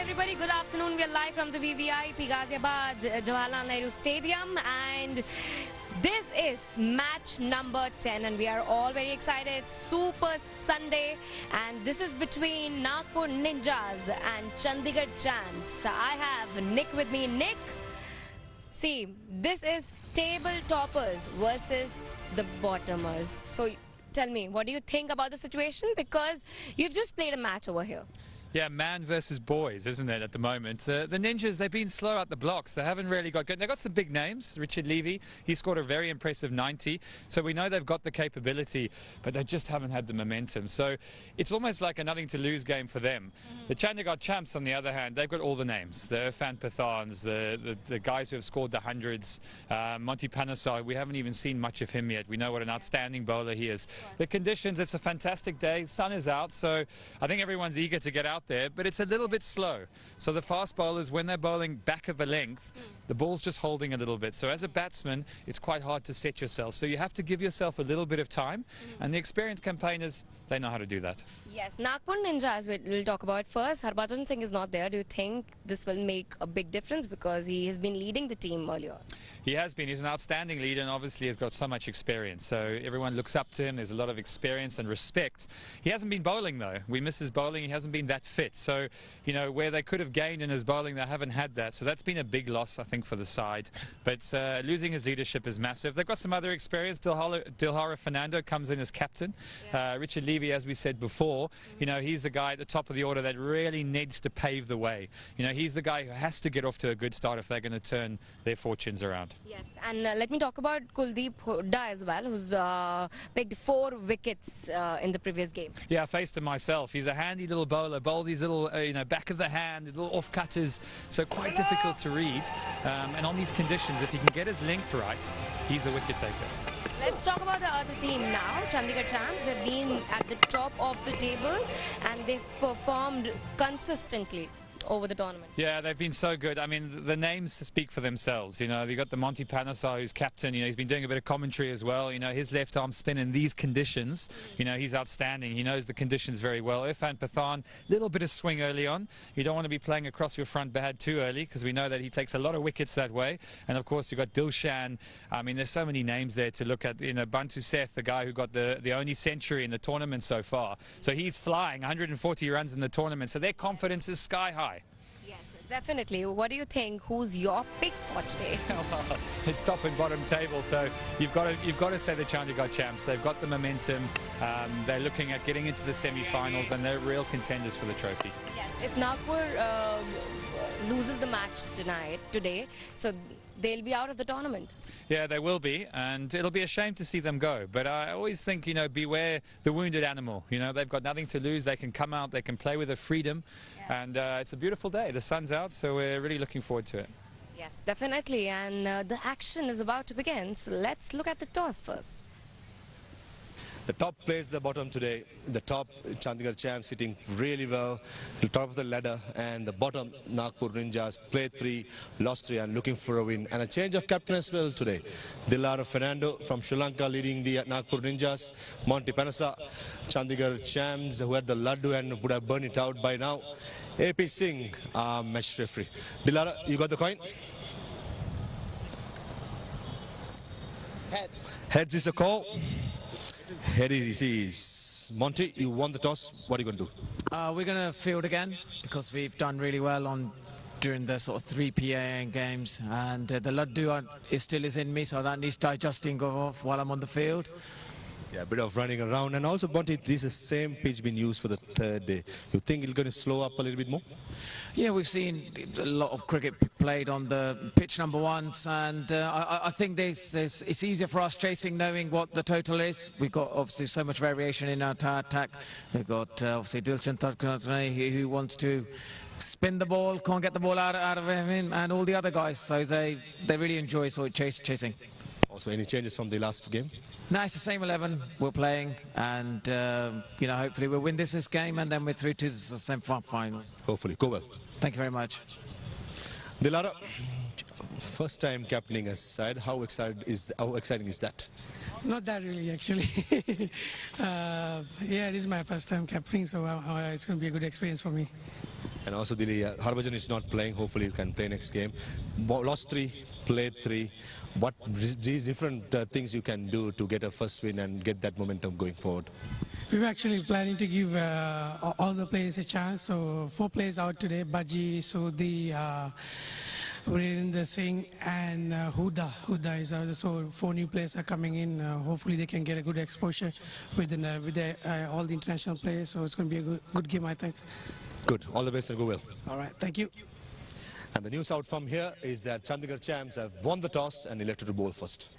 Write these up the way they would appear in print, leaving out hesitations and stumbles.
everybody, good afternoon. We are live from the VVIP Ghaziabad Jawaharlal Nehru Stadium, and this is match number 10 and we are all very excited. Super Sunday, and this is between Nagpur Ninjas and Chandigarh Champs. I have Nick with me. Nick, see, this is table toppers versus the bottomers. So tell me, what do you think about the situation? Because you've just played a match over here. Yeah, man versus boys, isn't it, at the moment? The Ninjas, they've been slow out the blocks. They haven't really got good. They've got some big names. Richard Levy, he scored a very impressive 90. So we know they've got the capability, but they just haven't had the momentum. So it's almost like a nothing to lose game for them. The Chandigarh Champs, on the other hand, they've got all the names. The Irfan Pathans, the guys who have scored the hundreds. Monty Panesar, we haven't even seen much of him yet. We know what an outstanding bowler he is. The conditions, it's a fantastic day. Sun is out, so I think everyone's eager to get out there, but it's a little bit slow. So the fast bowlers, when they're bowling back of a length, the ball's just holding a little bit. So as a batsman, it's quite hard to set yourself. So you have to give yourself a little bit of time, and the experienced campaigners, they know how to do that. Yes, Nagpur Ninjas, we'll talk about first. Harbhajan Singh is not there. Do you think this will make a big difference because he has been leading the team earlier? He has been. He's an outstanding leader and obviously has got so much experience. So everyone looks up to him. There's a lot of experience and respect. He hasn't been bowling though. We miss his bowling. He hasn't been that fit. So, you know, where they could have gained in his bowling, they haven't had that. So that's been a big loss, I think, for the side. But losing his leadership is massive. They've got some other experience. Dilhara Fernando comes in as captain. Richard Levy, as we said before, you know, he's the guy at the top of the order that really needs to pave the way. You know, he's the guy who has to get off to a good start if they're going to turn their fortunes around. Yes, and let me talk about Kuldeep Hooda as well, who's picked 4 wickets in the previous game. Yeah, I faced him myself. He's a handy little bowler, bowls these little, you know, back of the hand, little off-cutters, so quite difficult to read. And on these conditions, if he can get his length right, he's a wicket taker. Let's talk about the other team now, Chandigarh Champs. They've been at the top of the table and they've performed consistently over the tournament. Yeah, they've been so good. I mean, the names speak for themselves. You know, you've got the Monty Panesar, who's captain. You know, he's been doing a bit of commentary as well. You know, his left arm spin in these conditions, you know, he's outstanding. He knows the conditions very well. Irfan Pathan, little bit of swing early on. You don't want to be playing across your front pad too early because we know that he takes a lot of wickets that way. And of course, you've got Dilshan. I mean, there's so many names there to look at. You know, Bantu Seth, the guy who got the only century in the tournament so far. So he's flying 140 runs in the tournament. So their confidence is sky high. Definitely. What do you think? Who's your pick for today? It's top and bottom table, so you've got to say the Chandigarh Champs. They've got the momentum. They're looking at getting into the semi-finals, and they're real contenders for the trophy. Yes. If Nagpur loses the match today, so they'll be out of the tournament. Yeah, they will be, and it'll be a shame to see them go. But I always think, you know, beware the wounded animal. You know, they've got nothing to lose. They can come out, they can play with a freedom, and it's a beautiful day. The sun's out, so we're really looking forward to it. Yes, definitely, and the action is about to begin. So let's look at the toss first. The top plays the bottom today. The top, Chandigarh Champs, sitting really well, the top of the ladder, and the bottom, Nagpur Ninjas, played 3, lost 3, and looking for a win. And a change of captain as well today. Dilhara Fernando from Sri Lanka leading the Nagpur Ninjas. Monty Panesar, Chandigarh Champs, who had the laddu and would have burned it out by now. AP Singh, match referee. Dilhara, you got the coin? Heads. Heads is a call. Here it is. Monty, you won the toss. What are you going to do? We're going to field again because we've done really well during the sort of 3 PA games, and the laddu still is in me, so that needs digesting off while I'm on the field. Yeah, a bit of running around, and also Monty, this is the same pitch being used for the 3rd day. You think it's going to slow up a little bit more? Yeah, we've seen a lot of cricket played on the pitch number 1s, and I think it's easier for us chasing, knowing what the total is. We've got obviously so much variation in our attack. We've got obviously Dilshan Tarkane who wants to spin the ball, can't get the ball out of him, and all the other guys. So they really enjoy sort of chasing. Also, any changes from the last game? No, it's the same 11 we're playing, and you know, hopefully we'll win this game, and then we're through to the semi-final. Hopefully, go well. Thank you very much. Dilhara, first time captaining a side. How exciting is that? Not that really, actually. Yeah, this is my first time captaining, so it's going to be a good experience for me. And also Harbhajan is not playing. Hopefully he can play next game. Lost 3, played 3. What different things you can do to get a first win and get that momentum going forward? We were actually planning to give all the players a chance. So 4 players out today: Baji, Sodhi, Virendra Singh, and Huda. Huda is out. So 4 new players are coming in. Hopefully they can get a good exposure with all the international players. So it's going to be a good game, I think. Good. All the best and go well. All right. Thank you. And the news out from here is that Chandigarh Champs have won the toss and elected to bowl first.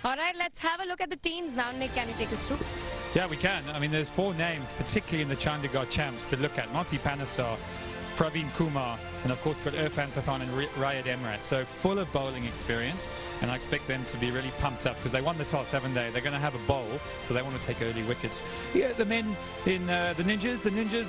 All right, let's have a look at the teams now. Nick, can you take us through? Yeah, we can. I mean, there's 4 names, particularly in the Chandigarh Champs, to look at. Monty Panesar, Praveen Kumar, and of course got Irfan Pathan and Riyad Emrat. So full of bowling experience, and I expect them to be really pumped up because they won the toss, haven't they? They're going to have a bowl, so they want to take early wickets. Yeah, the men in the Ninjas,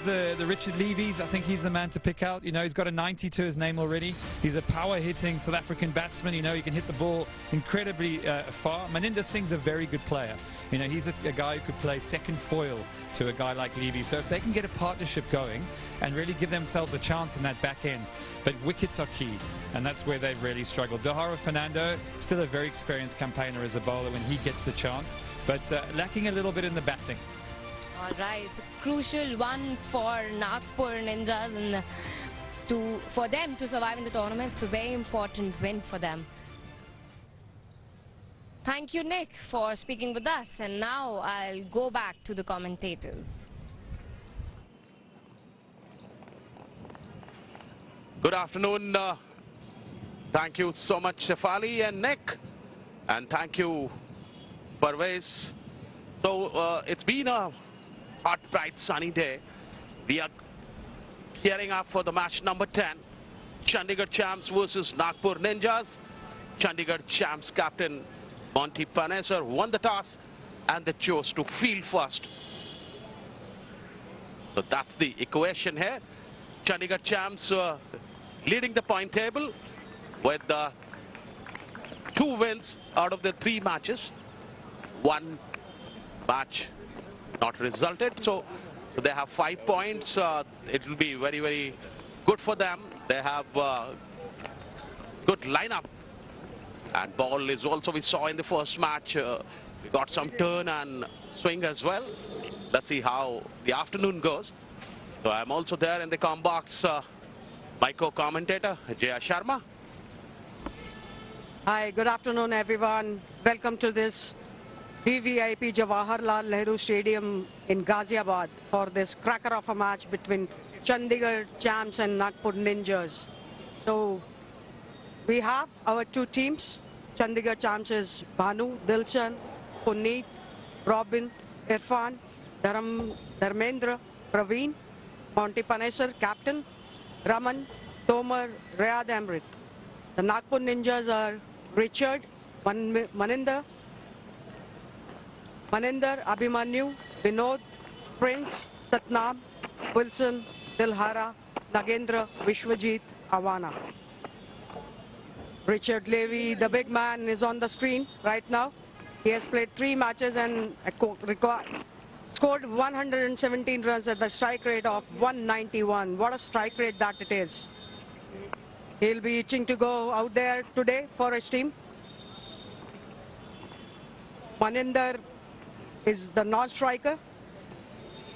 the Richard Levy's, I think he's the man to pick out. You know, he's got a 90 to his name already. He's a power-hitting South African batsman. You know, he can hit the ball incredibly far. Maninder Singh's a very good player. You know, he's a guy who could play second foil to a guy like Levy. So if they can get a partnership going and really give themselves a chance in that back end. But wickets are key, and that's where they've really struggled. Dahara Fernando, still a very experienced campaigner as a bowler when he gets the chance, but lacking a little bit in the batting. All right, it's a crucial one for Nagpur Ninjas and for them to survive in the tournament. It's a very important win for them. Thank you, Nick, for speaking with us. And now I'll go back to the commentators. Good afternoon. Thank you so much, Shefali and Nick. And thank you, Parvez. So it's been a hot, bright, sunny day. We are gearing up for the match number 10. Chandigarh Champs versus Nagpur Ninjas. Chandigarh Champs captain Monty Panesar won the toss and they chose to field first. So that's the equation here. Chandigarh Champs leading the point table with 2 wins out of the 3 matches. 1 match not resulted. So they have 5 points. It will be very, very good for them. They have good lineup. And ball is also, we saw in the first match, we got some turn and swing as well. Let's see how the afternoon goes. So I'm also there in the comm box, my co-commentator, Jaya Sharma. Hi, good afternoon, everyone. Welcome to this VVIP Jawaharlal Nehru Stadium in Ghaziabad for this cracker of a match between Chandigarh Champs and Nagpur Ninjas. So we have our 2 teams. Chandigarh Champs is Bhanu, Dilshan, Puneet, Robin, Irfan, Dharmendra, Praveen, Monty Panesar, captain, Raman, Tomar, Riyad Emrat. The Nagpur Ninjas are Richard, Maninder, Abhimanyu, Vinod, Prince, Satnam, Wilson, Dilhara, Nagendra, Vishwajit, Awana. Richard Levy, the big man, is on the screen right now. He has played 3 matches and scored 117 runs at the strike rate of 191. What a strike rate that it is. He'll be itching to go out there today for his team. Maninder is the non-striker.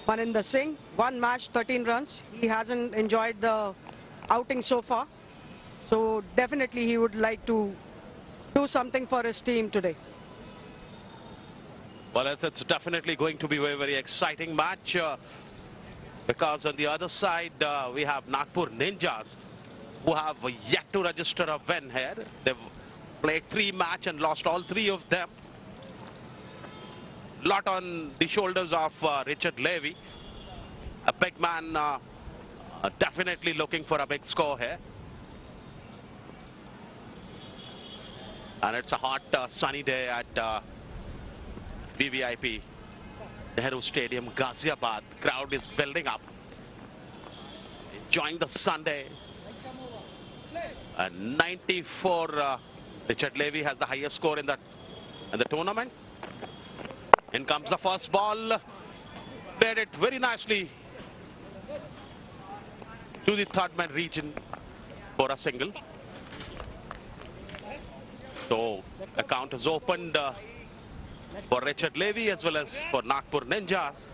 Maninder Singh, 1 match, 13 runs. He hasn't enjoyed the outing so far. So definitely he would like to do something for his team today. Well, it's definitely going to be a very, very exciting match because on the other side we have Nagpur Ninjas who have yet to register a win here. They've played 3 matches and lost all 3 of them. Lot on the shoulders of Richard Levy, a big man, definitely looking for a big score here. And it's a hot, sunny day at VVIP Nehru Stadium, Ghaziabad. Crowd is building up, enjoying the Sunday. And 94. Richard Levy has the highest score in the tournament. In comes the first ball. Played it very nicely to the third man region for a single. So account is opened for Richard Levy as well as for Nagpur Ninjas.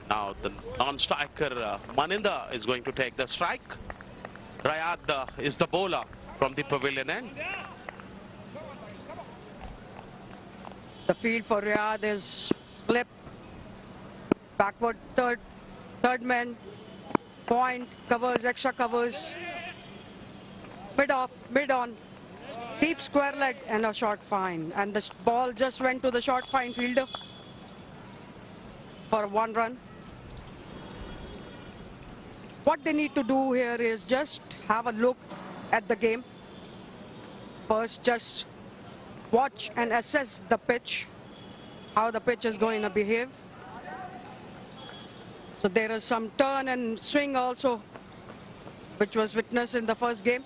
Now the non-striker Maninda is going to take the strike. Rayad is the bowler from the pavilion end. The field for Riyadh is split. Backward third man, point, covers, extra covers. Mid off, mid on. Deep square leg and a short fine. And the ball just went to the short fine fielder for 1 run. What they need to do here is just have a look at the game. First, just watch and assess the pitch, how the pitch is going to behave. So there is some turn and swing also, which was witnessed in the first game.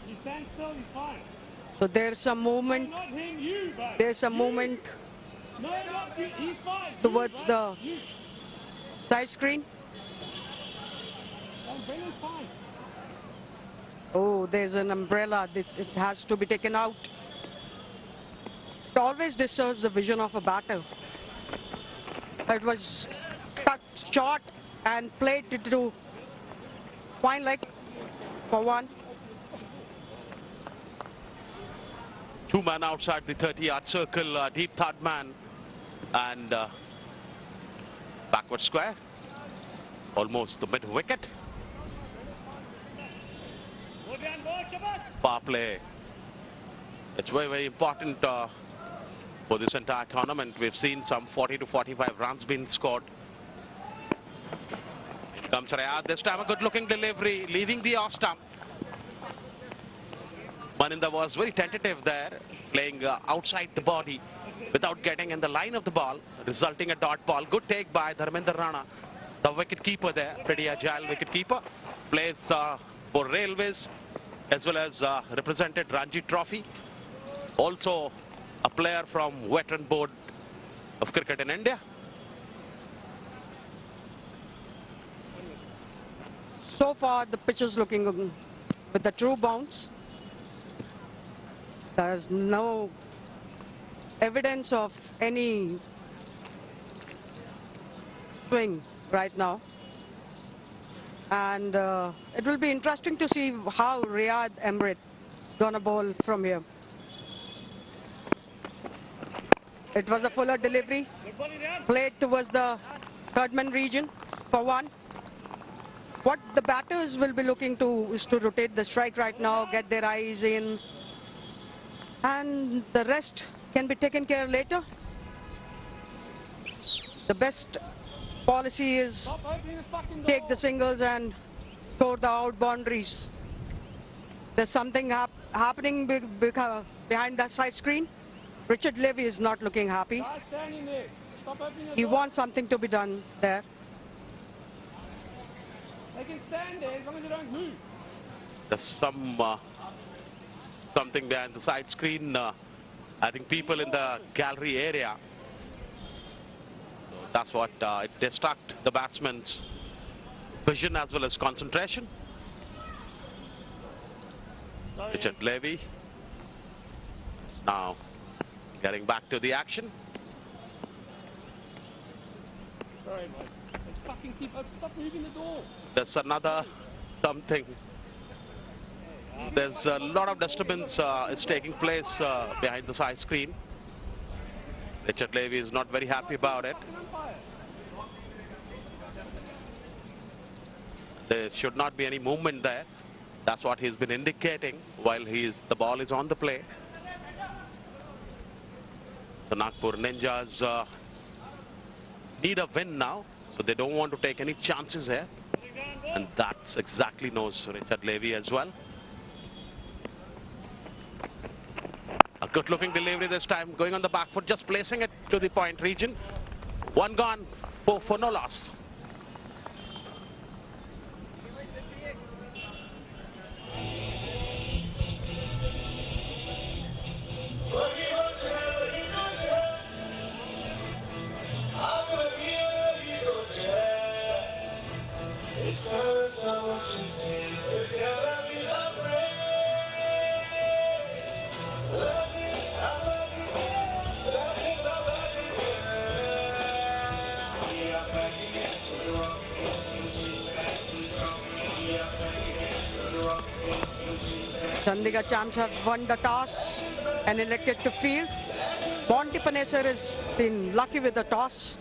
He stands still, he's fine. So there's some movement. Not him, you, but There's some movement no, not you, he's fine. towards you, the you. side screen. Umbrella's fine. Oh, there's an umbrella. It has to be taken out. It always disturbs the vision of a batter. It was cut short and played to fine leg for 1. 2 men outside the 30-yard circle, deep third man and backward square, almost the mid wicket. Power play. It's very, very important for this entire tournament. We've seen some 40 to 45 runs being scored. Here comes Rayad. This time a good-looking delivery, leaving the off stump. Maninda was very tentative there, playing outside the body without getting in the line of the ball, resulting a dot ball. Good take by Dharmender Rana, the wicket keeper there, pretty agile wicket keeper. Plays for Railways as well as represented Ranji Trophy. Also a player from Veteran Board of Cricket in India. So far, the pitch is looking with the true bounce. There's no evidence of any swing right now. And it will be interesting to see how Riyadh Emirates is going to bowl from here. It was a fuller delivery, played towards the third man region for 1. What the batters will be looking to is to rotate the strike right now, get their eyes in, and the rest can be taken care of later. The best policy is take the singles and score the out boundaries. There's something happening behind the side screen. Richard Levy is not looking happy. He wants something to be done there. They can stand there as long as they don't move. There's something behind the side screen. I think people in the gallery area. So that's what it distract the batsman's vision as well as concentration. Richard Levy is now getting back to the action. Sorry, mate. They fucking stop moving the door. There's another something. There's a lot of disturbance is taking place behind the side screen. Richard Levy is not very happy about it. There should not be any movement there. That's what he's been indicating while the ball is on the play. The Nagpur Ninjas need a win now, so they don't want to take any chances here. And that's exactly knows Richard Levy as well. A good looking delivery this time, going on the back foot, just placing it to the point region. 1 gone for no loss. Chandigarh Champs have won the toss and elected to field. Monty Panesar has been lucky with the toss.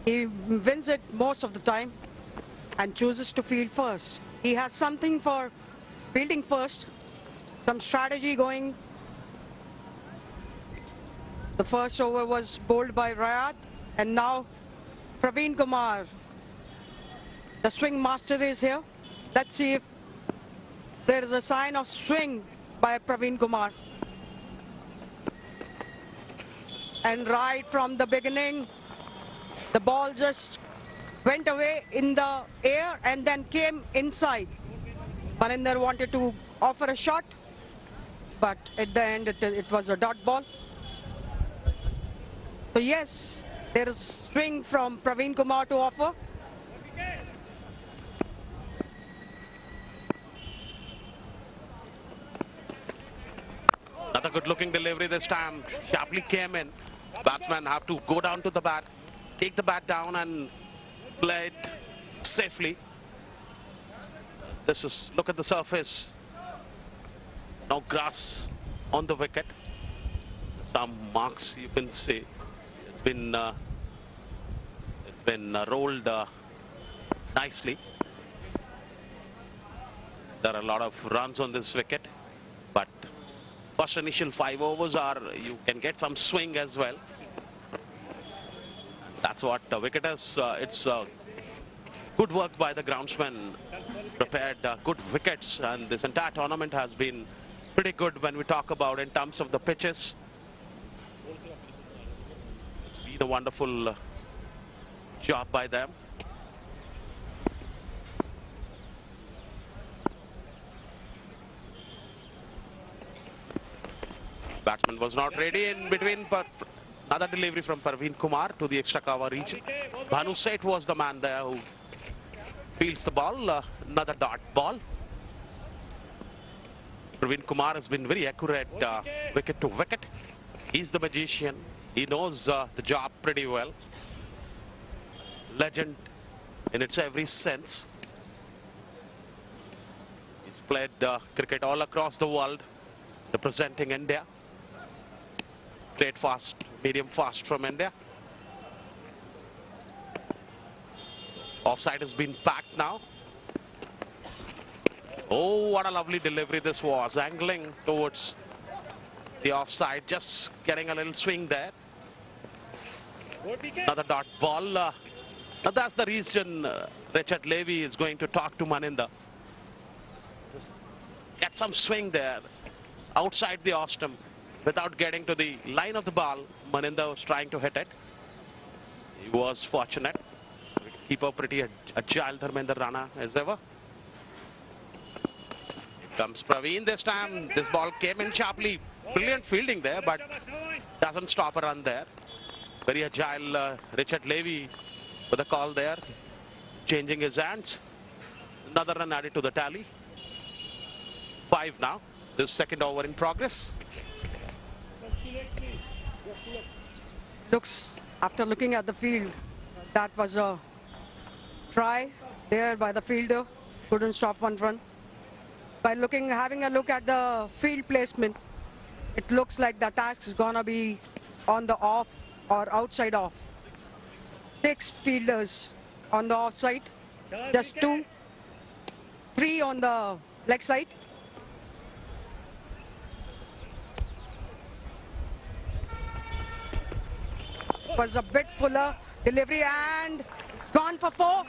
He wins it most of the time and chooses to field first. He has something for fielding first, some strategy going. The first over was bowled by Rayad, and now Praveen Kumar, the swing master, is here. Let's see if there is a sign of swing by Praveen Kumar. And right from the beginning, the ball just went away in the air and then came inside. Maninder wanted to offer a shot, but at the end it was a dot ball. So yes, there is swing from Praveen Kumar to offer. Another good looking delivery this time. Sharply came in. Batsmen have to go down to the bat, take the bat down and play it safely. Look at the surface. No grass on the wicket. Some marks you can see. It's been rolled nicely. There are a lot of runs on this wicket, but first initial 5 overs you can get some swing as well. That's what the wicket is. It's good work by the groundsman. Prepared good wickets, and this entire tournament has been pretty good when we talk about in terms of the pitches. It's been a wonderful job by them. Batsman was not ready in between, but another delivery from Praveen Kumar to the extra cover region. Bhanu Seth was the man there who fields the ball. Another dot ball. Praveen Kumar has been very accurate wicket to wicket. He's the magician. He knows the job pretty well. Legend in its every sense. He's played cricket all across the world, representing India. Great fast, medium fast from India. Offside has been packed now. Oh, what a lovely delivery this was. Angling towards the offside, just getting a little swing there. Another dot ball. Now that's the reason Richard Levy is going to talk to Maninder. Just get some swing there outside the off stump without getting to the line of the ball. Maninder was trying to hit it. He was fortunate. Keeper pretty agile, Dharmender Rana, as ever. Here comes Praveen this time. This ball came in sharply. Brilliant fielding there, but doesn't stop a run there. Very agile Richard Levy with a call there, changing his hands. Another run added to the tally. 5 now. This second over in progress. After looking at the field, that was a try there by the fielder. Couldn't stop one run. By having a look at the field placement, it looks like the task is gonna be on the off or outside off. 6 fielders on the off side, just 2, 3 on the leg side. Was a bit fuller delivery and it's gone for 4.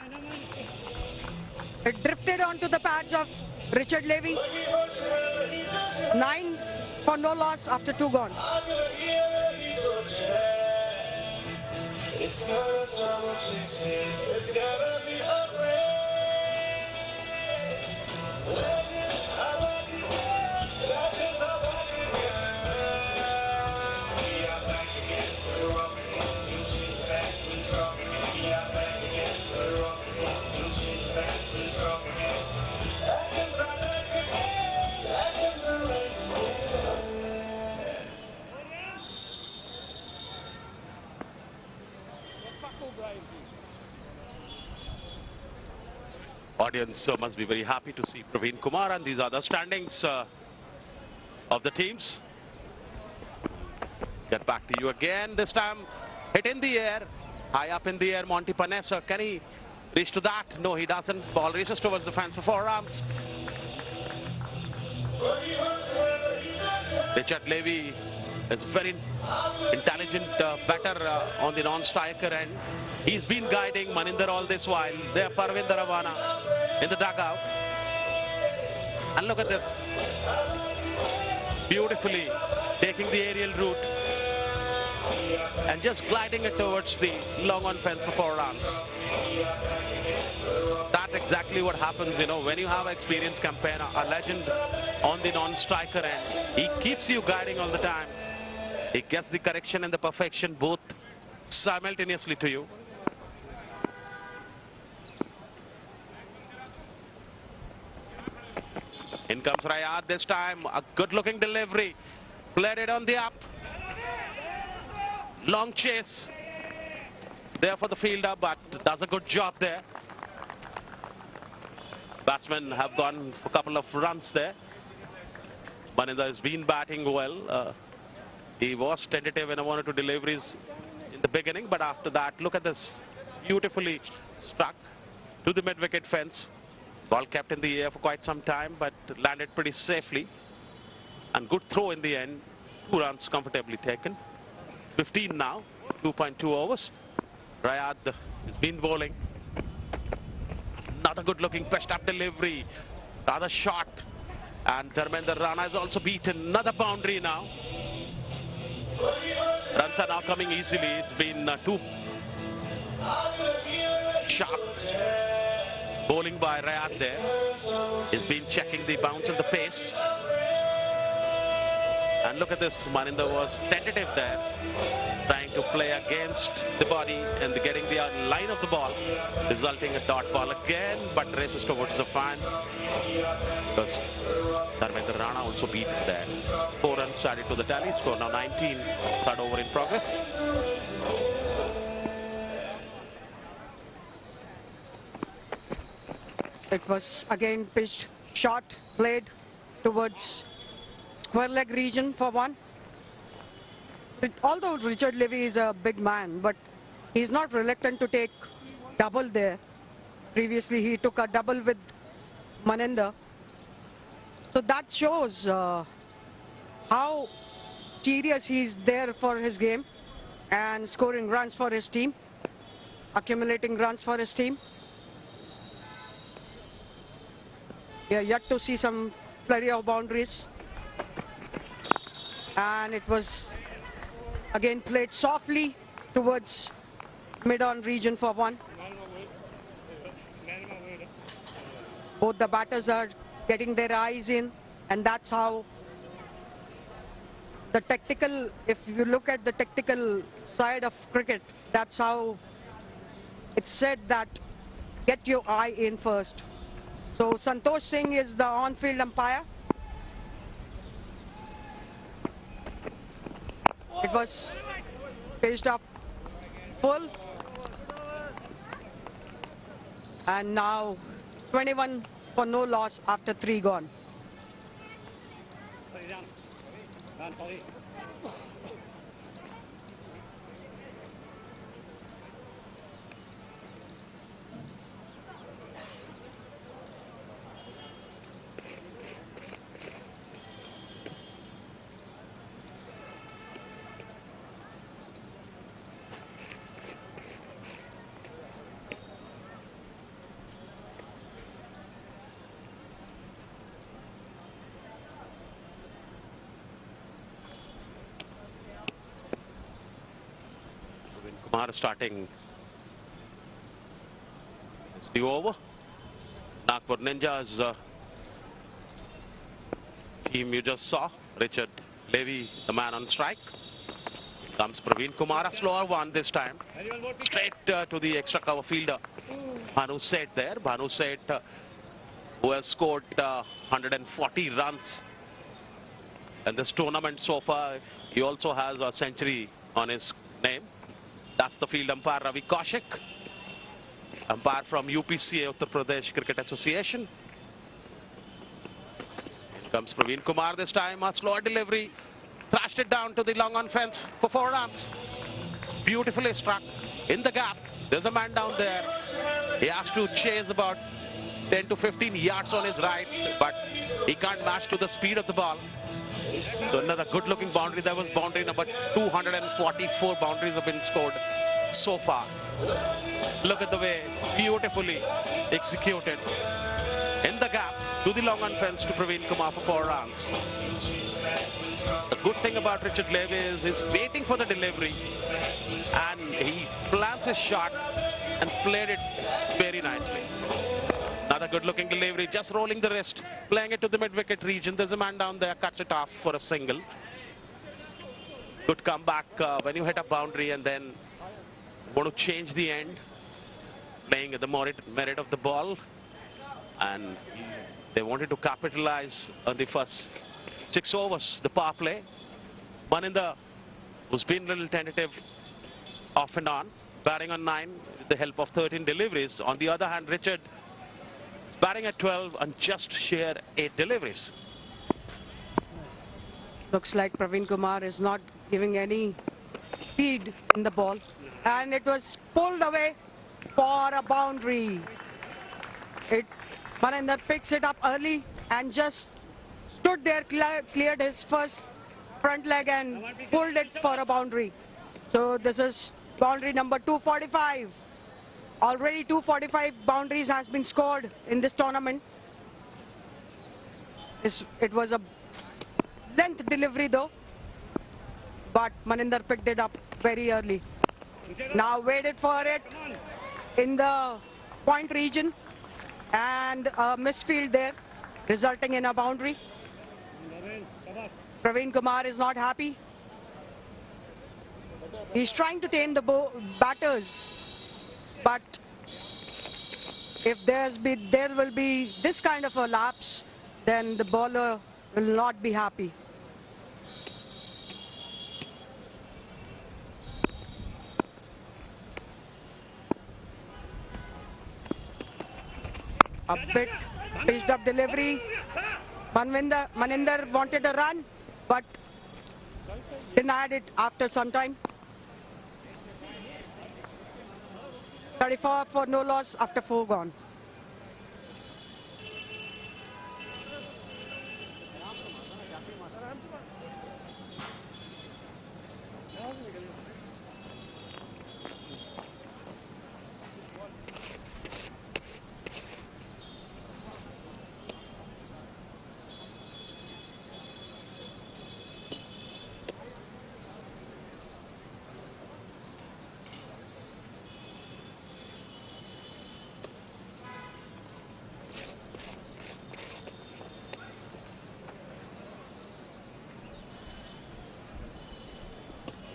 It drifted onto the pads of Richard Levy. 9 for no loss after 2 gone. It's gotta start with 16. It's gotta be Audience must be very happy to see Praveen Kumar, and these are the standings of the teams. Get back to you again. This time, hit in the air, high up in the air. Monty Panessa, can he reach to that? No, he doesn't. Ball races towards the fence for 4 runs. Richard Levy is very intelligent batter on the non-striker end. He's been guiding Maninder all this while. There, Parvinder Ravana in the dugout. And look at this. Beautifully taking the aerial route and just gliding it towards the long on fence for 4 runs. That's exactly what happens, you know, when you have an experienced campaigner, a legend on the non-striker end. He keeps you guiding all the time. He gets the correction and the perfection both simultaneously to you. In comes Rayad this time. A good-looking delivery. Played it on the up. Long chase there for the fielder, but does a good job there. Batsmen have gone for a couple of runs there. Maninder has been batting well. He was tentative in one or two deliveries in the beginning, but after that, look at this. Beautifully struck to the mid-wicket fence. Ball kept in the air for quite some time, but landed pretty safely. And good throw in the end. 2 runs comfortably taken. 15 now, 2.2 overs. Rayad has been bowling. Another good-looking pitched-up delivery. Rather short. And Dharmender Rana has also beaten another boundary now. Runs are now coming easily. It's been 2 sharp bowling by Rayad there. He's been checking the bounce and the pace. And look at this, Maninder was tentative there, trying to play against the body and getting the line of the ball, resulting a dot ball again, but races towards the fans. Because Dharmender Rana also beat him there. 4 runs added to the tally, score now 19, 3rd over in progress. It was again pitched, short, played towards square leg region for 1. Although Richard Levy is a big man, but he's not reluctant to take double there. Previously he took a double with Maninder. So that shows how serious he's there for his game and scoring runs for his team, accumulating runs for his team. We are yet to see some flurry of boundaries. And it was again played softly towards mid-on region for 1. Both the batters are getting their eyes in, and that's how the tactical, if you look at the tactical side of cricket, that's how it's said that get your eye in first. So Santosh Singh is the on-field umpire. It was pitched up full. And now 21 for no loss after 3 gone. Kumar starting the over. Nagpur Ninjas team you just saw. Richard Levy, the man on strike. Comes Praveen Kumar, a slower one this time. Straight to the extra cover fielder. Bhanu Seth there. Bhanu Seth, who has scored 140 runs in this tournament so far. He also has a century on his name. That's the field umpire, Ravi Kaushik. umpire from UPCA, Uttar Pradesh Cricket Association. Here comes Praveen Kumar this time, a slower delivery. Thrashed it down to the long on fence for 4 runs. Beautifully struck in the gap. There's a man down there. He has to chase about 10 to 15 yards on his right, but he can't match to the speed of the ball. So another good looking boundary. That was boundary number 244 boundaries have been scored so far. Look at the way beautifully executed in the gap to the long on fence to Praveen Kumar for 4 runs. The good thing about Richard Levy is he's waiting for the delivery and he plants his shot and played it very nicely. Another good looking delivery, just rolling the wrist, playing it to the mid-wicket region. There's a man down there, cuts it off for a single. Good comeback when you hit a boundary and then want to change the end, playing at the merit of the ball. And they wanted to capitalize on the first 6 overs, the power play. Maninder, who's been a little tentative off and on, batting on 9 with the help of 13 deliveries. On the other hand, Richard batting at 12 and just share 8 deliveries. Looks like Praveen Kumar is not giving any speed in the ball. And it was pulled away for a boundary. Maninder picks it up early and just stood there, cleared his first front leg and pulled it for a boundary. So this is boundary number 245. Already 245 boundaries has been scored in this tournament. It was a length delivery though, but Maninder picked it up very early. Now waited for it in the point region and a misfield there, resulting in a boundary. Praveen Kumar is not happy. He's trying to tame the batters, but if there will be this kind of a lapse, then the bowler will not be happy. A bit pitched up delivery. Maninder wanted a run, but denied it after some time. 34 for no loss after 4 gone.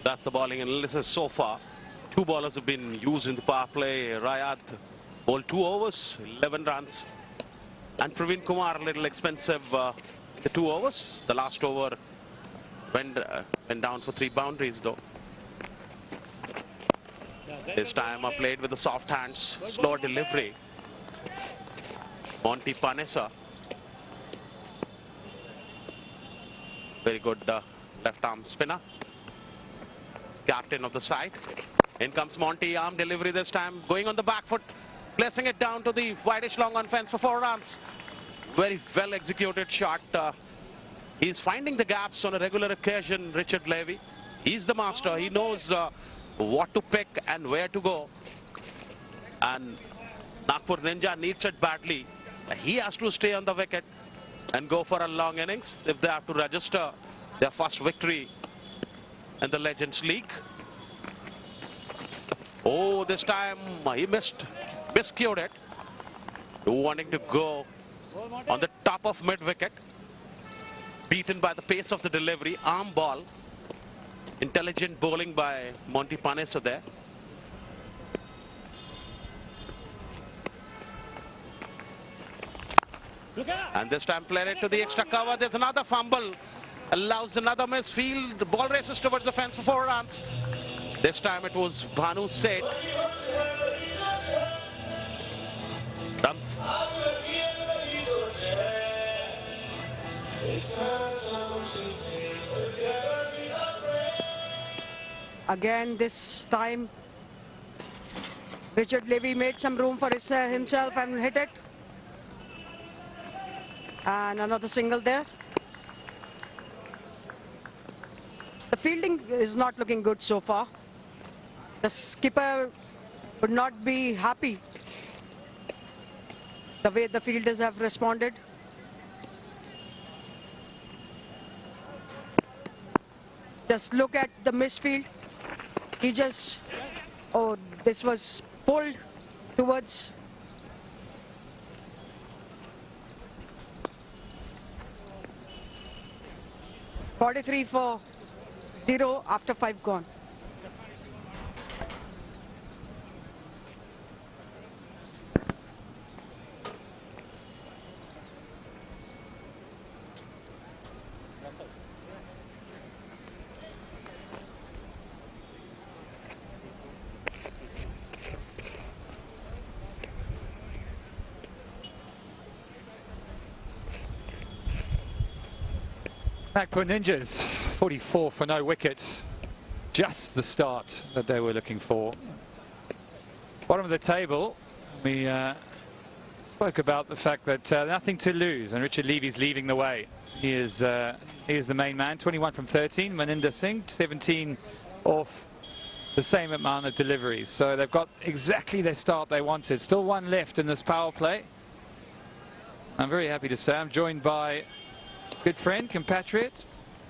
That's the bowling analysis so far. 2 bowlers have been used in the power play. Rayat bowled 2 overs, 11 runs. And Praveen Kumar a little expensive the 2 overs. The last over went down for 3 boundaries though. This time played with the soft hands, slower delivery. Monty Panessa. Very good left arm spinner. Captain of the side. In comes Monty, arm delivery this time, going on the back foot, placing it down to the wideish long on fence for 4 runs. Very well executed shot. He's finding the gaps on a regular occasion, Richard Levy. He's the master. He knows what to pick and where to go. And Nagpur Ninja needs it badly. He has to stay on the wicket and go for a long innings if they have to register their first victory in the Legends League. Oh, this time he miscued it. Wanting to go on the top of mid-wicket. Beaten by the pace of the delivery. Arm ball. Intelligent bowling by Monty Panessa there. And this time played it to the extra cover. There's another fumble. Allows another misfield. The ball races towards the fence for 4 runs. This time it was Bhanu Seth runs. Again, this time, Richard Levy made some room for himself and hit it. And another single there. The fielding is not looking good so far. The skipper would not be happy the way the fielders have responded. Just look at the misfield. He just, oh, this was pulled towards. .43 for 0 after 5 gone. Nagpur Ninjas, 44 for no wicket. Just the start that they were looking for. Bottom of the table, we spoke about the fact that nothing to lose, and Richard Levy's leading the way. He is the main man, 21 from 13. Maninder Singh, 17 off the same amount of deliveries. So they've got exactly their start they wanted. Still one left in this power play. I'm very happy to say I'm joined by good friend, compatriot,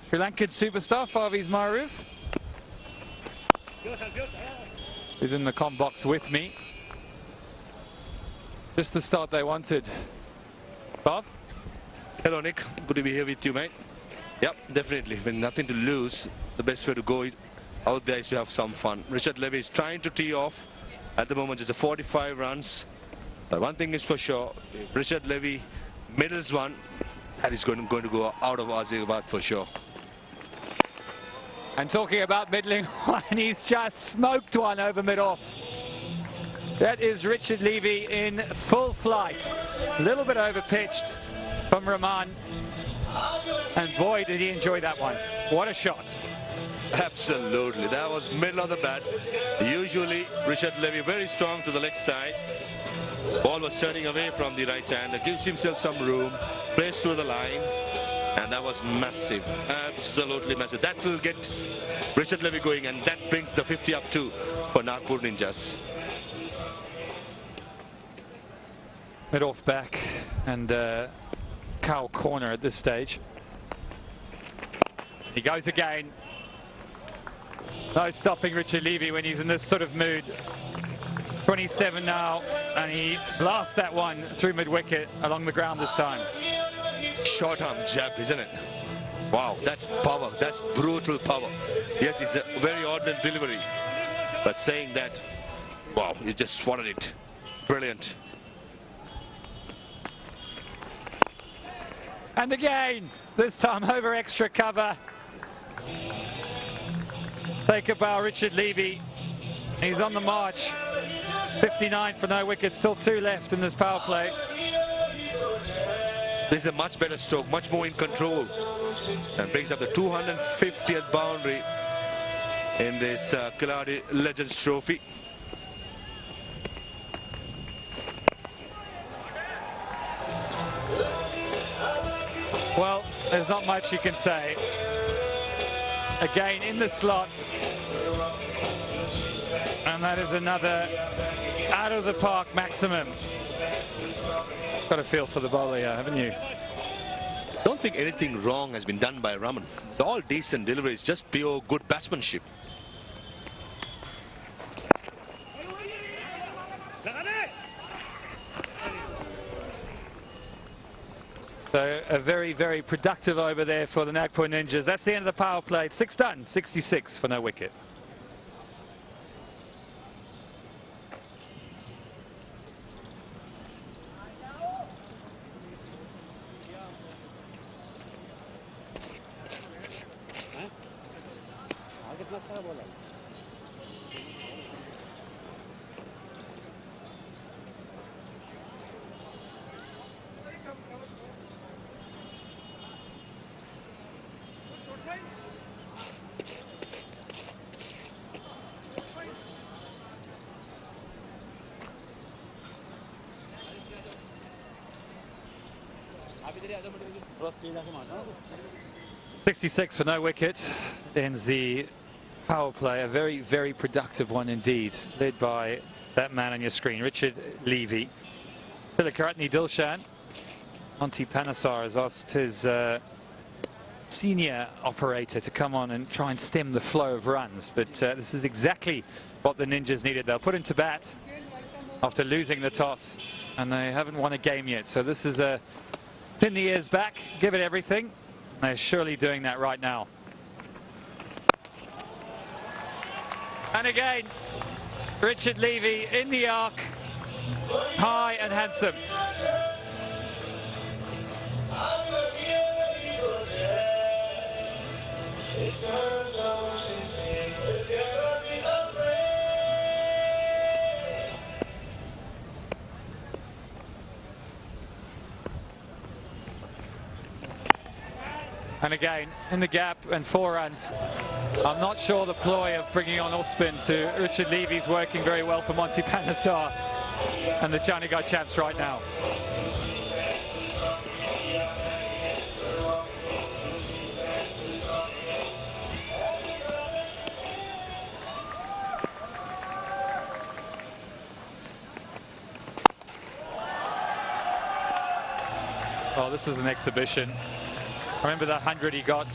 Sri Lankan superstar Faviz Maroof, who's in the comm box with me. Just the start they wanted. Fav? Hello, Nick. Good to be here with you, mate. Yep, definitely. With nothing to lose, the best way to go out there is to have some fun. Richard Levy is trying to tee off. At the moment, it's a 45 runs. But one thing is for sure, if Richard Levy middles one, that is going to go out of Azerbaiján for sure. And talking about middling one, he's just smoked one over mid-off. That is Richard Levy in full flight. A little bit over-pitched from Rahman. And boy, did he enjoy that one. What a shot. Absolutely. That was middle of the bat. Usually, Richard Levy very strong to the leg side. Ball was turning away from the right hand. Gives himself some room. Plays through the line. And that was massive. Absolutely massive. That will get Richard Levy going, and that brings the 50 up too for Nagpur Ninjas. Mid-off back and cow corner at this stage. He goes again. No stopping Richard Levy when he's in this sort of mood. 27 now, and he blasts that one through mid-wicket along the ground this time. Short arm jab, isn't it? Wow, that's power. That's brutal power. Yes, it's a very ordinary delivery, but saying that, wow, he just swatted it. Brilliant. And again, this time over extra cover. Take a bow, Richard Levy. He's on the march. 59 for no wicket, still 2 left in this power play. This is a much better stroke, much more in control, and brings up the 250th boundary in this Khiladix Legends Trophy. Well, there's not much you can say. Again, in the slot. And that is another out of the park maximum. Got a feel for the bowler here, haven't you? Don't think anything wrong has been done by Raman. It's all decent deliveries, just pure good batsmanship. So a very, very productive over there for the Nagpur Ninjas. That's the end of the power play. 6 done, 66 for no wicket. .66 for no wicket. Ends the power play. A very, very productive one indeed. Led by that man on your screen, Richard Levy. Tilakaratne Dilshan. Monty Panesar has asked his senior operator to come on and try and stem the flow of runs. But this is exactly what the Ninjas needed. They'll put into bat after losing the toss. And they haven't won a game yet. So this is a pin the ears back, give it everything. They're surely doing that right now. And again, Richard Levy in the arc, high and handsome. And again, in the gap and 4 runs. I'm not sure the ploy of bringing on off-spin to Richard Levy is working very well for Monty Panesar and the Chandigarh champs right now. Oh, this is an exhibition. I remember the 100 he got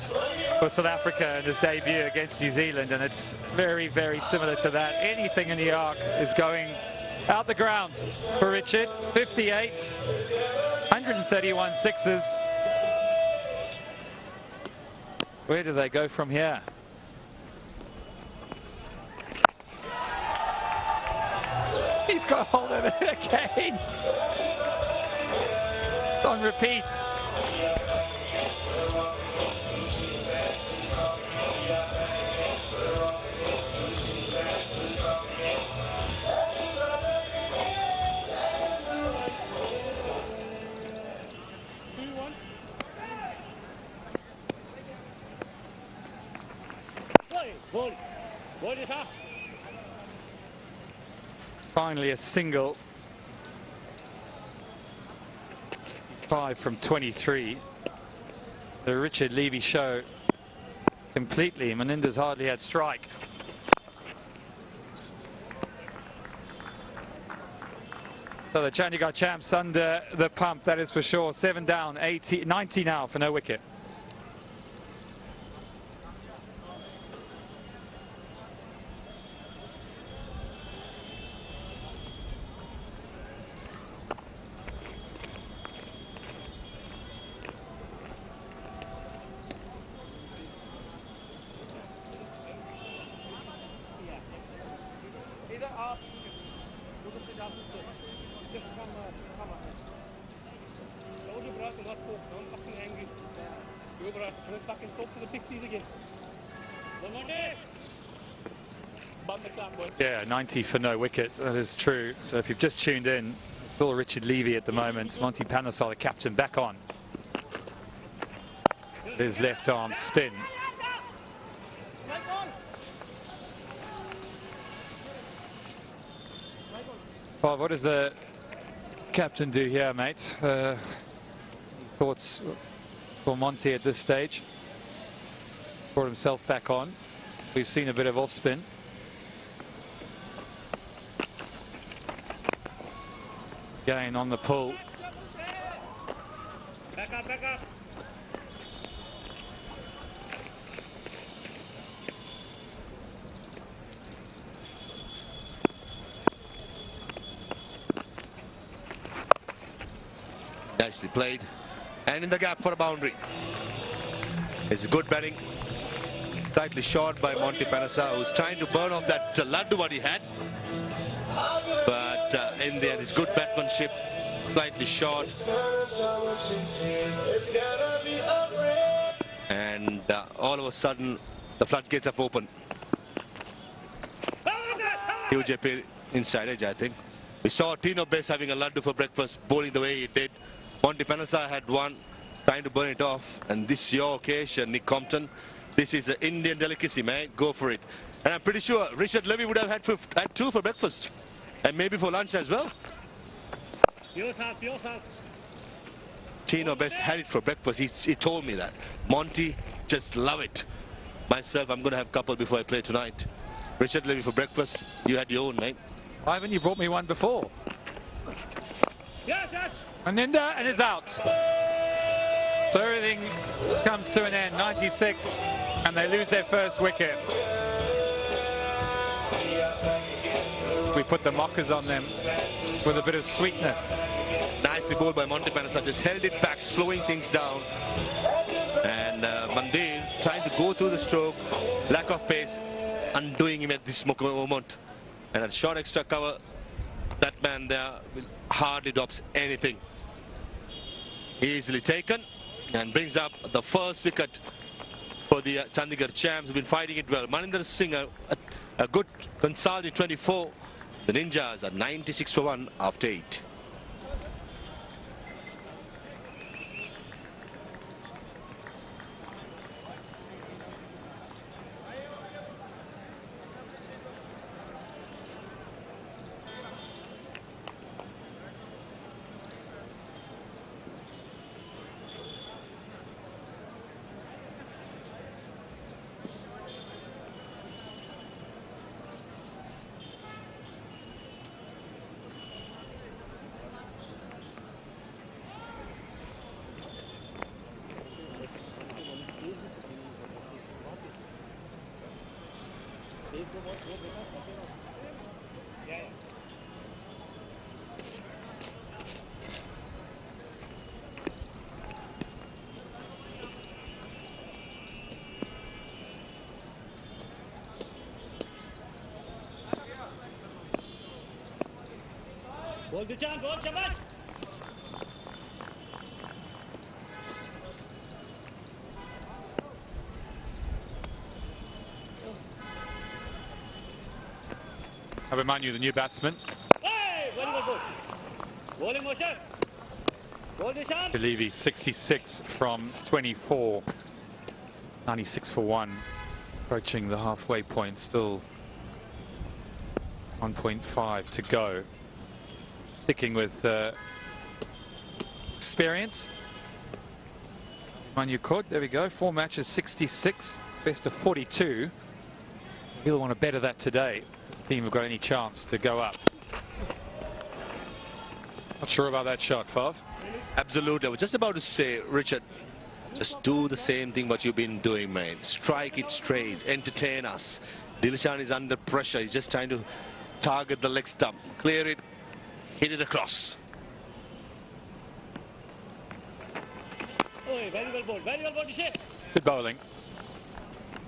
for South Africa in his debut against New Zealand, and it's very, very similar to that. Anything in the arc is going out the ground for Richard. 58, 131 sixes. Where do they go from here? He's got hold of it again. On repeat. Finally a single. 5 from 23. The Richard Levy show completely. Meninda's hardly had strike. So the Chandigarh champs under the pump, that is for sure. 7 down, 90 now for no wicket. Yeah, 90 for no wicket, that is true. So if you've just tuned in, it's all Richard Levy at the moment. Monty Panesar, the captain, back on. His left arm spin. Well, what does the captain do here, mate? Thoughts for Monty at this stage? Brought himself back on. We've seen a bit of off-spin. Again on the pull. Back up, back up. Nicely played. And in the gap for a boundary. It's good batting. Slightly short by Monty Panesar, who's trying to burn off that laddu what he had. But in the end, it's good batsmanship. Slightly short. And all of a sudden, the floodgates have opened. Huge appeal inside edge, I think. We saw Tino Bess having a laddu for breakfast, bowling the way he did. Monty Panesar had one, trying to burn it off. And this is your occasion, Nick Compton. This is an Indian delicacy, man. Go for it. And I'm pretty sure Richard Levy would have had 2 for breakfast. And maybe for lunch as well. Yourself. Tino Best had it for breakfast. He told me that. Monty, just love it. Myself, I'm going to have a couple before I play tonight. Richard Levy for breakfast. You had your own, mate. Why haven't you brought me one before? Yes. Aninda and is out. So everything comes to an end. 96, and they lose their first wicket. We put the mockers on them with a bit of sweetness. Nicely bowled by Monty Panasa, just held it back, slowing things down. And Mandir trying to go through the stroke, lack of pace, undoing him at this moment. And at short extra cover, that man there hardly drops anything. Easily taken and brings up the first wicket for the Chandigarh Champs, who've been fighting it well. Maninder Singh, a good consolidated 24. The Ninjas are 96 for 1 after 8. Ball Dichan, ball Shabash. Abhimanyu, the new batsman. Hey, very good ball. Bowling motion. Ball Dichan. Levy, 66 from 24. 96 for 1. Approaching the halfway point, still 1.5 to go. Sticking with experience. Manu Kod, there we go. 4 matches, 66, best of 42. He'll want to better that today. This team have got any chance to go up. Not sure about that shot, Fav. Absolutely. I was just about to say, Richard, just do the same thing what you've been doing, mate. Strike it straight, entertain us. Dilshan is under pressure. He's just trying to target the leg stump, clear it, hit it across. Oh, very well bowled, Dishan. Good bowling.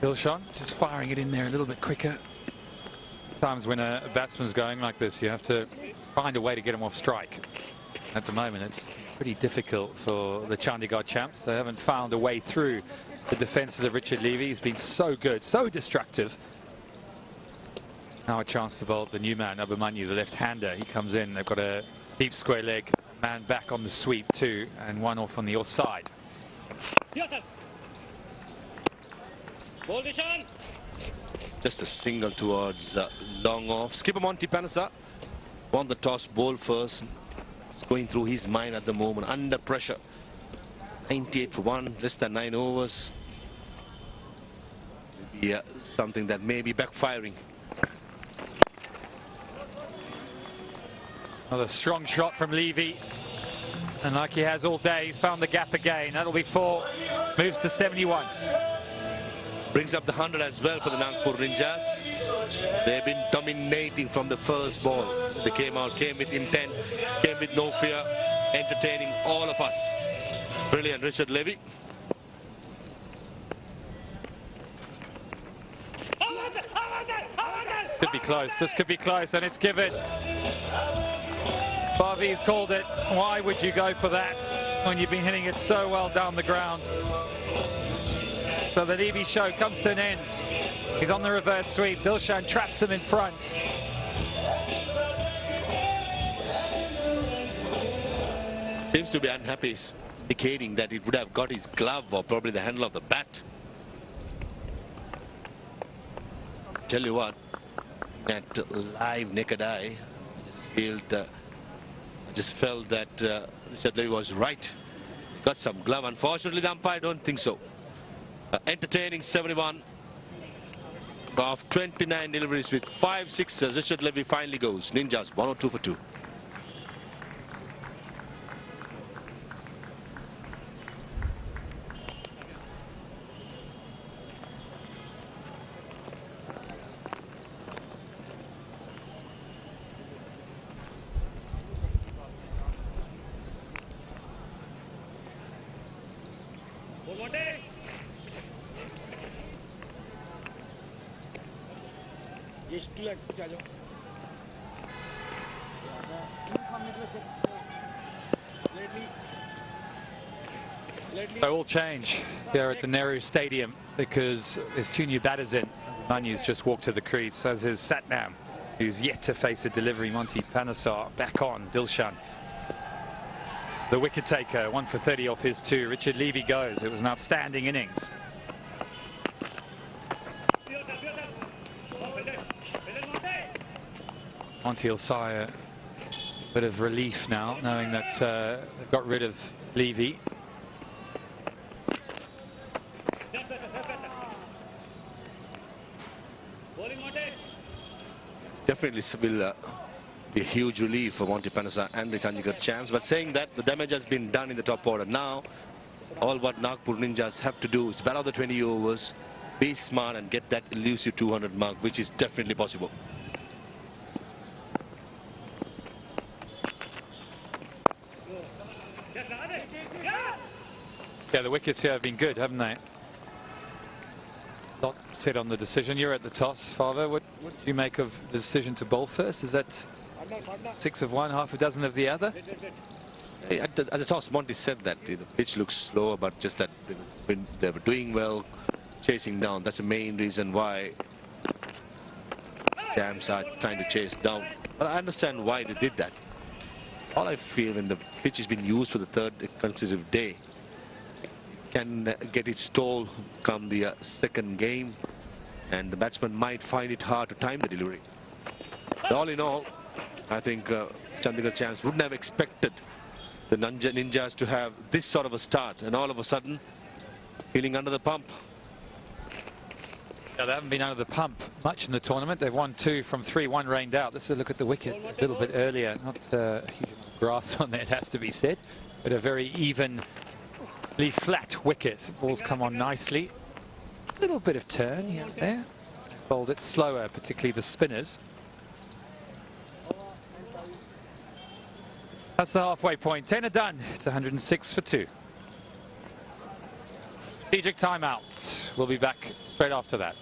Dilshan just firing it in there a little bit quicker. Sometimes when a batsman's going like this, you have to find a way to get him off strike. At the moment, it's pretty difficult for the Chandigarh Champs. They haven't found a way through the defences of Richard Levy. He's been so good, so destructive. Now a chance to bowl the new man, Abhimanyu, the left-hander. He comes in. They've got a deep square leg, man back on the sweep too, and one off on the offside. Yourself. Ball Dishan. Just a single towards long off. Skipper Monty Panasa won the toss, ball first. It's going through his mind at the moment, under pressure. 98 for 1, less than 9 overs. Yeah, something that may be backfiring. Another strong shot from Levy. And like he has all day, he's found the gap again. That'll be 4. Moves to 71. Brings up the 100 as well for the Nagpur Ninjas. They've been dominating from the first ball. They came with intent, came with no fear, entertaining all of us. Brilliant, Richard Levy. Could be close. This could be close, and it's given. Bobby's called it. Why would you go for that when you've been hitting it so well down the ground? So the Levy show comes to an end. He's on the reverse sweep. Dilshan traps him in front. Seems to be unhappy, indicating that it would have got his glove or probably the handle of the bat. Tell you what, at live naked eye, I just felt that Richard Levy was right. Got some glove. Unfortunately, the umpire don't think so. Entertaining 71 of 29 deliveries with 5 sixes. Richard Levy finally goes. Ninjas 102 for 2. So all change here at the Nehru Stadium because there's 2 new batters in. Manu's just walked to the crease, so is his Satnam, who's yet to face a delivery. Monty Panesar back on. Dilshan, the wicket taker, 1 for 30 off his 2. Richard Levy goes. It was an outstanding innings. Monty will sigh a bit of relief now, knowing that they've got rid of Levy. Definitely will be a huge relief for Monty Panesar and the Chandigarh Champs. But saying that, the damage has been done in the top order. Now, all what Nagpur Ninjas have to do is bat out the 20 overs, be smart and get that elusive 200 mark, which is definitely possible. Yeah, the wickets here have been good, haven't they? Lot said on the decision. You're at the toss, Father. What do you make of the decision to bowl first? Is that 6 of one, half a dozen of the other? At the toss, Monty said that the pitch looks slower, but just that they were doing well, chasing down. That's the main reason why Jams are trying to chase down. But I understand why they did that. All I feel when the pitch has been used for the 3rd consecutive day, can get it stalled come the 2nd game, and the batsman might find it hard to time the delivery. But all in all, I think Chandigarh Champs wouldn't have expected the Ninjas to have this sort of a start, and all of a sudden feeling under the pump. Yeah, they haven't been under the pump much in the tournament. They've won 2 from 3, 1 rained out. Let's look at the wicket a little bit earlier. Not a huge amount of grass on there, it has to be said, but a very evenly flat wicket. Balls come on nicely. A little bit of turn here and there. Bowled it slower, particularly the spinners. That's the halfway point. 10 are done. It's 106 for 2. Strategic timeout. We'll be back straight after that.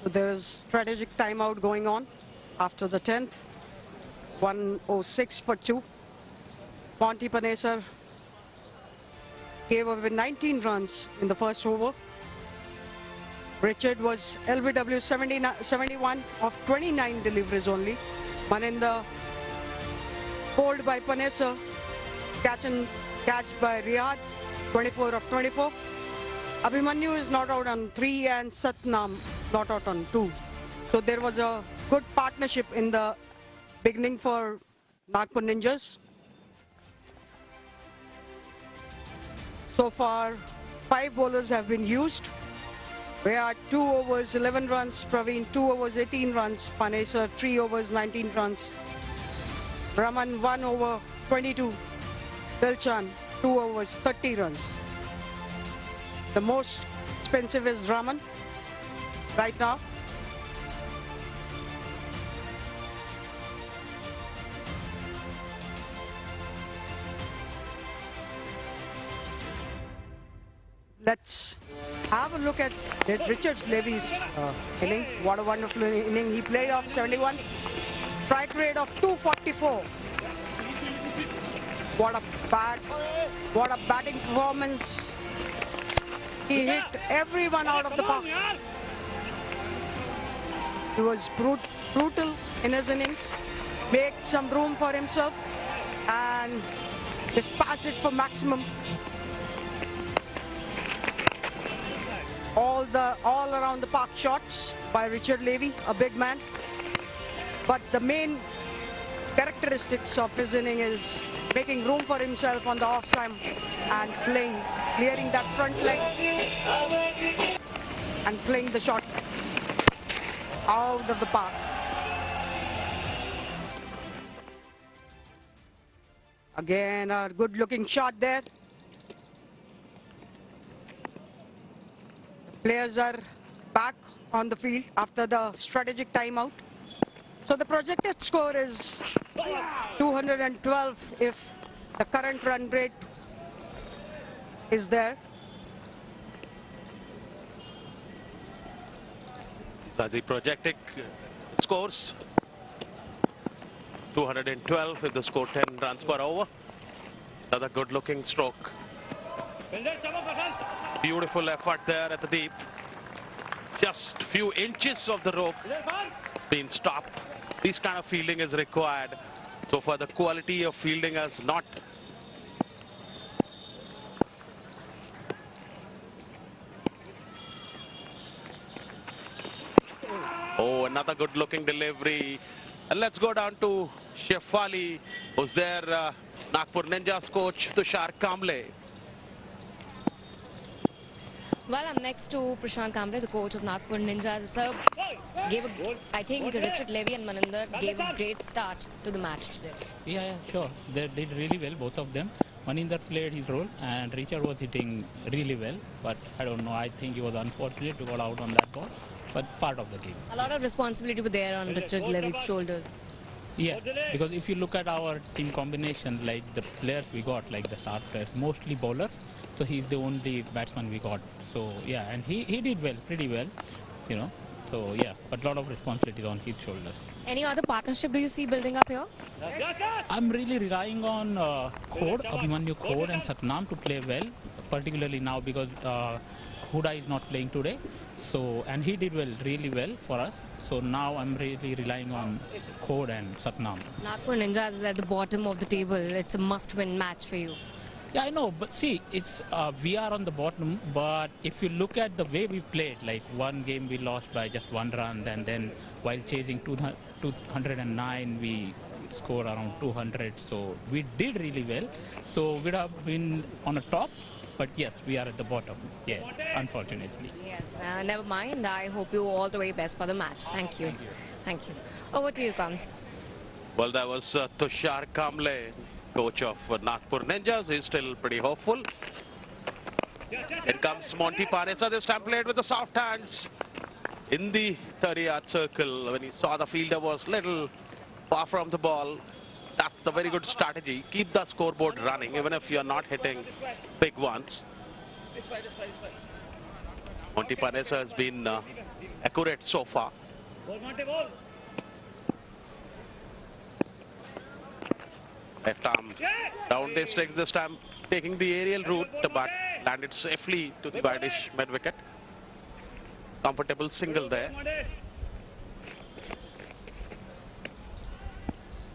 So there's strategic timeout going on after the 10th. 106 for 2. Monty Panesar gave away 19 runs in the first over. Richard was LBW 71 of 29 deliveries only. Maninda bowled by Panesar, catch by Riyad, 24 of 24. Abhimanyu is not out on 3 and Satnam not out on 2. So there was a good partnership in the beginning for Nagpur Ninjas. So far, 5 bowlers have been used. We are 2 overs, 11 runs. Praveen, 2 overs, 18 runs. Panesar, 3 overs, 19 runs. Raman, 1 over, 22. Dilchan, 2 overs, 30 runs. The most expensive is Raman right now. Let's have a look at Richard Levy's inning. What a wonderful inning. He played off 71. Strike rate of 244. What a batting performance. He hit everyone out of the park. He was brutal in his innings. Made some room for himself and dispatched it for maximum. All around the park shots by Richard Levy, a big man. But the main characteristics of his inning is making room for himself on the off side and clearing that front leg and playing the shot out of the park. Again, a good-looking shot there. Players are back on the field after the strategic timeout. So the projected score is 212 if the current run rate is there. These are the projected scores. 212 if the score 10 runs per over. Another good-looking stroke. Beautiful effort there at the deep. Just few inches of the rope. It's been stopped. This kind of fielding is required. So far the quality of fielding has not. Oh, another good looking delivery. And let's go down to Shefali, who's there, Nagpur Ninjas coach Tushar Kamble. Well, I'm next to Prashant Kamble, the coach of Nagpur Ninjas. Sir, I think Richard Levy and Maninder gave a great start to the match today. Yeah, sure. They did really well, both of them. Maninder played his role and Richard was hitting really well. But I don't know, I think he was unfortunate to go out on that ball. But part of the game. A lot of responsibility was there on Richard Levy's shoulders. Yeah, because if you look at our team combination, like the players we got, like the star players, mostly bowlers. So he's the only batsman we got. So yeah, and he did well, pretty well, you know. So yeah, but a lot of responsibility on his shoulders. Any other partnership do you see building up here? I'm really relying on Abhimanyu Khod and Satnam to play well, particularly now because Huda is not playing today. So, and he did well, really well for us. So now I'm really relying on Khod and Satnam. Nagpur Ninjas is at the bottom of the table. It's a must-win match for you. Yeah, I know, but see, it's we are on the bottom. But if you look at the way we played, like one game we lost by just 1 run, and then while chasing 209, we scored around 200. So we did really well. So we'd have been on the top. But yes, we are at the bottom. Yeah, unfortunately. Yes, never mind. I hope you all the very best for the match. Thank you. Thank you. Over to you, Kams. Well, that was Tushar Kamble, coach of Nagpur Ninjas. He's still pretty hopeful. In comes Monty Panesar. This time played with the soft hands in the 30-yard circle. When he saw the fielder was little far from the ball. That's the very good strategy. Keep the scoreboard running, even if you're not hitting big ones. Monty Panesar has been accurate so far. Left arm down the sticks this time, taking the aerial route, but landed safely to the wide-ish mid wicket. Comfortable single there.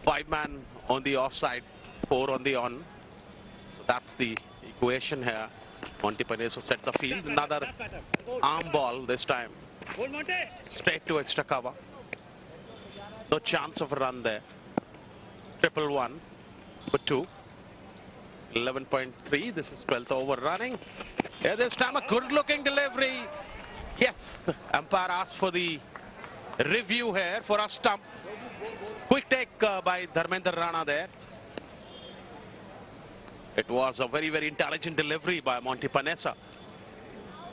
5-man on the offside, 4 on the on. So that's the equation here. Monty Panesar set the field. Another arm ball this time. Straight to extra cover. No chance of a run there. 1-1 for 2. 11.3. This is 12th over running. Yeah, this time a good-looking delivery. Yes, umpire asked for the review here for a stump. Quick take by Dharmender Rana there. It was a very, very intelligent delivery by Monty Panessa.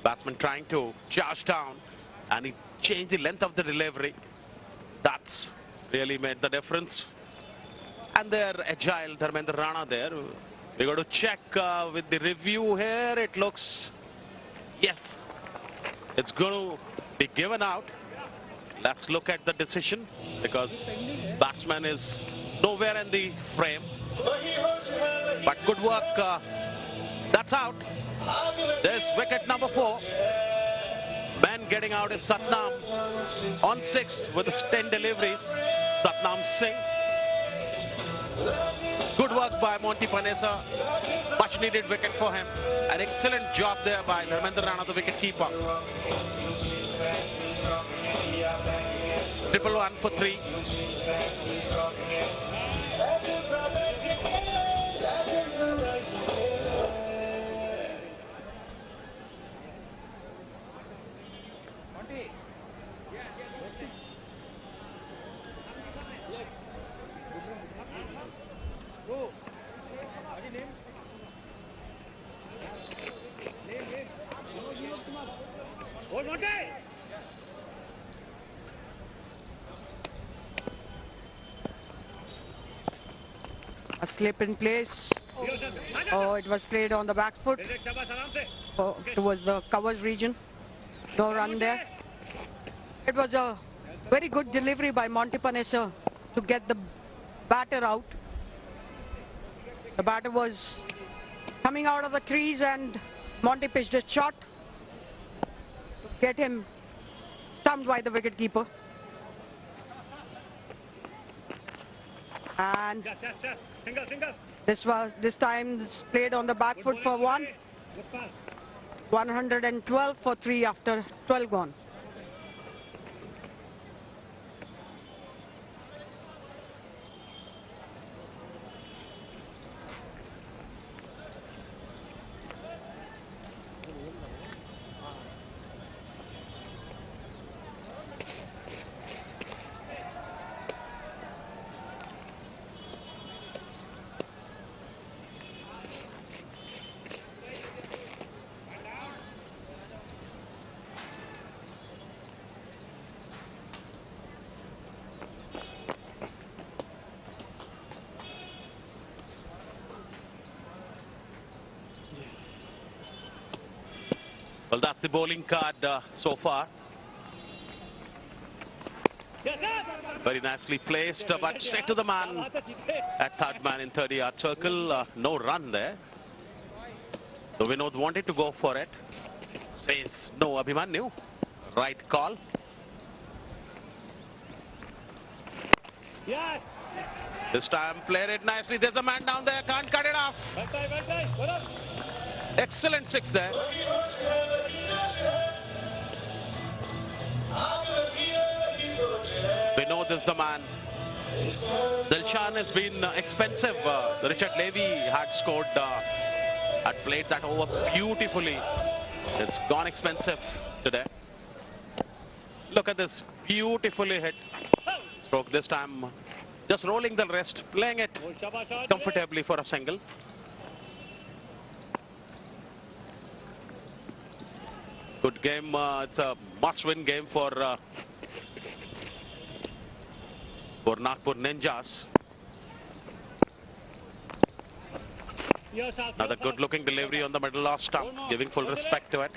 Batsman trying to charge down, and he changed the length of the delivery. That's really made the difference. And they're agile, Dharmender Rana there. We got to check with the review here. It looks, yes, it's going to be given out. Let's look at the decision, because batsman is nowhere in the frame. But good work. That's out. There's wicket number 4. Man getting out is Satnam on 6 with his 10 deliveries. Satnam Singh. Good work by Monty Panessa. Much needed wicket for him. An excellent job there by Dharmender Rana, the wicket keeper. 111 for 3. A slip in place. Oh, it was played on the back foot. Oh, towards the covers region. No run there. It was a very good delivery by Monty Panessa to get the batter out. The batter was coming out of the crease and Monty pitched a shot to get him stumped by the wicketkeeper. And this time it's played on the back foot for 1. 112 for 3 after 12 gone. Well, that's the bowling card so far. Very nicely placed, but straight to the man at third man in 30-yard circle. No run there. So Vinod wanted to go for it. Says no, Abhimanyu. Right call. Yes. This time played it nicely. There's a man down there. Can't cut it off. Excellent 6 there. Vinod is the man. Dilshan has been expensive. Richard Levy had scored, had played that over beautifully. It's gone expensive today. Look at this, beautifully hit. Stroke this time, just rolling the wrist, playing it comfortably for a single. Good game. It's a must-win game for Nagpur Ninjas. Another good-looking delivery on the middle off stump, giving full respect to it.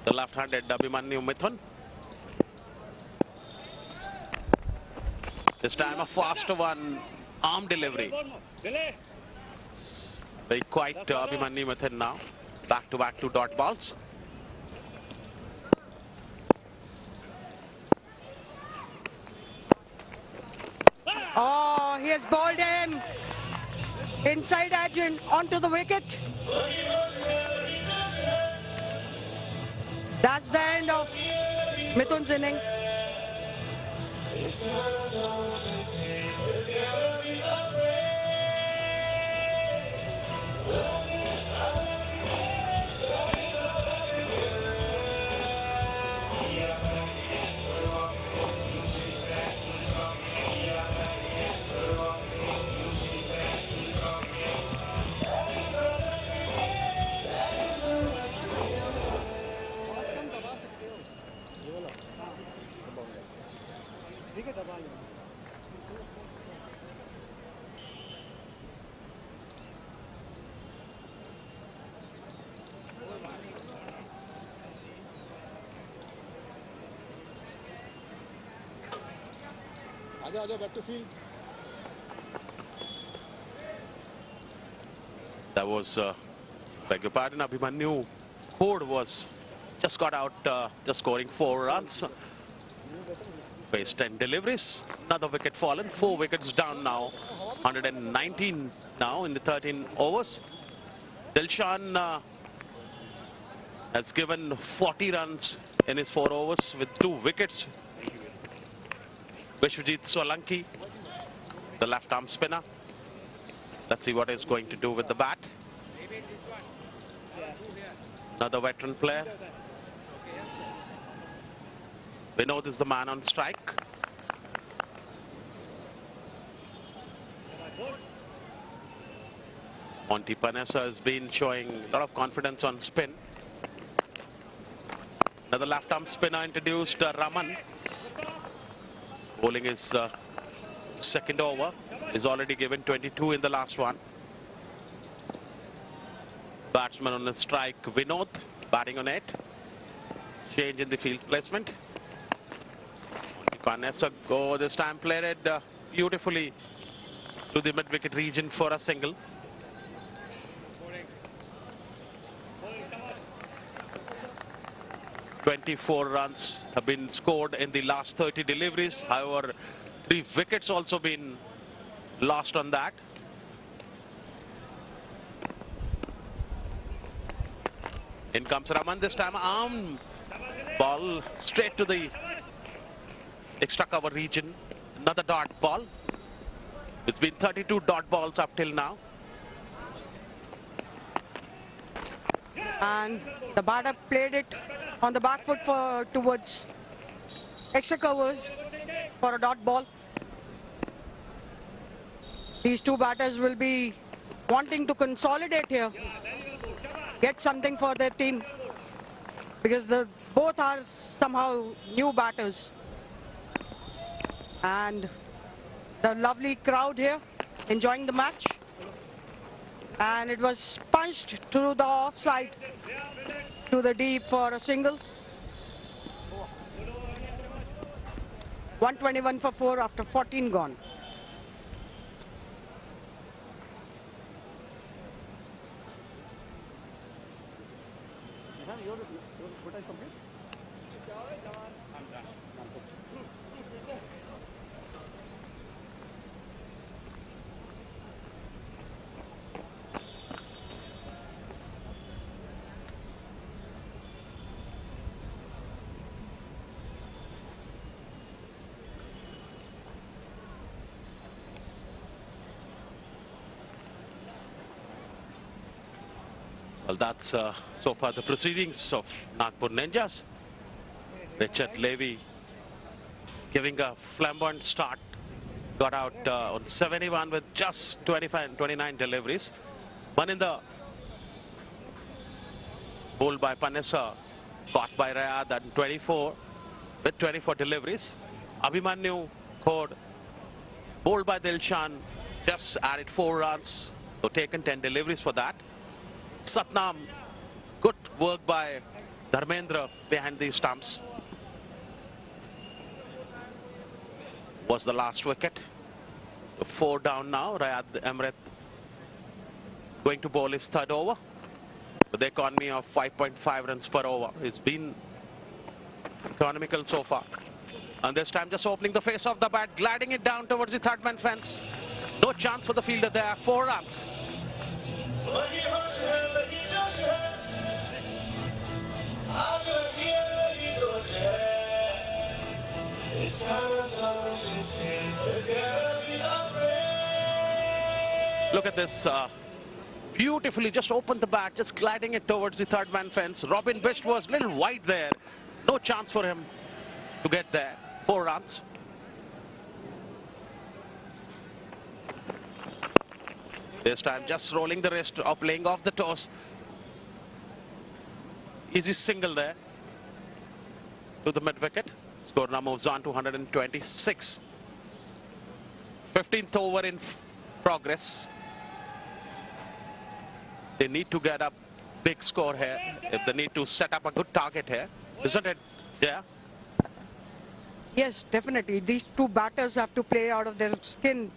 The left-handed Abhimanyu Mithun. This time a faster one, arm delivery. Very quiet Abhimanyu Mithun now. Back-to-back 2 dot balls. Oh, he has bowled him. Inside edge and onto the wicket. That's the end of Mithun's inning. Back to field. That was, beg your pardon, Abhimanyu Code was just got out, just scoring 4 runs. Faced 10 deliveries, another wicket fallen, 4 wickets down now, 119 now in the 13 overs. Dilshan has given 40 runs in his 4 overs with 2 wickets. Vishwajit Solanki, the left-arm spinner. Let's see what he's going to do with the bat. Another veteran player. Vinod is the man on strike. Monty Panessa has been showing a lot of confidence on spin. Another left-arm spinner introduced, Raman. Bowling his second over. He's already given 22 in the last one. Batsman on the strike, Vinod, batting on 8. Change in the field placement. Panessa go this time, played it beautifully to the mid-wicket region for a single. "24 runs have been scored in the last 30 deliveries. However, 3 wickets also been lost on that. In comes Raman this time, arm ball straight to the extra cover region. Another dot ball. It's been 32 dot balls up till now. And the batter played it on the back foot towards extra cover for a dot ball. These 2 batters will be wanting to consolidate here, get something for their team, because both are somehow new batters. And the lovely crowd here enjoying the match. And it was punched through the offside to the deep for a single. 121 for 4 after 14 gone. Well, that's so far the proceedings of Nagpur Ninjas. Richard Levy giving a flamboyant start. Got out on 71 with just 25 and 29 deliveries. One in the bowled by Panessa, caught by Rayad at 24 with 24 deliveries. Abhimanyu Khod bowled by Dilshan, just added 4 runs, so taken 10 deliveries for that. Satnam, good work by Dharmendra behind the stumps. Was the last wicket. 4 down now. Rayad Emret going to bowl his 3rd over with the economy of 5.5 runs per over. It's been economical so far. And this time just opening the face of the bat, gliding it down towards the 3rd man fence. No chance for the fielder there. 4 runs. Look at this beautifully just opened the bat, just gliding it towards the third man fence. Robin Best was a little wide there. No chance for him to get there. 4 runs. This time just rolling the wrist or playing off the toes. Easy single there to the mid wicket. Score now moves on to 126. 15th over in progress. They need to get a big score here. If they need to set up a good target here, isn't it? Yeah. Yes, definitely. These two batters have to play out of their skin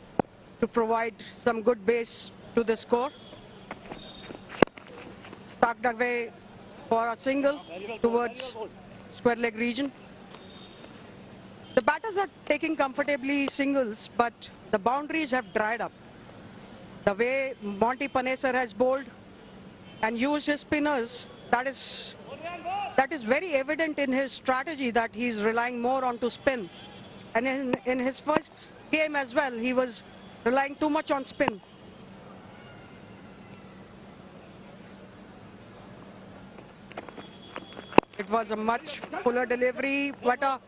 to provide some good base to the score. Tucked away for a single towards square leg region. The batters are taking comfortably singles, but the boundaries have dried up. The way Monty Panesar has bowled and used his spinners, that is very evident in his strategy, that he's relying more on to spin. And in his first game as well, he was relying too much on spin. It was a much fuller delivery, but a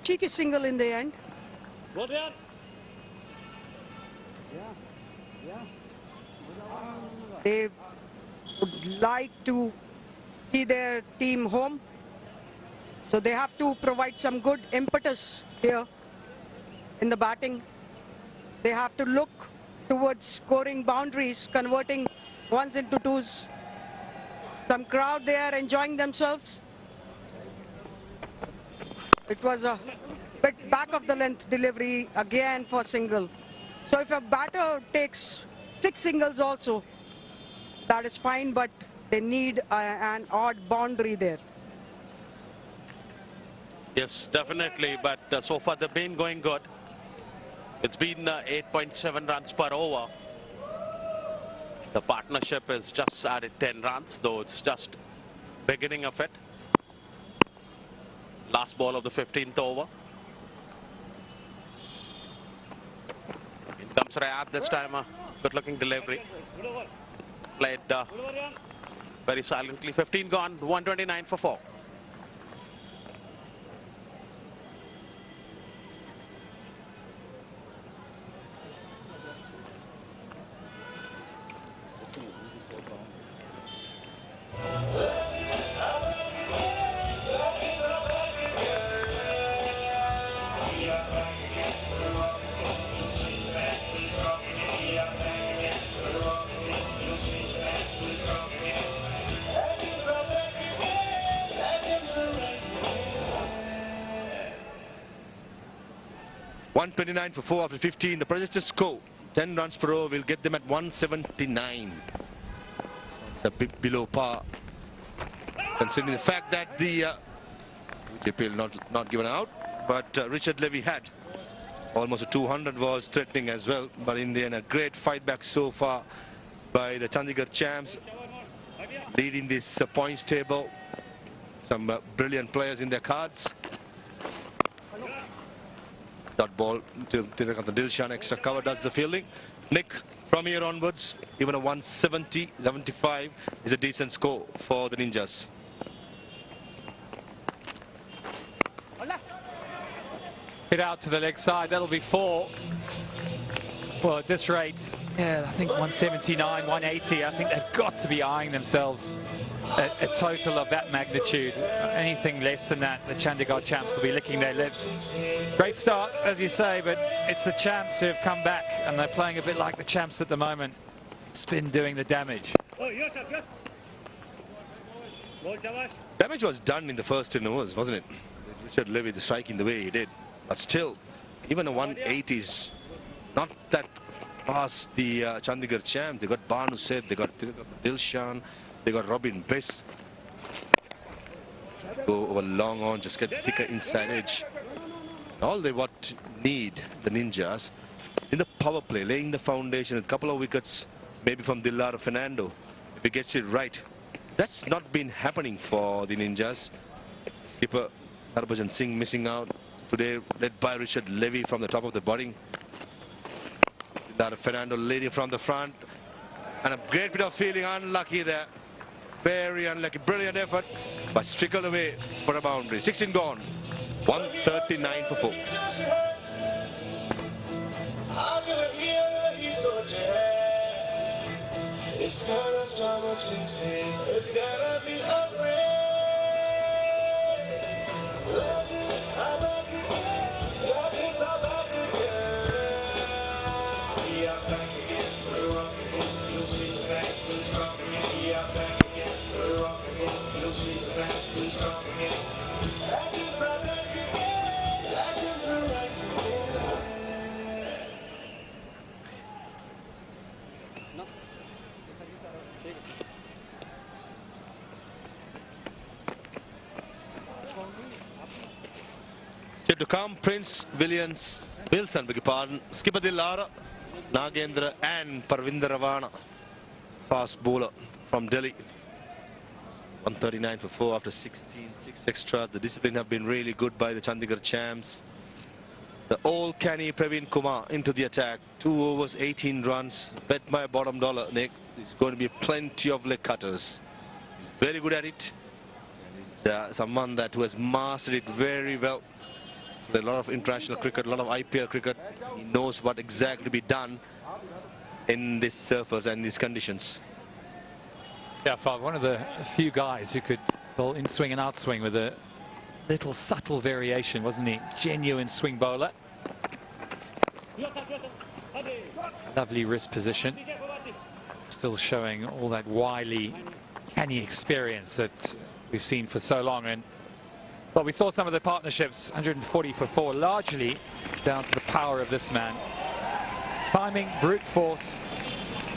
cheeky single in the end. They would like to see their team home, so they have to provide some good impetus here in the batting. They have to look towards scoring boundaries, converting ones into twos. Some crowd there enjoying themselves. It was a bit back of the length delivery again for single. So if a batter takes 6 singles also, that is fine, but they need an odd boundary there. Yes, definitely, but so far they've been going good. It's been 8.7 runs per over. The partnership has just added 10 runs, though it's just beginning of it. Last ball of the 15th over. In comes Rayad this time, a good-looking delivery. Played very silently. 15 gone, 129 for 4. $129 for 4 after 15. The projected score, 10 runs per over, will get them at 179. It's a bit below par, considering the fact that the JPL not given out, but Richard Levy had almost a 200, was threatening as well. But in the end, a great fight back so far by the Chandigarh champs, leading this points table. Some brilliant players in their cards. Dot ball to Dilshan, extra cover does the fielding. Nick, from here onwards, even a 170-75 is a decent score for the Ninjas. Hit out to the leg side, that'll be 4. Well, at this rate, yeah, I think 179, 180, I think they've got to be eyeing themselves a total of that magnitude. Anything less than that, the Chandigarh champs will be licking their lips. Great start, as you say, but it's the champs who have come back, and they're playing a bit like the champs at the moment. Spin doing the damage. Damage was done in the first 10 overs, wasn't it? Richard Levy striking the way he did. But still, even a 180 is not that past the Chandigarh champ. They got Banu Seth, they got Dilshan, they got Robin Bess. Go over long on, just get thicker inside edge. All they need, the Ninjas, is in the power play, laying the foundation, a couple of wickets, maybe from Dillar or Fernando, if he gets it right. That's not been happening for the Ninjas. Skipper Harbhajan Singh missing out today, led by Richard Levy from the top of the batting. Dillar or Fernando leading from the front. And a great bit of feeling, unlucky there. Very unlucky. Brilliant effort, but strickled away for a boundary. 16 gone. 139 for 4. It's gonna start with 16. It's gonna be upgrade. Still to come, Prince Wilson, beg your pardon, Skipper Dillara, Nagendra and Parvinder Ravana. Fast bowler from Delhi. 139 for 4 after 16, 6 extras. The discipline have been really good by the Chandigarh champs. The old canny Praveen Kumar into the attack. 2 overs, 18 runs. Bet my bottom dollar, Nick. There's going to be plenty of leg cutters. He's very good at it. He's someone that who has mastered it very well. A lot of international cricket, a lot of IPL cricket. He knows what exactly to be done in this surface and these conditions. Yeah, Fav, one of the few guys who could bowl in swing and out swing with a little subtle variation, wasn't he? Genuine swing bowler. Lovely wrist position. Still showing all that wily, canny experience that we've seen for so long. And well, we saw some of the partnerships, 140 for 4, largely down to the power of this man. Timing, brute force,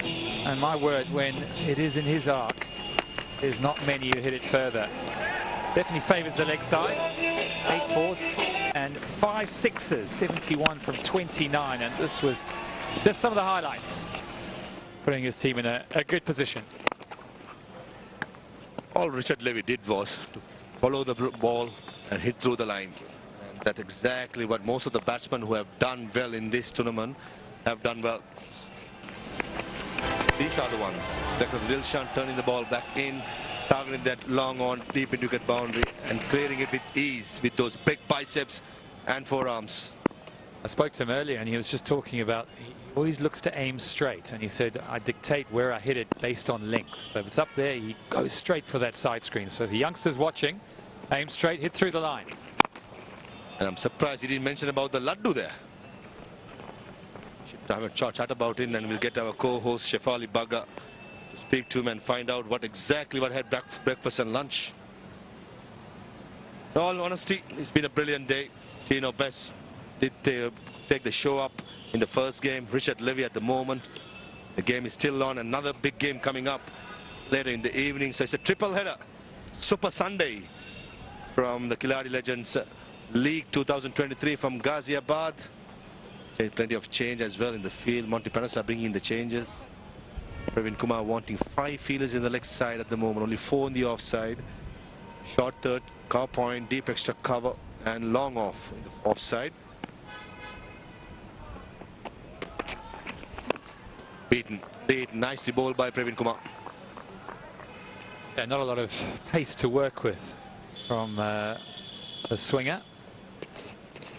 and my word, when it is in his arc, there's not many who hit it further. Definitely favours the leg side. 8 fours and 5 sixes, 71 from 29, and this was just some of the highlights, putting his team in a good position. All Richard Levy did was to follow the ball and hit through the line. And that's exactly what most of the batsmen who have done well in this tournament have done well. These are the ones. Dilshan turning the ball back in, targeting that long on, deep into wicket boundary and clearing it with ease with those big biceps and forearms. I spoke to him earlier and he was just talking about he always looks to aim straight, and he said I dictate where I hit it based on length. So if it's up there, he goes straight for that side screen. So the youngsters watching, aim straight, hit through the line. And I'm surprised he didn't mention about the laddu there. Should have a chat about it, and we'll get our co-host Shefali Bagga to speak to him and find out what exactly had breakfast and lunch. In all honesty, it's been a brilliant day. Tino Best did take the show up in the first game. Richard Levy at the moment. The game is still on. Another big game coming up later in the evening. So it's a triple header. Super Sunday from the Khiladix Legends League 2023 from Ghaziabad. Plenty of change as well in the field. Monty Panasa bringing in the changes. Praveen Kumar wanting 5 fielders in the leg side at the moment. Only 4 in the offside. Short third, cow point, deep extra cover and long off in the offside. Beaten, nicely bowled by Praveen Kumar. Yeah, not a lot of pace to work with from the swinger.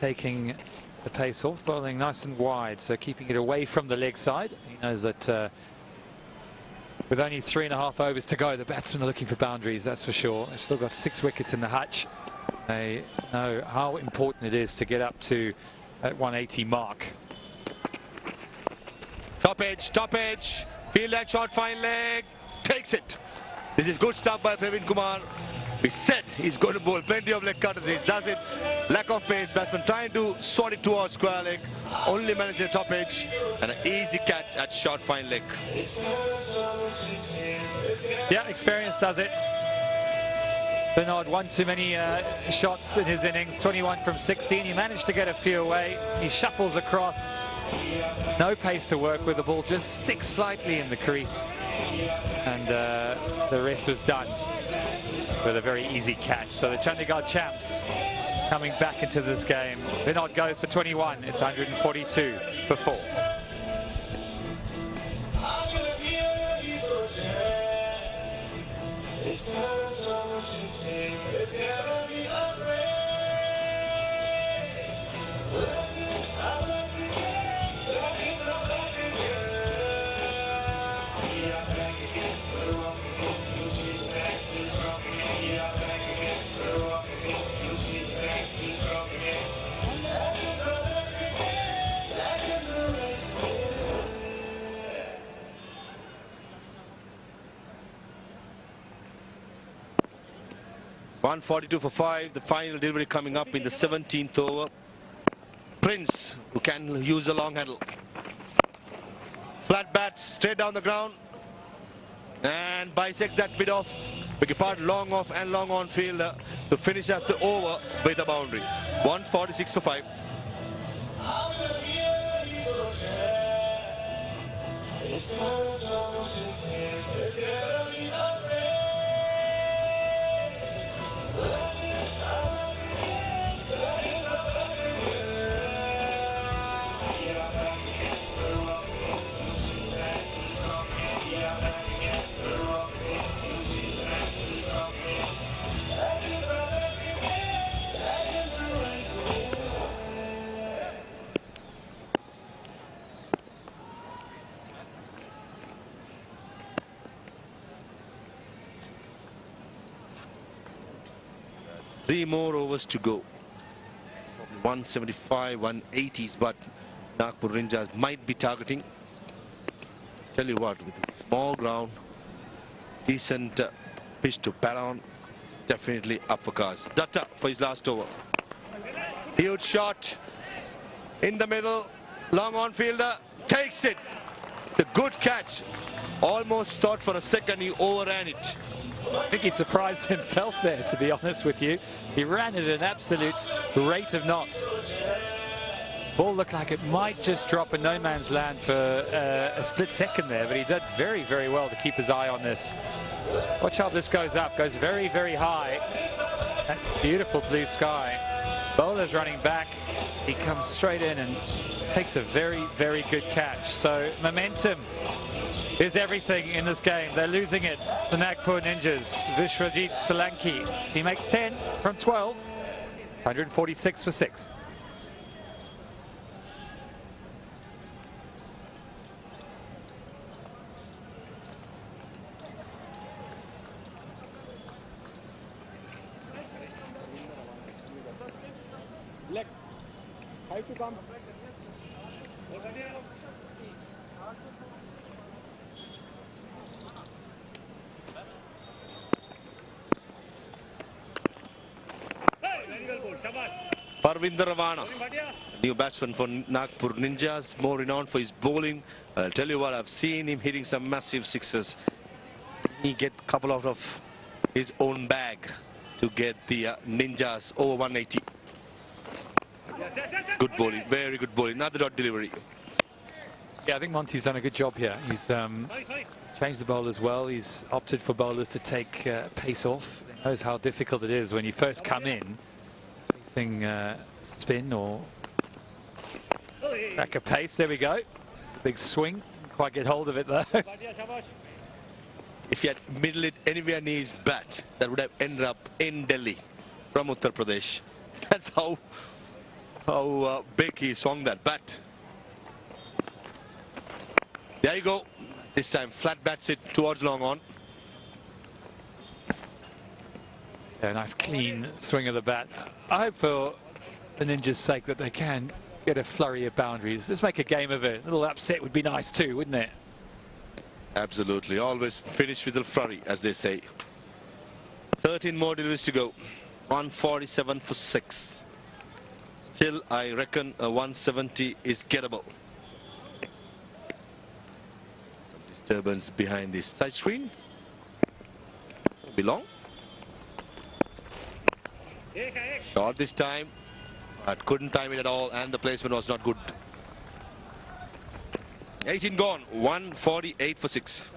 Taking the pace off, bowling nice and wide, so keeping it away from the leg side. He knows that with only 3.5 overs to go, the batsmen are looking for boundaries, that's for sure. They've still got 6 wickets in the hutch. They know how important it is to get up to that 180 mark. Top edge, field that short, fine leg, takes it. This is good stuff by Praveen Kumar. He said he's going to bowl plenty of leg cutters. He does it. Lack of pace, batsman trying to swat it towards square leg. Only managing the top edge and an easy catch at short, fine leg. Yeah, experience does it. Bernard won too many shots in his innings, 21 from 16. He managed to get a few away. He shuffles across. No pace to work with. The ball just sticks slightly in the crease. And the rest was done with a very easy catch. So the Chandigarh champs coming back into this game. Bernard goes for 21. It's 142 for 4. 142 for 5. The final delivery coming up in the 17th over. Prince, who can use a long handle. Flat bats straight down the ground and bisects that bit off. Wicket long off and long on field to finish up the over with a boundary. 146 for 5. Three more overs to go. 175, 180s, but Nagpur Ninjas might be targeting. Tell you what, with small ground, decent pitch to bat on, it's definitely up for cars. Datta for his last over. Huge shot in the middle, long on fielder, takes it. It's a good catch. Almost thought for a second he overran it. I think he surprised himself there, to be honest with you. He ran at an absolute rate of knots. Ball looked like it might just drop in no man's land for a split second there, but he did very, very well to keep his eye on this. Watch how this goes up, goes very, very high. That beautiful blue sky. Bowler's running back. He comes straight in and takes a very, very good catch. So momentum is everything in this game. They're losing it, the Nagpur Ninjas. Vishwajit Solanki, he makes 10 from 12. 146 for 6. Leg. Have to come. Parvinder Ravana, new batsman for Nagpur Ninjas, more renowned for his bowling. I'll tell you what, I've seen him hitting some massive sixes. He get a couple out of his own bag to get the Ninjas over 180. Good bowling, very good bowling. Another dot delivery. Yeah, I think Monty's done a good job here. He's changed the bowlers well. He's opted for bowlers to take pace off. He knows how difficult it is when you first come in. Facing spin or back a pace. There we go. Big swing. Didn't quite get hold of it though. If he had middled it anywhere near his bat, that would have ended up in Delhi from Uttar Pradesh. That's how big he swung that bat. There you go. This time flat bats it towards long on. Yeah, nice clean swing of the bat. I hope for the Ninjas' sake that they can get a flurry of boundaries. Let's make a game of it. A little upset would be nice too, wouldn't it? Absolutely. Always finish with a flurry, as they say. 13 more deliveries to go. 147 for 6. Still, I reckon a 170 is gettable. Some disturbance behind this side screen. Belong. Short this time, but couldn't time it at all, and the placement was not good. 18 gone, 148 for 6.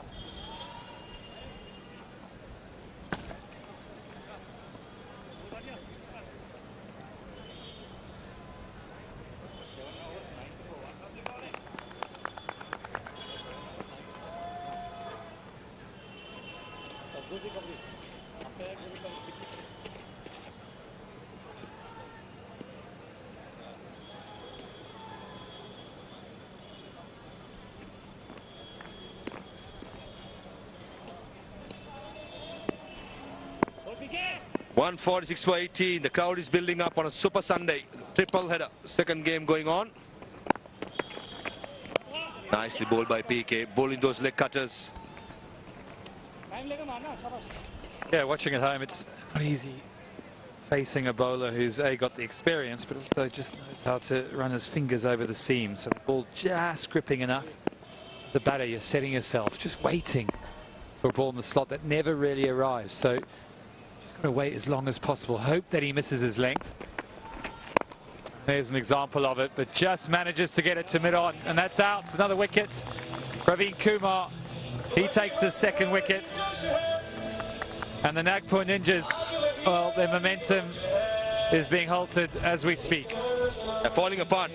One 46 for 18. The crowd is building up on a Super Sunday. Triple header. Second game going on. Nicely bowled by PK. Bowling those leg cutters. Yeah, watching at home, it's not easy facing a bowler who's got the experience, but also just knows how to run his fingers over the seam. So the ball just gripping enough. As a batter, you're setting yourself, just waiting for a ball in the slot that never really arrives. So just got to wait as long as possible. Hope that he misses his length. There's an example of it, but just manages to get it to mid-on, and that's out. Another wicket. Praveen Kumar, he takes his second wicket. And the Nagpur Ninjas, well, their momentum is being halted as we speak. They're falling apart,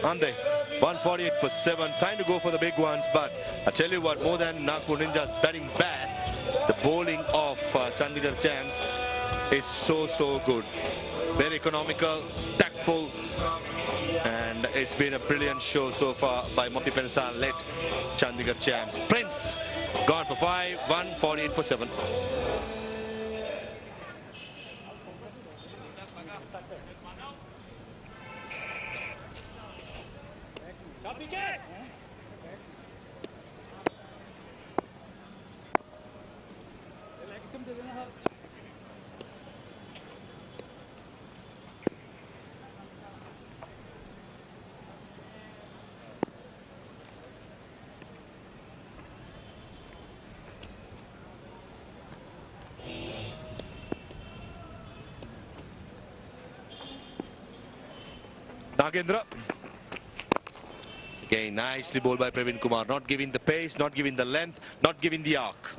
aren't they? 148 for 7, trying to go for the big ones, but I tell you what, more than Nagpur Ninjas batting bad, the bowling of Chandigarh Champs is so good. Very economical, tactful, and it's been a brilliant show so far by Monty Pensa-led Chandigarh Champs. Prince gone for 5, 148 for 7. Nagendra. Again, nicely bowled by Praveen Kumar. Not giving the pace, not giving the length, not giving the arc.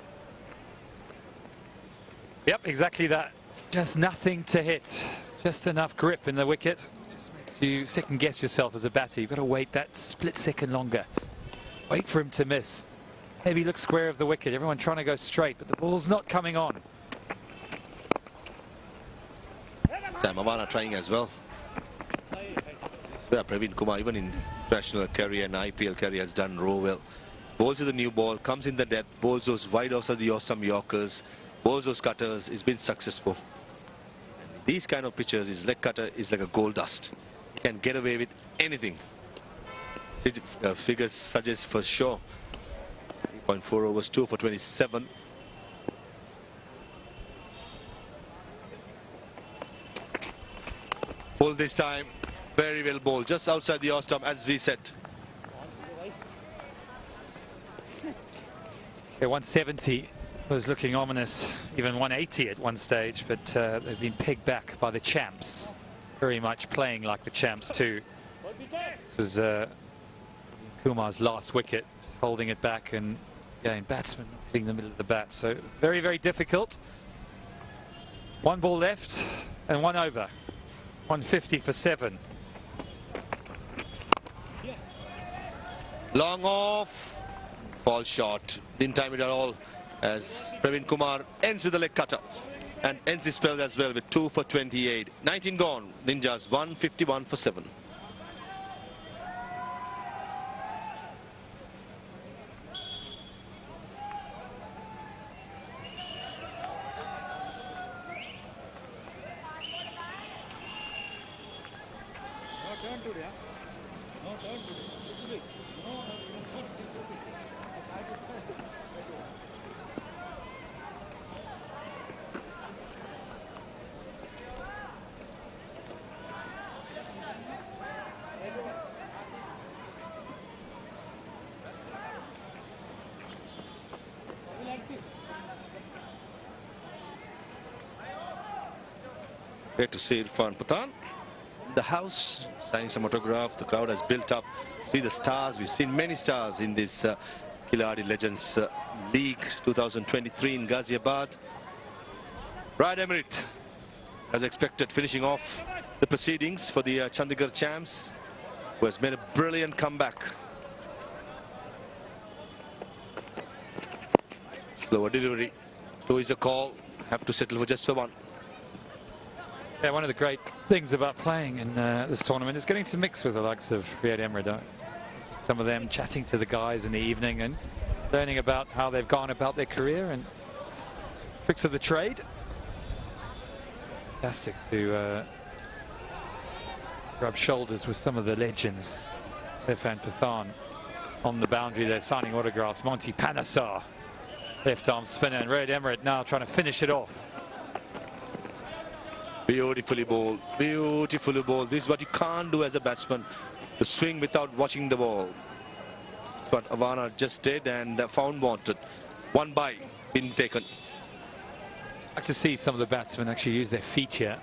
Yep, exactly that. Just nothing to hit. Just enough grip in the wicket. Just makes you second guess yourself as a batter. You've got to wait that split second longer. Wait for him to miss. Maybe look square of the wicket. Everyone trying to go straight, but the ball's not coming on. This time Amana trying as well. Yeah, Praveen Kumar, even in professional career and IPL career, has done well. Bowls with a new ball, comes in the depth, bowls those wide offs of the some Yorkers, bowls those cutters, he's been successful. And these kind of pitches, his leg cutter is like a gold dust. He can get away with anything. Figures suggest for sure. 3.4 overs, 2 for 27. Full this time. Very well bowled, just outside the off stump, as we said. Yeah, 170 was looking ominous, even 180 at one stage, but they've been pegged back by the champs, very much playing like the champs too. This was Kumar's last wicket, just holding it back, and again, batsman hitting the middle of the bat, so very difficult. One ball left and one over, 150 for 7. Long off, fall short, didn't time it at all, as Praveen Kumar ends with a leg cutter and ends his spell as well with 2 for 28. 19 gone, Ninjas 151 for 7. Great to see Irfan Pathan in the house, signing some autograph. The crowd has built up. See the stars. We've seen many stars in this Khiladix Legends League 2023 in Ghaziabad. Ryan Emmerich, as expected, finishing off the proceedings for the Chandigarh Champs, who has made a brilliant comeback. Slower delivery. 2 is a call. Have to settle for just for 1. Yeah, one of the great things about playing in this tournament is getting to mix with the likes of Riyad Emre. Some of them chatting to the guys in the evening and learning about how they've gone about their career and tricks of the trade. Fantastic to rub shoulders with some of the legends. Irfan Pathan on the boundary there, signing autographs. Monty Panasar, left arm spinner, and Riyad Emre now trying to finish it off. Beautifully bowled, beautifully bowled. This is what you can't do as a batsman, to swing without watching the ball. That's what Avana just did and found wanted. One by been taken. I'd like to see some of the batsmen actually use their feet here.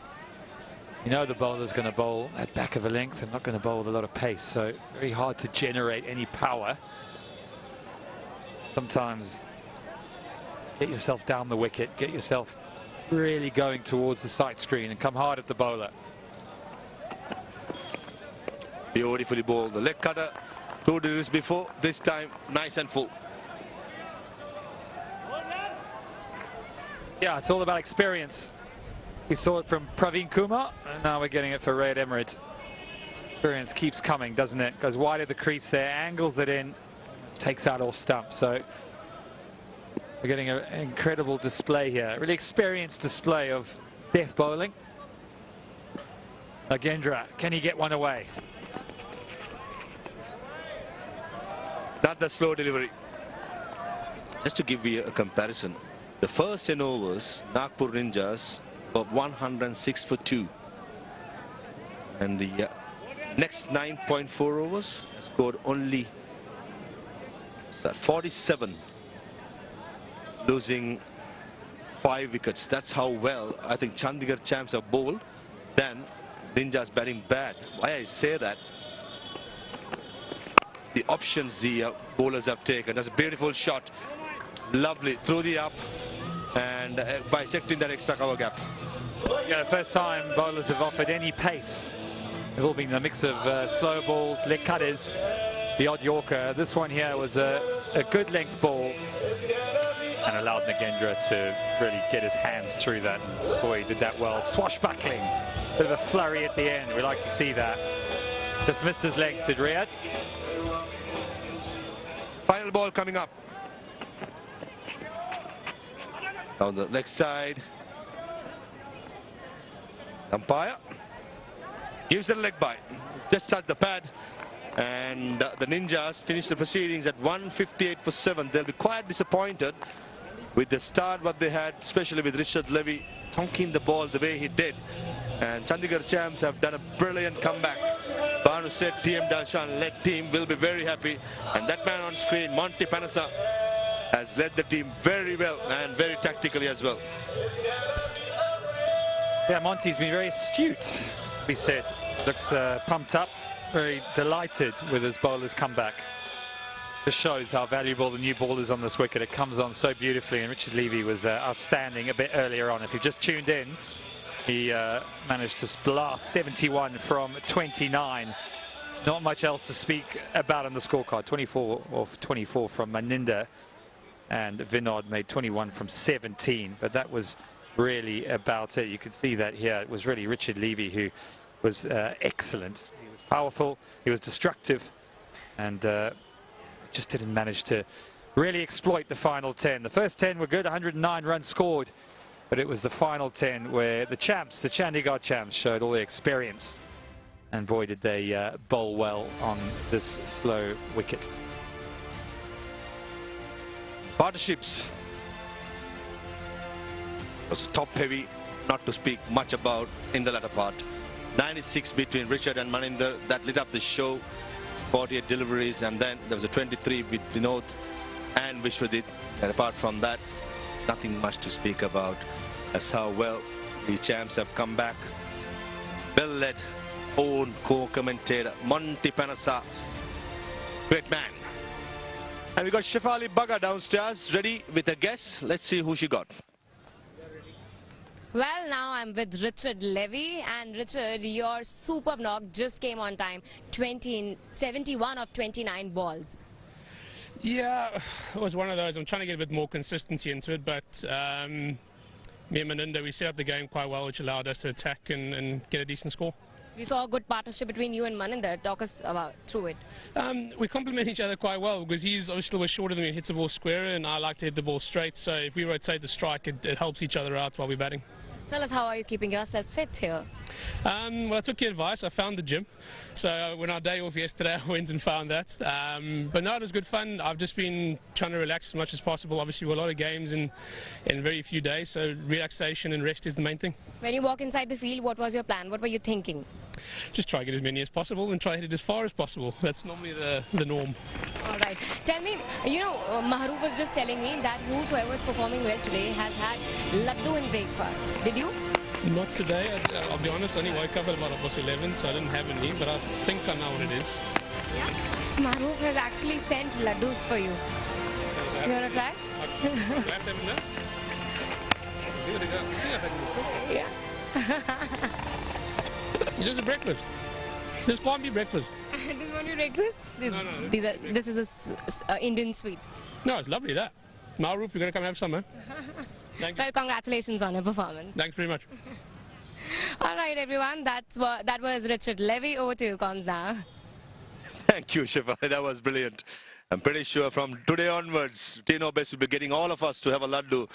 You know the bowler's going to bowl at back of a length and not going to bowl with a lot of pace, so very hard to generate any power. Sometimes get yourself down the wicket, get yourself really going towards the side screen and come hard at the bowler. Beautifully bowled. The leg cutter 2 degrees before, this time nice and full. Yeah, it's all about experience. We saw it from Praveen Kumar, and now we're getting it for Ray at Emirates. Experience keeps coming, doesn't it? Goes wide of the crease there, angles it in, takes out off stump. So we're getting an incredible display here. Really experienced display of death bowling. Nagendra, can he get one away? Not the slow delivery. Just to give you a comparison, the first 10 overs, Nagpur Ninjas were 106 for 2. And the next 9.4 overs scored only 47, losing 5 wickets. That's how well I think Chandigarh Champs have bowled. Then Ninjas batting bad. Why I say that? The options the bowlers have taken. That's a beautiful shot. Lovely through the up and bisecting that extra cover gap. Yeah, first time bowlers have offered any pace. They've all been a mix of slow balls, leg cutters, the odd Yorker. This one here was a good length ball and allowed Nagendra to really get his hands through that. Boy, he did that well. Swashbuckling, bit of a flurry at the end. We like to see that. Just missed his length, did Riyad. Final ball coming up. Down the leg side. Umpire gives it a leg bite. Just touch the pad. And the Ninjas finish the proceedings at 158 for 7. They'll be quite disappointed with the start what they had, especially with Richard Levy tonking the ball the way he did. And Chandigarh Champs have done a brilliant comeback. Banu said TM Dalshan-led team will be very happy. And that man on screen, Monty Panasa, has led the team very well and very tactically as well. Yeah, Monty's been very astute, to be said. Looks pumped up, very delighted with his bowler's comeback. Just shows how valuable the new ball is on this wicket. It comes on so beautifully, and Richard Levy was outstanding a bit earlier on. If you've just tuned in, he managed to blast 71 from 29. Not much else to speak about on the scorecard. 24 off 24 from Maninder, and Vinod made 21 from 17. But that was really about it. You can see that here. It was really Richard Levy who was excellent. He was powerful, he was destructive, and just didn't manage to really exploit the final 10. The first 10 were good, 109 runs scored, but it was the final 10 where the champs, the Chandigarh Champs, showed all the experience. And boy, did they bowl well on this slow wicket. Partnerships was top heavy, not to speak much about in the latter part. 96 between Richard and Maninder, that lit up the show. 48 deliveries, and then there was a 23 with Vinod and Vishwadit. And apart from that, nothing much to speak about. That's how well the champs have come back. Well led, own co-commentator Monty Panasa, great man. And we got Shefali Baga downstairs, ready with a guess. Let's see who she got. Well, now I'm with Richard Levy, and Richard, your superb knock just came on time. 71 of 29 balls. Yeah, it was one of those. I'm trying to get a bit more consistency into it, but me and Maninder, we set up the game quite well, which allowed us to attack and get a decent score. We saw a good partnership between you and Maninder. Talk us through it. We complement each other quite well, because he's obviously was shorter than me, hits the ball square, and I like to hit the ball straight. So if we rotate the strike, it helps each other out while we're batting. Tell us, how are you keeping yourself fit here? Well, I took your advice. I found the gym. So when our day off yesterday, I went and found that. But no, it was good fun. I've just been trying to relax as much as possible. Obviously, we're a lot of games in very few days, so relaxation and rest is the main thing. When you walk inside the field, what was your plan? What were you thinking? Just try to get as many as possible and try to hit it as far as possible. That's normally the norm. All right. Tell me, Mahroof was just telling me that whosoever is performing well today has had laddu in breakfast. Did you? Not today. I'll be honest, I only woke up at about 11, so I didn't have any, but I think I know what it is. Yeah. So Mahroof has actually sent laddus for you. You want to try? Yeah. This is breakfast. This can't be breakfast. This won't be breakfast? No. This is a Indian sweet. No, it's lovely that. Mahroof, you're going to come have some, man. Thank you. Well, congratulations on your performance. Thanks very much. All right, everyone. That was Richard Levy. Over to you, Coms now. Thank you, Shifa. That was brilliant. I'm pretty sure from today onwards, Tino Best will be getting all of us to have a laddu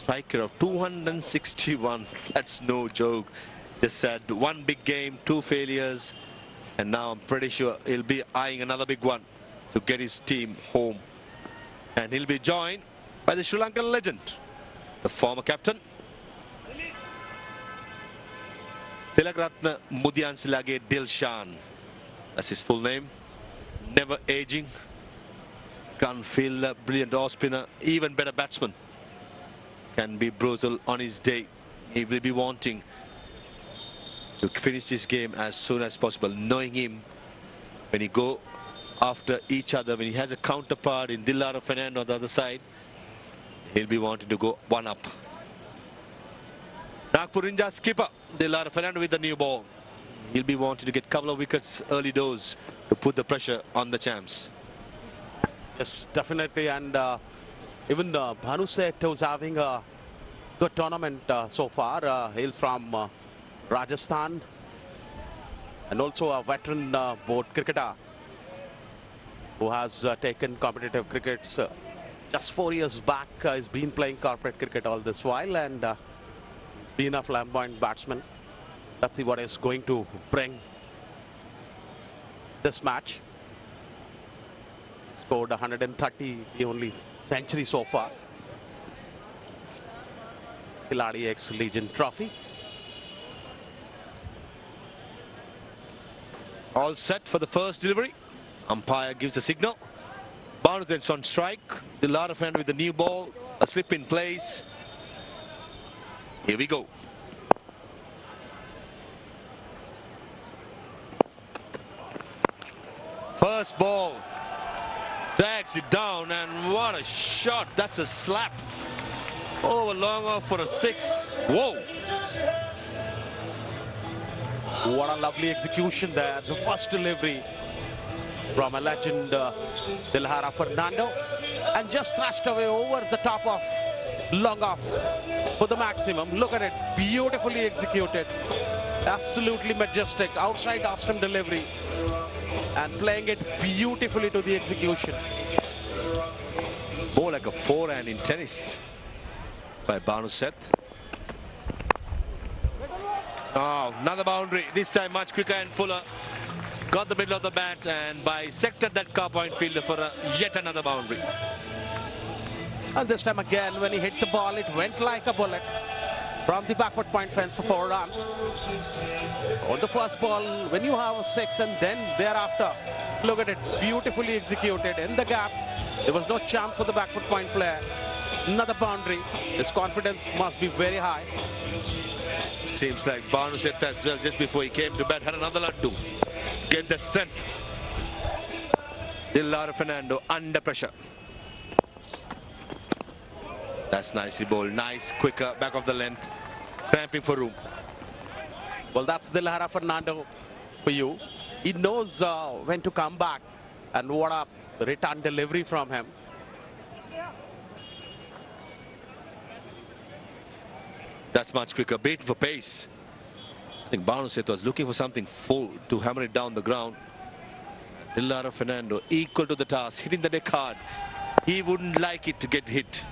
striker of 261. That's no joke. Just had one big game, 2 failures, and now I'm pretty sure he'll be eyeing another big one to get his team home. And he'll be joined by the Sri Lankan legend, the former captain, Tilakratna Mudyansilage Dilshan. That's his full name. Never aging. Gun fielder, brilliant off spinner, even better batsman. Can be brutal on his day. He will be wanting to finish this game as soon as possible, knowing him when he go after each other, when he has a counterpart in Dilara Fernando on the other side, he'll be wanting to go one up. Nagpur Ninja skipper Dilara Fernando with the new ball. He'll be wanting to get a couple of wickets early doors to put the pressure on the champs. Yes, definitely. And even Bhanu Seth, who's having a good tournament so far, hails from Rajasthan, and also a veteran board cricketer who has taken competitive crickets just 4 years back. He's been playing corporate cricket all this while, and he's been a flamboyant batsman. Let's see what is going to bring this match. Scored 130, the only century so far. Khiladix Legion Trophy. All set for the first delivery. Umpire gives a signal. Bhanu's on strike. Dilara Fernando with the new ball. A slip in place. Here we go. First ball. Drags it down, and what a shot. That's a slap. Over long off for a 6. Whoa. What a lovely execution there. The first delivery from a legend, Dilara Fernando, and just thrashed away over the top of long off for the maximum. Look at it, beautifully executed, absolutely majestic, outside off stump delivery, and playing it beautifully to the execution. It's more like a forehand in tennis by Bhanu Seth. Oh, another boundary, this time much quicker and fuller. Got the middle of the bat and bisected that car point fielder for yet another boundary. And this time again, when he hit the ball, it went like a bullet from the backward point fence for 4 runs. On the first ball, when you have a 6 and then thereafter, look at it, beautifully executed in the gap. There was no chance for the backward point player. Another boundary. His confidence must be very high. Seems like Bhanu Seth as well, just before he came to bat, had another laddu. Get the strength. Dilara Fernando under pressure. That's nicely bowled. Nice, quicker, back of the length. Cramping for room. Well, that's Dilara Fernando for you. He knows when to come back, and what a return delivery from him. That's much quicker. Bait for pace. I think Bhanu Seth was looking for something full to hammer it down the ground. Dilara Fernando equal to the task, hitting the deck hard. He wouldn't like it to get hit.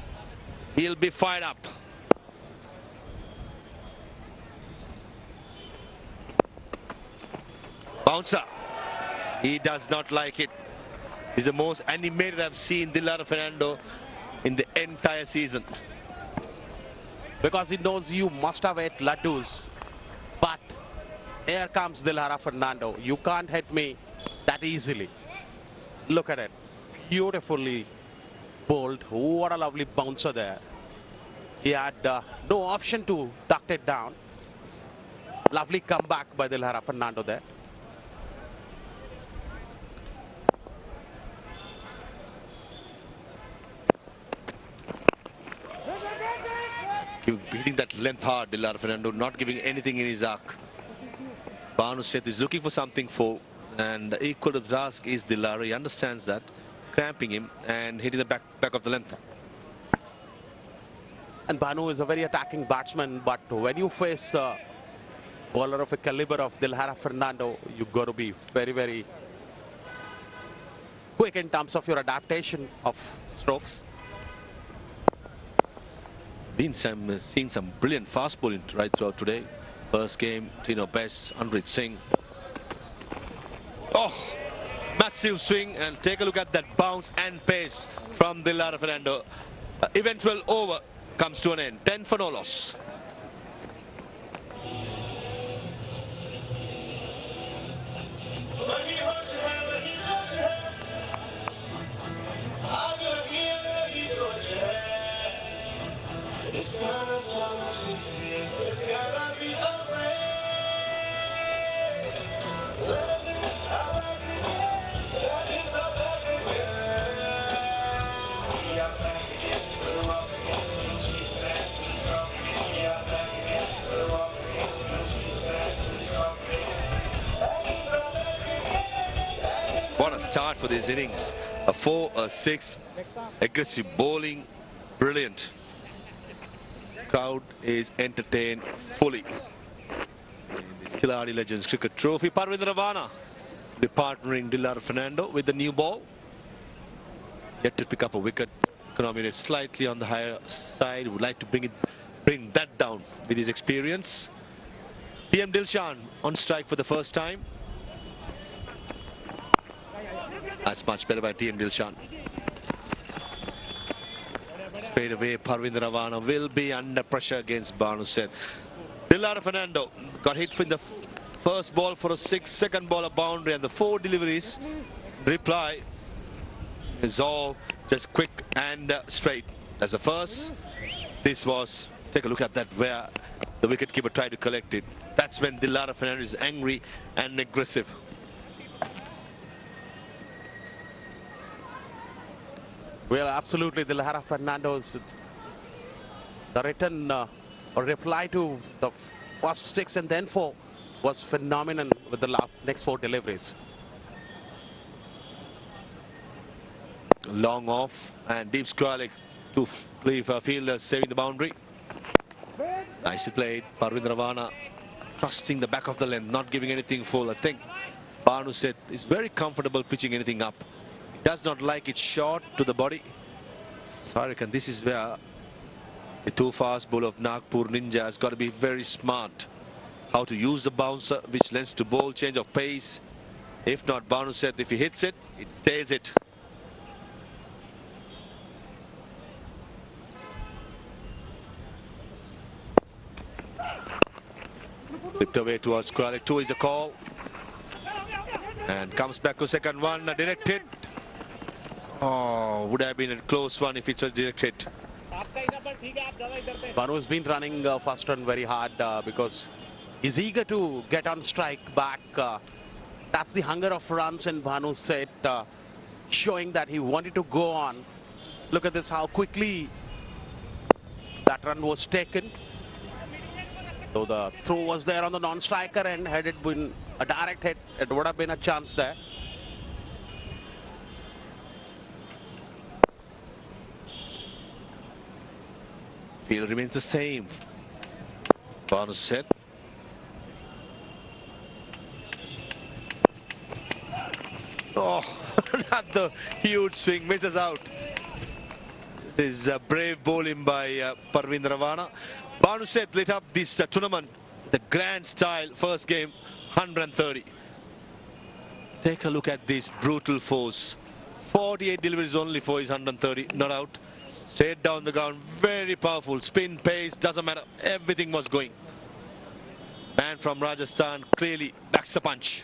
He'll be fired up. Bouncer. He does not like it. He's the most animated I've seen Dilara Fernando in the entire season. Because he knows you must have ate laddus. But here comes Dilara Fernando. You can't hit me that easily. Look at it. Beautifully bowled. What a lovely bouncer there. He had no option to duck it down. Lovely comeback by Dilara Fernando there. Hitting that length hard, Dilara Fernando, not giving anything in his arc. Bhanu Seth is looking for something full, and equal to the task is Dilara. He understands that, cramping him and hitting the back of the length. And Bhanu is a very attacking batsman, but when you face a bowler of a caliber of Dilara Fernando, you've got to be very, very quick in terms of your adaptation of strokes. Been seeing some brilliant fast bowling right throughout today. First game, Tino Bess, Anrit Singh. Oh, massive swing, and take a look at that bounce and pace from Dilara Fernando. Eventual over comes to an end. 10 for no loss. What a start for these innings. A 4, a 6, aggressive bowling, brilliant. Crowd is entertained fully. In this Khiladix Legends Cricket Trophy, Parvinder Ravana partnering Dilara Fernando with the new ball. Yet to pick up a wicket, Economic slightly on the higher side. Would like to bring that down with his experience. PM Dilshan on strike for the first time. That's much better by TM Dilshan. Straight away, Parvinder Ravana will be under pressure against Banu Seth. Dilara Fernando got hit in the first ball for a 6, second ball a boundary, and the 4 deliveries. Reply is all just quick and straight. As the first, this was, take a look at that, where the wicketkeeper tried to collect it. That's when Dilara Fernando is angry and aggressive. Well, absolutely, Dilara Fernando's the written or reply to the first 6 and then 4 was phenomenal with the next 4 deliveries. Long off and deep square to play for fielders saving the boundary. Nicely played. Parvinder Ravana trusting the back of the length, not giving anything full. I think Banu Seth is very comfortable pitching anything up. Does not like it short to the body. So I reckon this is where the 2 fast bowler of Nagpur Ninja has got to be very smart. How to use the bouncer, which lends to bowl change of pace. If not, Banu Seth, if he hits it, it stays it. Flipped away towards square 2 is a call. And comes back to second one, a direct hit. Oh, would have been a close one if it's a direct hit. Banu has been running first run very hard because he's eager to get on strike back. That's the hunger of runs, and Banu said, showing that he wanted to go on. Look at this, how quickly that run was taken. So the throw was there on the non-striker, and had it been a direct hit, it would have been a chance there. Field remains the same. Banu Seth. Oh, another huge swing, misses out. This is brave bowling by Parvinder Ravana. Banu Seth lit up this tournament, the grand style, first game, 130. Take a look at this brutal force. 48 deliveries only for his 130, not out. Straight down the ground, very powerful. Spin, pace, doesn't matter. Everything was going. Man from Rajasthan clearly backs the punch.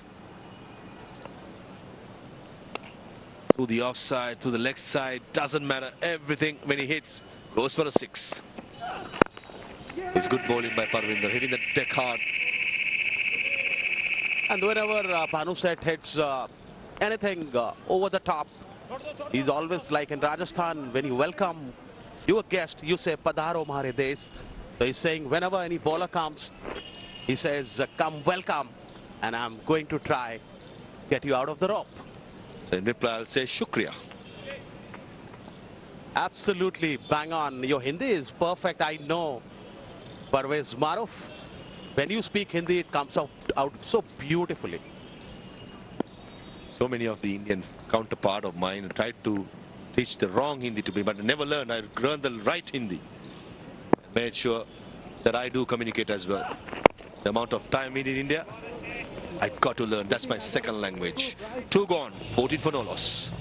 To the offside, to the leg side, doesn't matter. Everything when he hits goes for a 6. It's good bowling by Parvinder, hitting the deck hard. And whenever Banu Seth hits anything over the top, he's always like in Rajasthan, when you welcome your guest, you say, Padharo Mahare Desh. So he's saying whenever any bowler comes, he says, come welcome, and I'm going to try get you out of the rope. So in reply, I'll say Shukriya. Absolutely bang on. Your Hindi is perfect, I know. Parvez Maruf, when you speak Hindi, it comes out so beautifully. So many of the Indian counterpart of mine tried to teach the wrong Hindi to me, but I never learned. I learned the right Hindi. Made sure that I do communicate as well. The amount of time we need in India, I got to learn. That's my second language. 2 gone, 14 for no loss.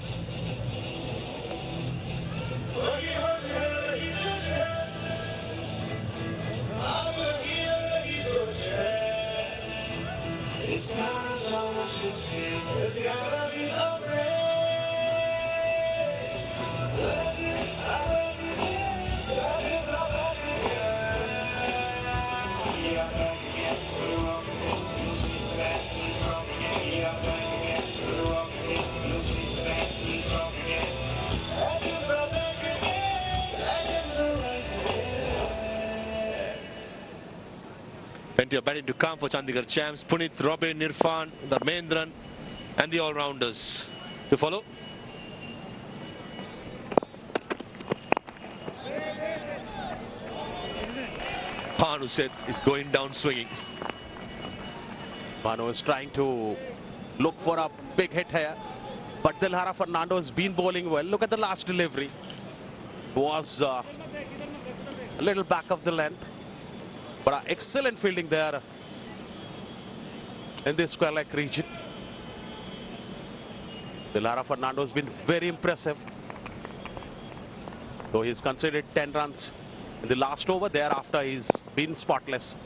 Plenty of batting to come for Chandigarh champs. Punit, Robin, Irfan, Dharmendran and the all-rounders to follow. Bhanu said is going down swinging. Bhanu is trying to look for a big hit here. But Dilhara Fernando has been bowling well. Look at the last delivery. Was a little back of the length. But excellent fielding there in this square-leg region. Dilhara Fernando has been very impressive. So he's conceded 10 runs in the last over. Thereafter, he's been spotless.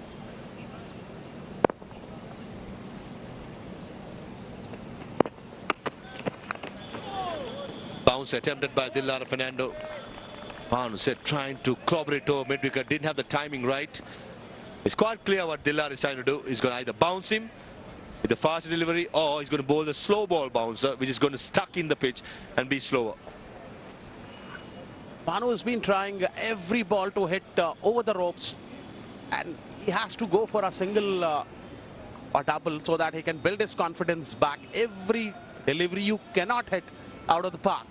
Bounce attempted by Dilhara Fernando. Bhanu said trying to corroborate over mid-wicket. Didn't have the timing right. It's quite clear what Dilhara is trying to do. He's going to either bounce him with the fast delivery or he's going to bowl the slow ball bouncer, which is going to stuck in the pitch and be slower. Bhanu has been trying every ball to hit over the ropes, and he has to go for a single or double so that he can build his confidence back. Every delivery you cannot hit out of the park.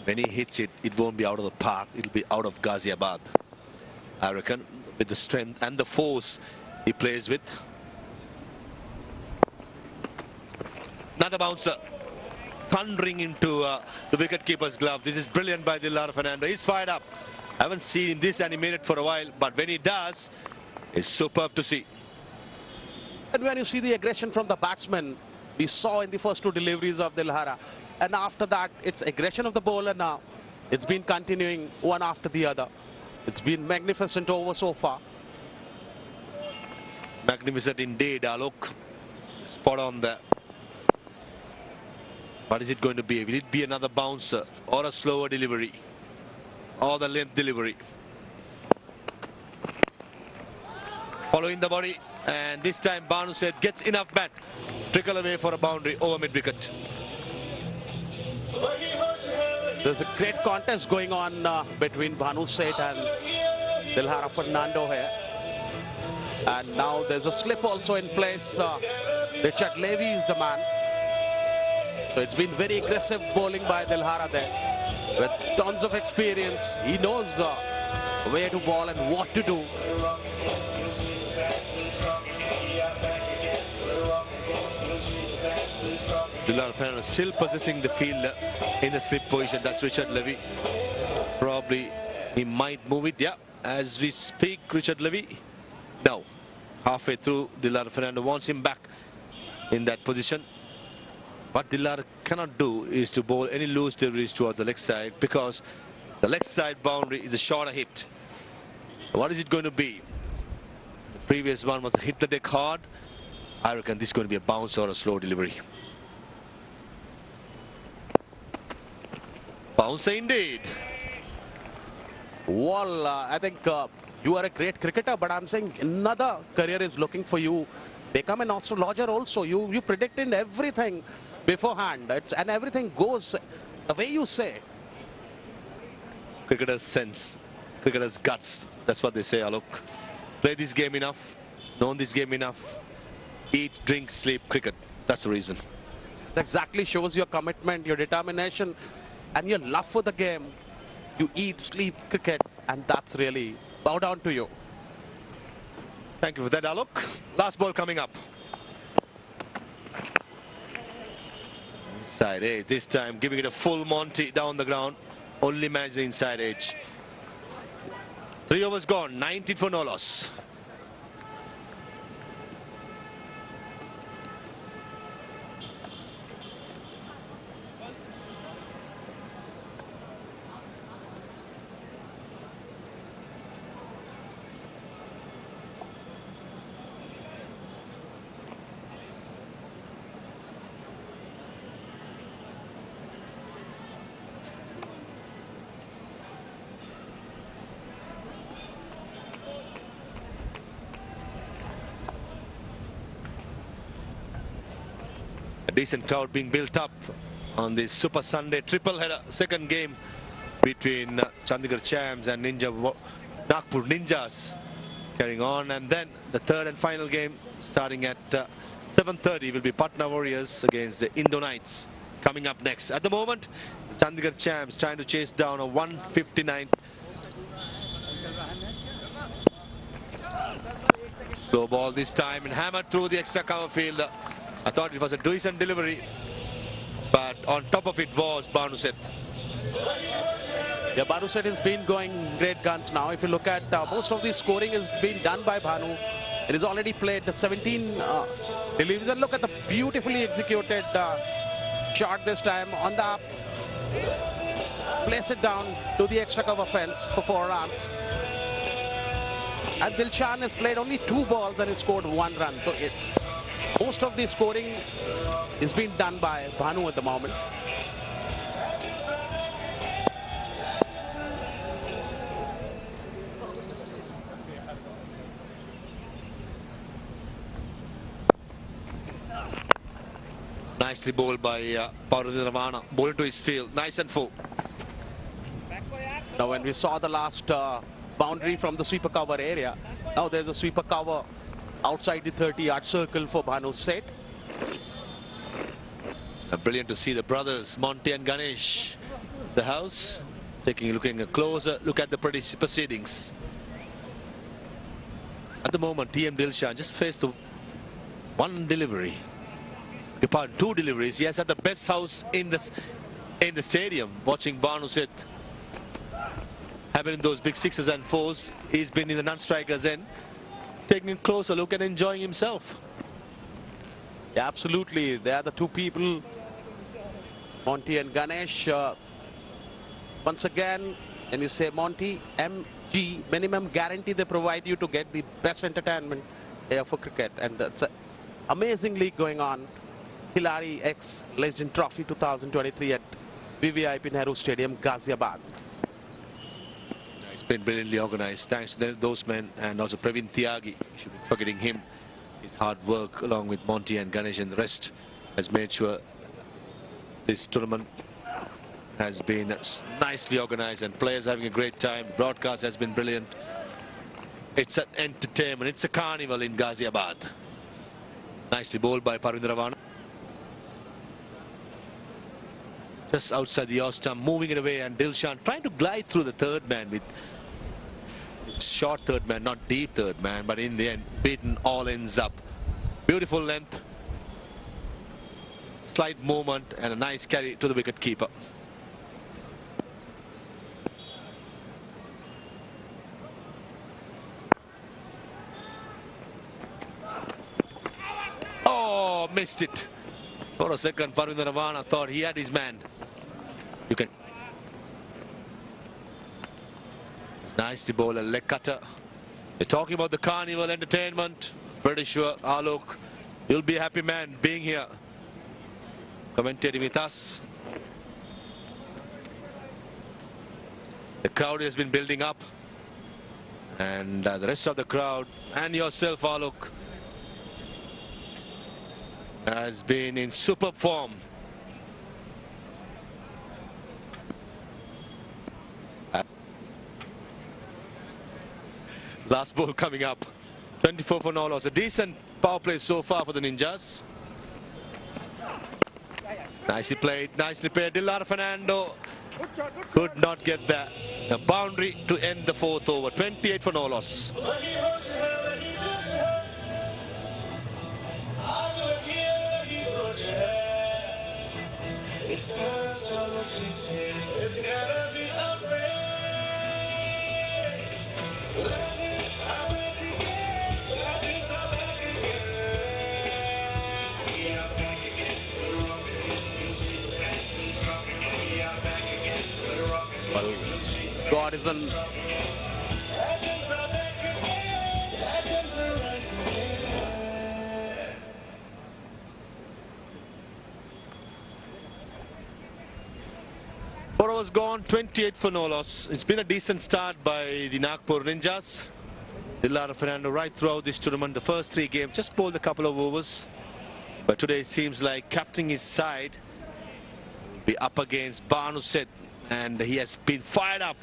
When he hits it, it won't be out of the park. It'll be out of Ghaziabad, I reckon, with the strength and the force he plays with. Another bouncer. Thundering into the wicket-keeper's glove. This is brilliant by Dilhara Fernando. He's fired up. I haven't seen him this animated for a while, but when he does, it's superb to see. And when you see the aggression from the batsman, we saw in the first 2 deliveries of Dilhara. And after that, it's aggression of the bowler now. It's been continuing one after the other. It's been magnificent over so far. Magnificent indeed, Alok. Spot on there. What is it going to be? Will it be another bouncer or a slower delivery or the length delivery? Following the body, and this time Bhanu said gets enough bat. Trickle away for a boundary over mid-wicket. There's a great contest going on between Bhanu Seth and Dilhara Fernando here. And now there's a slip also in place. Richard Levy is the man. So it's been very aggressive bowling by Dilhara there. With tons of experience, he knows where to bowl and what to do. Dilhara Fernando still possessing the field in the slip position. That's Richard Levy. Probably he might move it. Yeah, as we speak, Richard Levy. Now, halfway through, Dilhara Fernando wants him back in that position. What Dilhara cannot do is to bowl any loose deliveries towards the leg side, because the leg side boundary is a shorter hit. What is it going to be? The previous one was a hit the deck hard. I reckon this is going to be a bounce or a slow delivery. Bouncer indeed. Well, I think you are a great cricketer, but I'm saying another career is looking for you. Become an astrologer also. You predicted everything beforehand, and everything goes the way you say. Cricketer's sense, cricketer's guts. That's what they say, Alok. Play this game enough, know this game enough, eat, drink, sleep, cricket. That's the reason. That exactly shows your commitment, your determination, and your love for the game. You eat, sleep, cricket, and that's really bow down to you. Thank you for that, Alok. Last ball coming up. Inside, hey, this time giving it a full Monty down the ground. only manage the inside edge. 3 overs gone, 19 for no loss. A decent crowd being built up on this Super Sunday triple header second game between Chandigarh Champs and Nagpur Ninjas carrying on, and then the third and final game starting at 7:30 will be Patna Warriors against the Indo Knights coming up next. At the moment, Chandigarh Champs trying to chase down a 159. Slow ball this time and hammered through the extra cover field. I thought it was a decent delivery, but on top of it was Bhanuset. Yeah, Bhanuset has been going great guns now. If you look at most of the scoring has been done by Bhanu. It has already played 17 deliveries. And look at the beautifully executed shot this time on the up. Place it down to the extra cover fence for 4 runs. And Dilshan has played only 2 balls and he scored 1 run. So most of the scoring is being done by Bhanu at the moment. Nicely bowled by Paurandravana. Bowled to his field. Nice and full. Now when we saw the last boundary from the sweeper cover area, now there's a sweeper cover outside the 30-yard circle for Bhanu set. Brilliant to see the brothers Monty and Ganesh, the house, looking a closer look at the proceedings. At the moment, TM Dilshan just faced the 1 delivery. Pardon, 2 deliveries. He has had the best house in the stadium. Watching Bhanuset having those big 6s and 4s, he's been in the non-strikers end, taking a closer look and enjoying himself. Yeah, absolutely. They are the 2 people, Monty and Ganesh. Once again, when you say Monty, MG, minimum guarantee they provide you to get the best entertainment here for cricket. And that's amazingly going on. Khiladix Legend Trophy 2023 at VVIP Nehru Stadium, Ghaziabad. It's been brilliantly organized. Thanks to those men, and also Praveen Tyagi. You should be forgetting him. His hard work along with Monty and Ganesh and the rest has made sure this tournament has been nicely organized and players having a great time. Broadcast has been brilliant. It's an entertainment. It's a carnival in Ghaziabad. Nicely bowled by Paurandravana. Just outside the off stump, moving it away, and Dilshan trying to glide through the third man with short third man, not deep third man, but in the end, beaten all ends up. Beautiful length, slight movement, and a nice carry to the wicket keeper. Oh, missed it. For a second, Paurandravana thought he had his man. You can. It's nice to bowl a leg cutter. They're talking about the carnival entertainment. Pretty sure Alok, you'll be a happy man being here, commentating with us. The crowd has been building up, and the rest of the crowd and yourself, Alok, has been in superb form. Last ball coming up. 24 for no loss. A decent power play so far for the Ninjas. Nicely played, nicely played. Dillar Fernando could not get that. A boundary to end the 4th over. 28 for no loss. It's gotta be God is on. Four overs gone, 28 for no loss. It's been a decent start by the Nagpur Ninjas. Dilara Fernando right throughout this tournament, the first three games, just bowled a couple of overs. But today it seems like captaining his side will be up against Banu Set, and he has been fired up.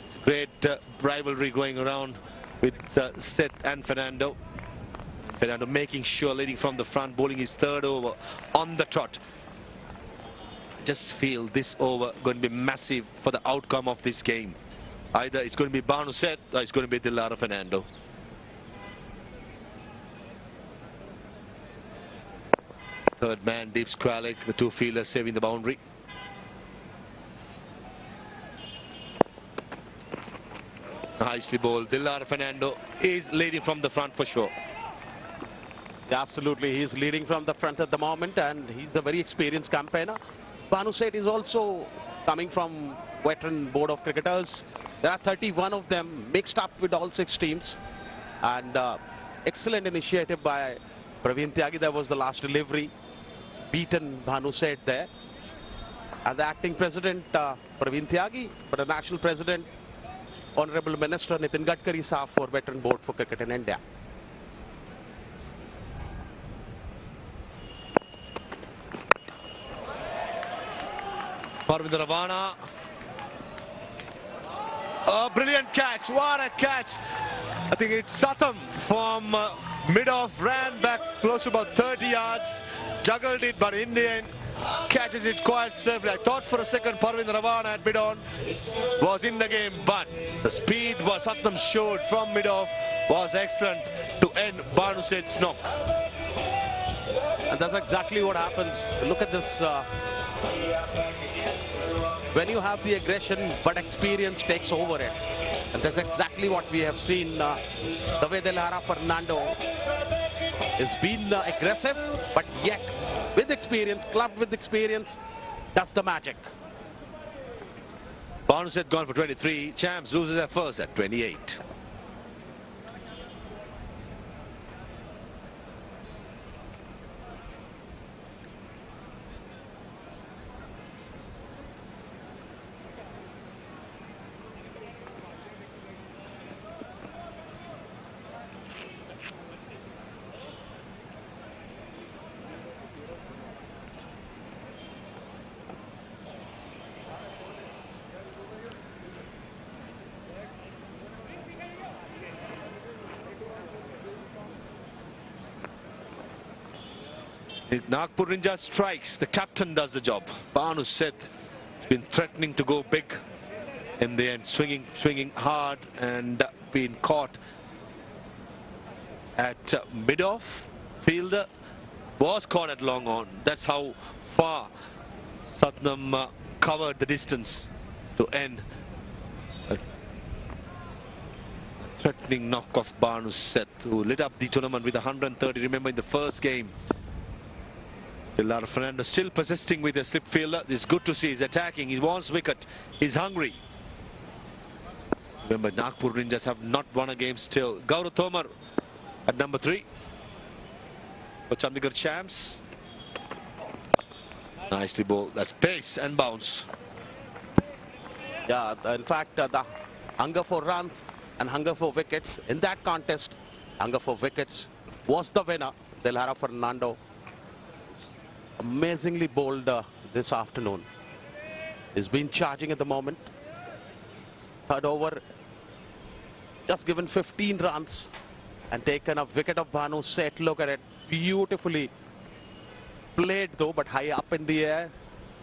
It's a great rivalry going around with Set and Fernando. Fernando making sure, leading from the front, bowling his third over on the trot. Just feel this over going to be massive for the outcome of this game. Either it's going to be Banu Set or it's going to be Dilara Fernando. Third man, Deep Squalic, the two fielders saving the boundary. Nicely bowled. Dilara Fernando is leading from the front for sure. Yeah, absolutely, he's leading from the front at the moment, and he's a very experienced campaigner. Banu Set is also coming from veteran board of cricketers. There are 31 of them mixed up with all 6 teams, and excellent initiative by Praveen Tyagi. That was the last delivery, beaten Banu Set there. And the acting president Praveen Tyagi, but the national president Honorable Minister Nitin Gadkari Saaf for veteran board for cricket in India. Parvinder Ravana. A brilliant catch. What a catch. I think it's Satam from mid-off, ran back close to about 30 yards, juggled it, but in the end catches it quite safely. I thought for a second Parvinder Ravana at mid-on was in the game, but the speed what Satam showed from mid-off was excellent to end Banu Set's knock. And that's exactly what happens. Look at this. When you have the aggression, but experience takes over it. And that's exactly what we have seen. The way Dilara Fernando has been aggressive, but yet with experience, clubbed with experience, does the magic. Banu Set gone for 23. Champs loses their first at 28. If Nagpur Ninja strikes, the captain does the job. Banu Set has been threatening to go big. In the end, swinging hard and being caught at mid-off. Fielder was caught at long on. That's how far Satnam covered the distance to end a threatening knock of Banu Set, who lit up the tournament with 130. Remember in the first game, Dilara Fernando still persisting with the slip fielder. This is good to see. He's attacking. He wants wicket. He's hungry. Remember, Nagpur Ninjas have not won a game still. Gaurav Tomar at number 3 for Chandigarh Champs. Nicely bowled. That's pace and bounce. Yeah, in fact, the hunger for runs and hunger for wickets in that contest, hunger for wickets was the winner. Dilara Fernando amazingly bowled this afternoon. He's been charging at the moment. Third over, just given 15 runs and taken a wicket of Banu Set. Look at it, beautifully played though, but high up in the air.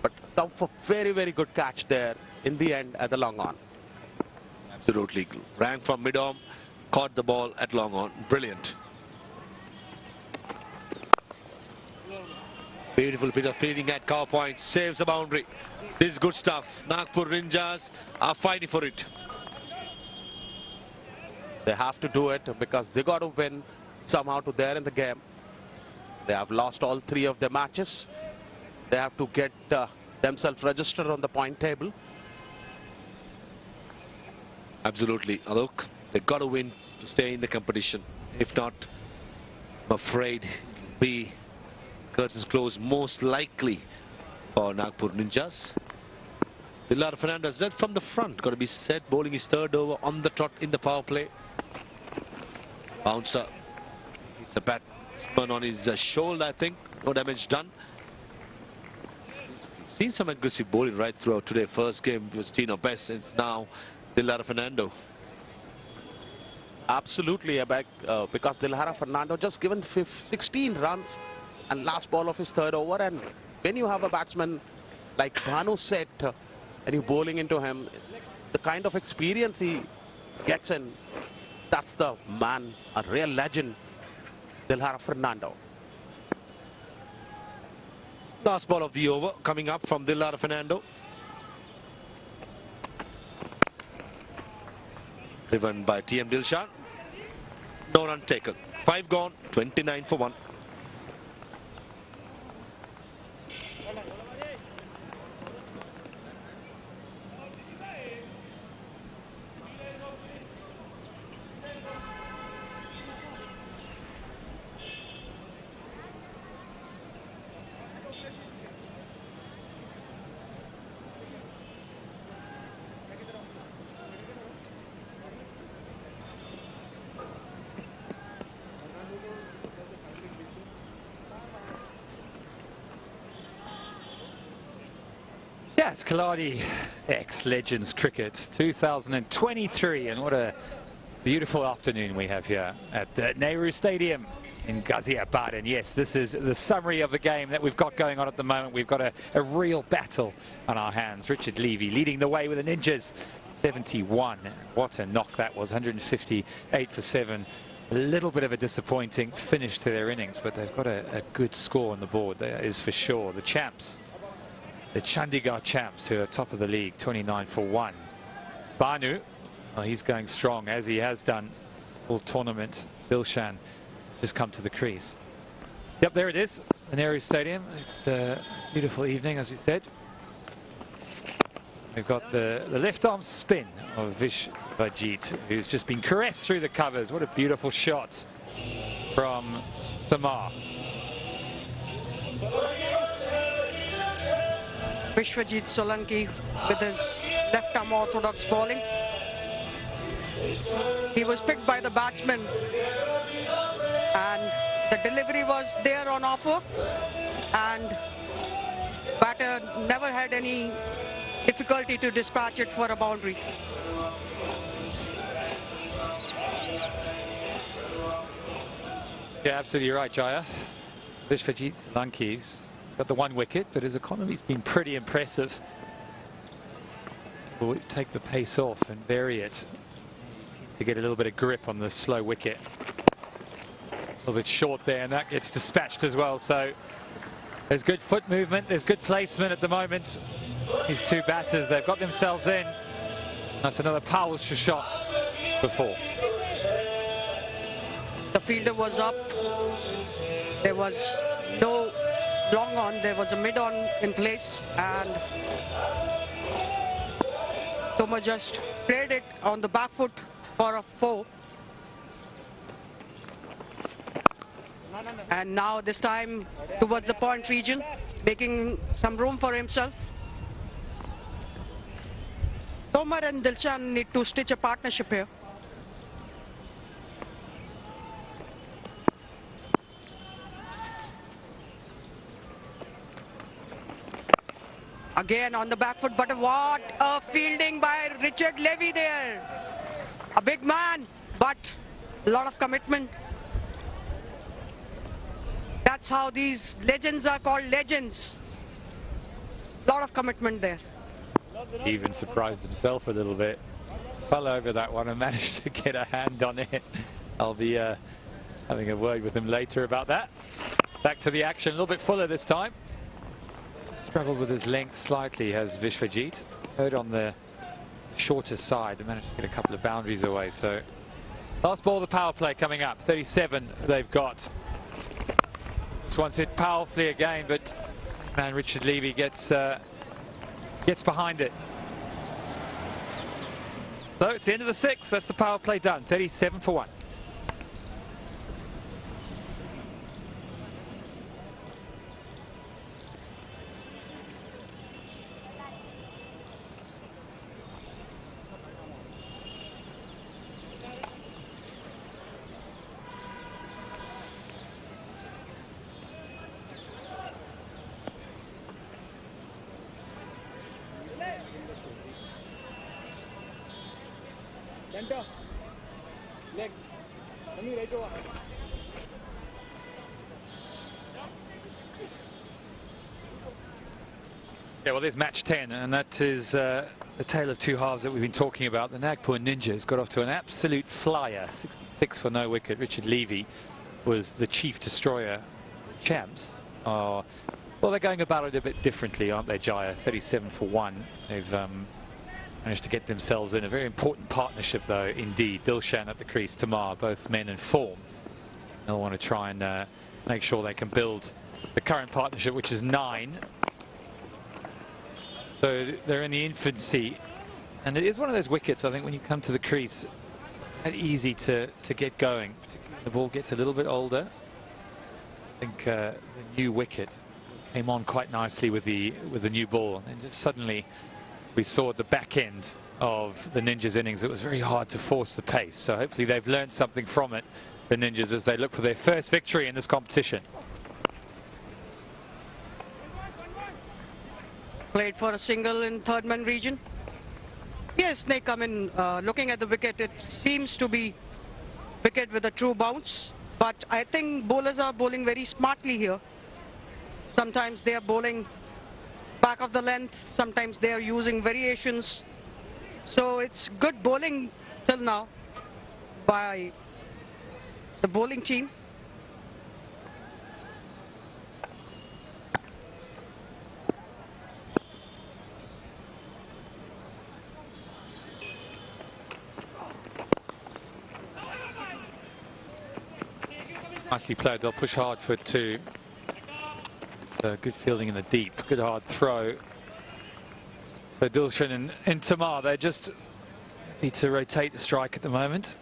But tough for very, very good catch there in the end at the long on. Absolutely. Ran from mid-arm, caught the ball at long on. Brilliant. Beautiful bit of fielding at cow point. Saves the boundary. This is good stuff. Nagpur Ninjas are fighting for it. They have to do it because they got to win somehow to there in the game. They have lost all 3 of their matches. They have to get themselves registered on the point table. Absolutely, Alok. They've got to win to stay in the competition. If not, I'm afraid it'll be curtains closed most likely for Nagpur Ninjas. Dilara Fernandez, that from the front, got to be set, bowling his 3rd over on the trot in the power play. Bouncer, it's a batsman on his shoulder, I think. No damage done. We've seen some aggressive bowling right throughout today. First game was Tino Best, it's now Dilara Fernando. Absolutely, Abek, because Dilara Fernando just given 16 runs and last ball of his 3rd over. And when you have a batsman like Bhanu Set and you're bowling into him, the kind of experience he gets in, that's the man, a real legend, Dilara Fernando. Last ball of the over coming up from Dilara Fernando. Driven by TM Dilshan. No run taken. 5 gone, 29 for 1. Yeah, it's Khiladix Legends Cricket 2023, and what a beautiful afternoon we have here at the Nehru Stadium in Ghaziabad. And yes, this is the summary of the game that we've got going on at the moment. We've got a real battle on our hands. Richard Levy leading the way with the Ninjas, 71. What a knock that was, 158 for 7. A little bit of a disappointing finish to their innings, but they've got a good score on the board, that is for sure. The champs, the Chandigarh champs, who are top of the league, 29 for 1. Bhanu, well, he's going strong, as he has done all tournament. Dilshan has just come to the crease. Yep, there it is, the Nehru Stadium. It's a beautiful evening, as we said. We've got the left arm spin of Vishwajit, who's just been caressed through the covers. What a beautiful shot from Samar. Vishwajit Solanki with his left arm orthodox bowling. He was picked by the batsman and the delivery was there on offer, and batter never had any difficulty to dispatch it for a boundary. Yeah, absolutely right, Jaya. Vishwajit Solanki's got the 1 wicket, but his economy's been pretty impressive. Will take the pace off and vary it to get a little bit of grip on the slow wicket. A little bit short there, and that gets dispatched as well. So there's good foot movement, there's good placement at the moment. These 2 batters, they've got themselves in. That's another powerful shot before. The fielder was up. There was no long on, there was a mid on in place, and Toma just played it on the back foot for a 4. And now this time towards the point region, making some room for himself. Tomar and Dilshan need to stitch a partnership here. Again on the back foot, but what a fielding by Richard Levy there. A big man, but a lot of commitment. That's how these legends are called legends. A lot of commitment there. He even surprised himself a little bit. Fell over that one and managed to get a hand on it. I'll be having a word with him later about that. Back to the action, a little bit fuller this time. Struggled with his length slightly, has Vishwajit. Heard on the shorter side, and managed to get a couple of boundaries away. So Last ball of the power play coming up. 37 they've got. This one's hit powerfully again, but man Richard Levy gets behind it. So it's the end of the 6th. That's the power play done. 37 for 1. Center. Leg. Coming right over. Yeah, well, there's match 10, and that is the tale of two halves that we've been talking about. The Nagpur Ninjas got off to an absolute flyer, 66 for no wicket. Richard Levy was the chief destroyer. Champs are, well, they're going about it a bit differently, aren't they, Jaya? 37 for 1. They've managed to get themselves in a very important partnership, though, indeed. Dilshan at the crease, Tamar, both men in form. They'll want to try and make sure they can build the current partnership, which is 9. So they're in the infancy, and it is one of those wickets, I think, when you come to the crease, it's not easy to get going, particularly when the ball gets a little bit older. I think the new wicket came on quite nicely with the new ball, and just suddenly we saw at the back end of the Ninjas innings it was very hard to force the pace. So hopefully they've learned something from it, the Ninjas, as they look for their first victory in this competition. Played for a single in third man region. Yes, they come in looking at the wicket. It seems to be wicket with a true bounce. But I think bowlers are bowling very smartly here. Sometimes they are bowling back of the length. Sometimes they are using variations. So it's good bowling till now by the bowling team. Nicely played. They'll push hard for 2. It's good fielding in the deep. Good hard throw. So Dilshan and Tamar, they're just need to rotate the strike at the moment.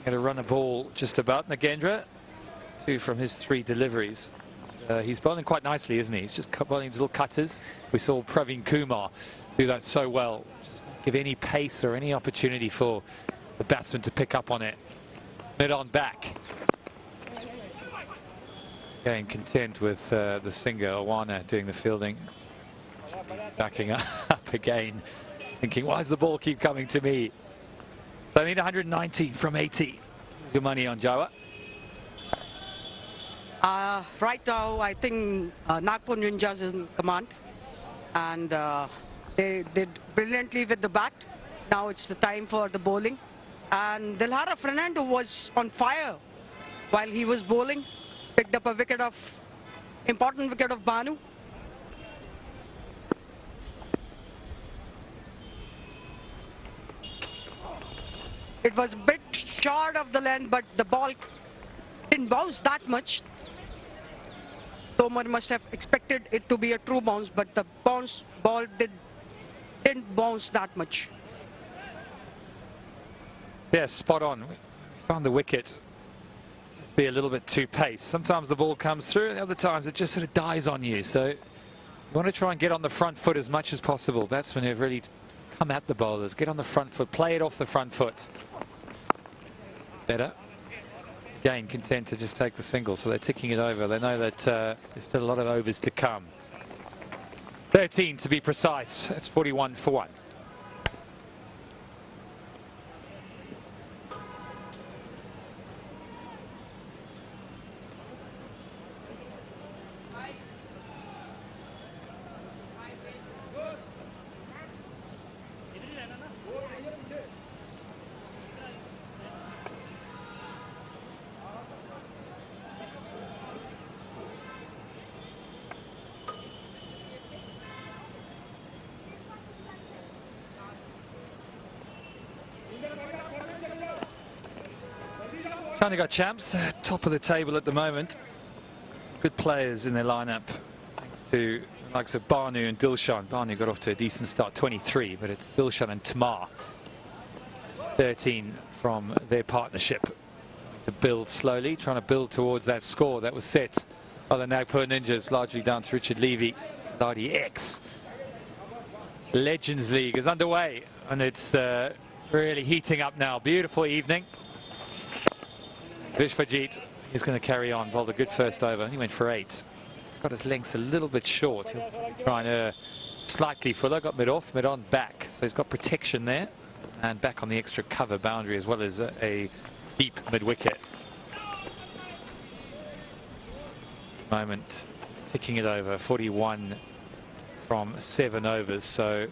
Going to run a ball just about. Nagendra, 2 from his 3 deliveries. He's bowling quite nicely, isn't he? He's just bowling little cutters. We saw Praveen Kumar do that so well. Just not give any pace or any opportunity for the batsman to pick up on it. Mid on back. Again, content with the singer, Awana, doing the fielding. Backing up again, thinking, why does the ball keep coming to me? So I need 190 from 80. Where's your money on, Jawa? Right now, I think Nagpur Ninjas is in command. And they did brilliantly with the bat. Now it's the time for the bowling. And Dilhara Fernando was on fire while he was bowling. Picked up a wicket of, important wicket of Banu. It was a bit short of the length, but the ball didn't bounce that much. Tomar must have expected it to be a true bounce, but the ball didn't bounce that much. Yes, spot on. We found the wicket just be a little bit too pace. Sometimes the ball comes through, and other times it just sort of dies on you. So you want to try and get on the front foot as much as possible. Batsmen have really come at the bowlers. Get on the front foot, play it off the front foot. Better. Again, content to just take the single, so they're ticking it over. They know that there's still a lot of overs to come. 13 to be precise. That's 41 for 1. Chandigarh champs, top of the table at the moment. Some good players in their lineup, thanks to the likes of Banu and Dilshan. Banu got off to a decent start, 23, but it's Dilshan and Tamar, 13 from their partnership. To build slowly, trying to build towards that score that was set by the Nagpur Ninjas, largely down to Richard Levy. Khiladix. Legends League is underway, and it's really heating up now. Beautiful evening. Vishwajit is going to carry on. Bowled a good first over. He went for 8. He's got his lengths a little bit short. He'll try and slightly fuller. Got mid-off, mid-on, back. So he's got protection there. And back on the extra cover boundary, as well as a deep mid-wicket. Moment, ticking it over. 41 from 7 overs. So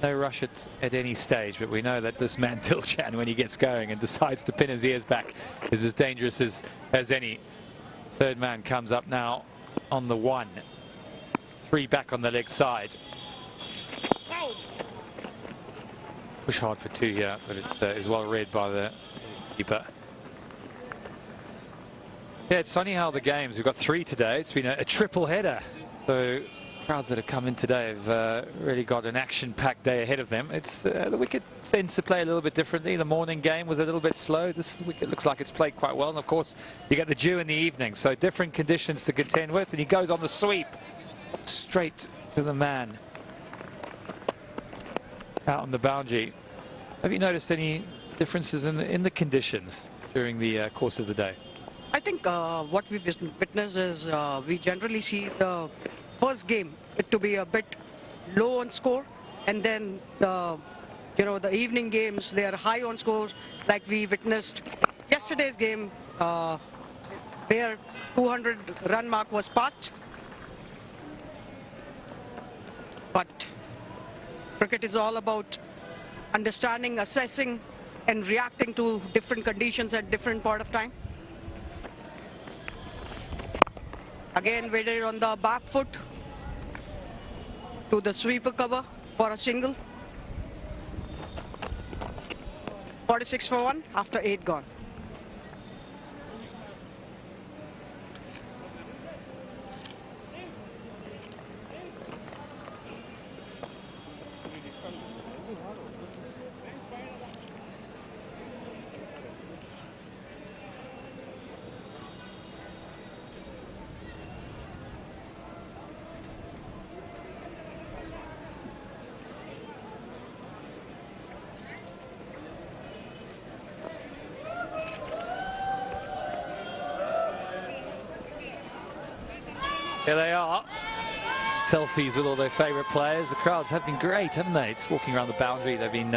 no rush at any stage, but we know that this man Dilshan, when he gets going and decides to pin his ears back, is as dangerous as any. Third man comes up now on the 1. 3 back on the leg side. Push hard for 2 here, but it is well read by the keeper. Yeah, it's funny how the games, we've got 3 today. It's been a triple header. So crowds that have come in today have really got an action-packed day ahead of them. It's the wicket tends to play a little bit differently. The morning game was a little bit slow. This wicket looks like it's played quite well. And of course, you get the dew in the evening. So different conditions to contend with. And he goes on the sweep straight to the man out on the boundary. Have you noticed any differences in the conditions during the course of the day? I think what we witness is we generally see the first game it to be a bit low on score, and then the evening games, they are high on scores, like we witnessed yesterday's game where 200 run mark was passed. But cricket is all about understanding, assessing and reacting to different conditions at different part of time. Again, waited on the back foot to the sweeper cover for a single. 46 for 1 after 8 gone. Here they are. Selfies with all their favourite players. The crowds have been great, haven't they? Just walking around the boundary, they've been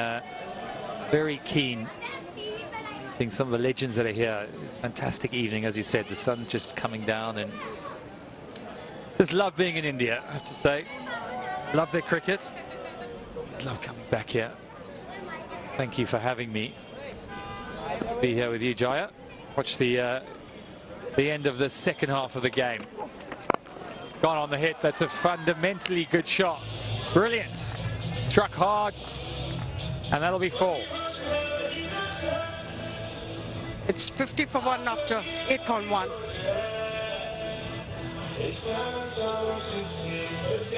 very keen. Seeing some of the legends that are here. It's a fantastic evening, as you said. The sun just coming down, and just love being in India, I have to say. Love their cricket. Love coming back here. Thank you for having me. Be here with you, Jaya. Watch the end of the second half of the game. Gone on the hit. That's a fundamentally good shot. Brilliant. Struck hard, and that'll be 4. It's 50 for 1 after 8 on 1.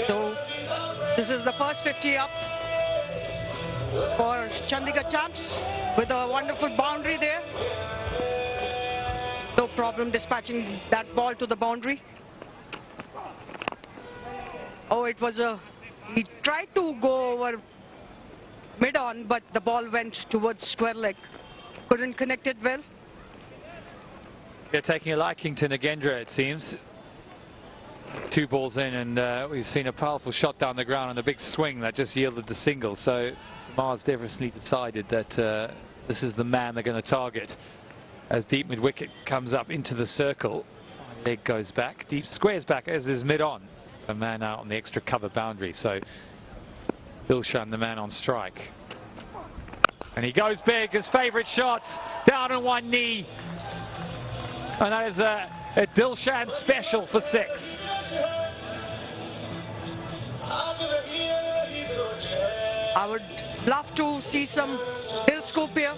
So this is the first 50 up for Chandigarh champs with a wonderful boundary there. No problem dispatching that ball to the boundary. Oh, it was he tried to go over mid-on, but the ball went towards square leg. Couldn't connect it well. They're taking a liking to Nagendra, it seems. 2 balls in, and we've seen a powerful shot down the ground and a big swing that just yielded the single. So Tamar's definitely decided that this is the man they're going to target as deep mid-wicket comes up into the circle. Leg goes back, deep squares back, as is mid-on. A man out on the extra cover boundary, so Dilshan the man on strike, and he goes big. His favourite shot, down on one knee, and that is a Dilshan special for 6. I would love to see some hill scoop here.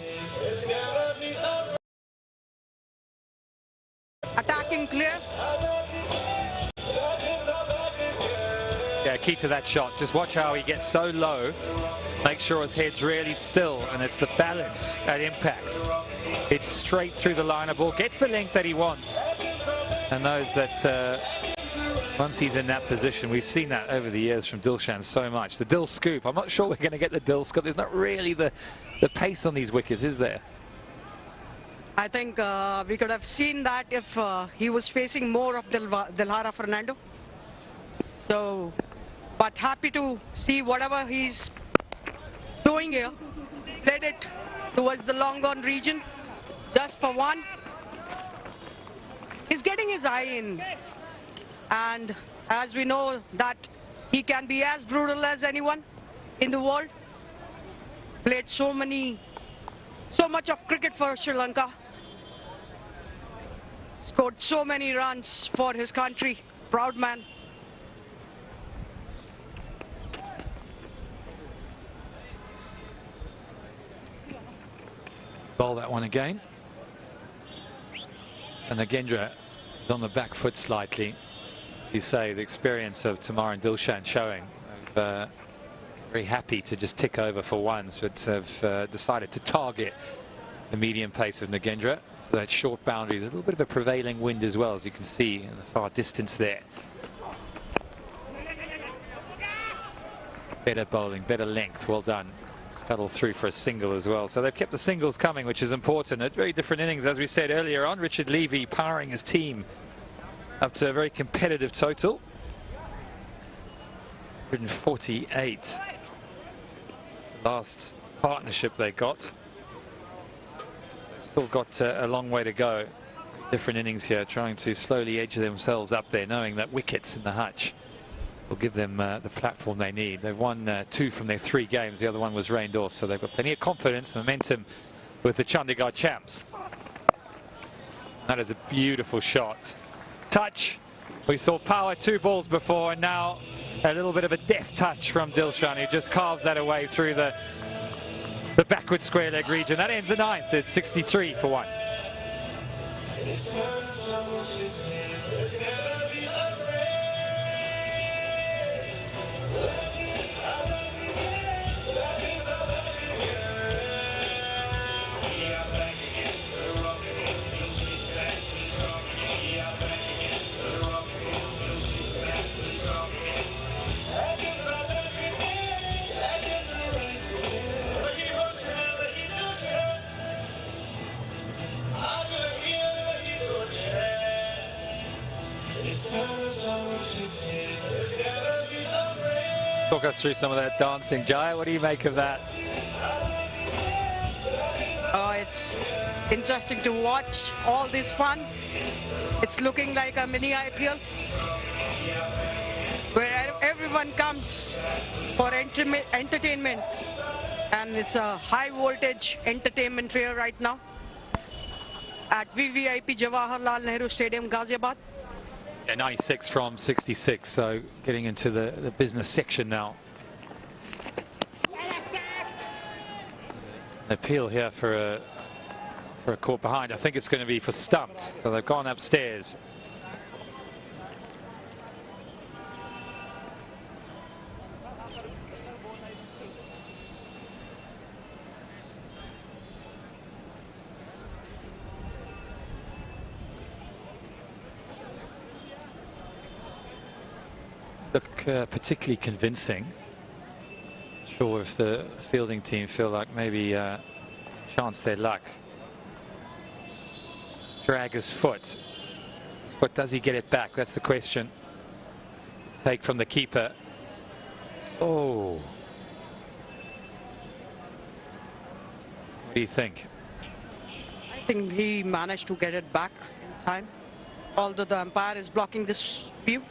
looking clear. Yeah, key to that shot. Just watch how he gets so low. Make sure his head's really still, and it's the balance at impact. It's straight through the liner ball, gets the length that he wants, and knows that once he's in that position, we've seen that over the years from Dilshan so much. The Dil scoop, I'm not sure we're going to get the Dil scoop. There's not really the pace on these wickets, is there? I think we could have seen that if he was facing more of Dilhara Fernando. So, but happy to see whatever he's doing here. Played it towards the long gone region, just for one. He's getting his eye in. And as we know that he can be as brutal as anyone in the world. Played so much of cricket for Sri Lanka. Scored so many runs for his country. Proud man. Bowl that one again. And Nagendra is on the back foot slightly. As you say, the experience of Tamar and Dilshan showing. Very happy to just tick over for ones, but have decided to target the medium pace of Nagendra. So that short boundary is a little bit of a prevailing wind as well, as you can see in the far distance there. Better bowling, better length, well done. Scuttle through for a single as well. So they've kept the singles coming, which is important. At very different innings, as we said earlier on. Richard Levy powering his team up to a very competitive total. 148. It's the last partnership they got. They've still got a long way to go. Different innings here, trying to slowly edge themselves up there, knowing that wickets in the hutch will give them the platform they need. They've won 2 from their 3 games. The other one was rained off, so they've got plenty of confidence, momentum with the Chandigarh champs. That is a beautiful shot. Touch. We saw power 2 balls before, and now a little bit of a deft touch from Dilshan, who just carves that away through the backward square leg region. That ends the 9th. It's 63 for 1. Talk us through some of that dancing, Jai. What do you make of that? It's interesting to watch all this fun. It's looking like a mini IPL where everyone comes for entertainment, and it's a high voltage entertainment here right now at VVIP Jawaharlal Nehru Stadium, Ghaziabad. Yeah, 96 from 66, so getting into the business section now. An appeal here for a caught behind. I think it's going to be for stumped, so they've gone upstairs. Look particularly convincing. Sure if the fielding team feel like maybe chance their luck. Drag his foot. Does he get it back? That's the question. Take from the keeper. Oh. What do you think? I think he managed to get it back in time, although the umpire is blocking this view.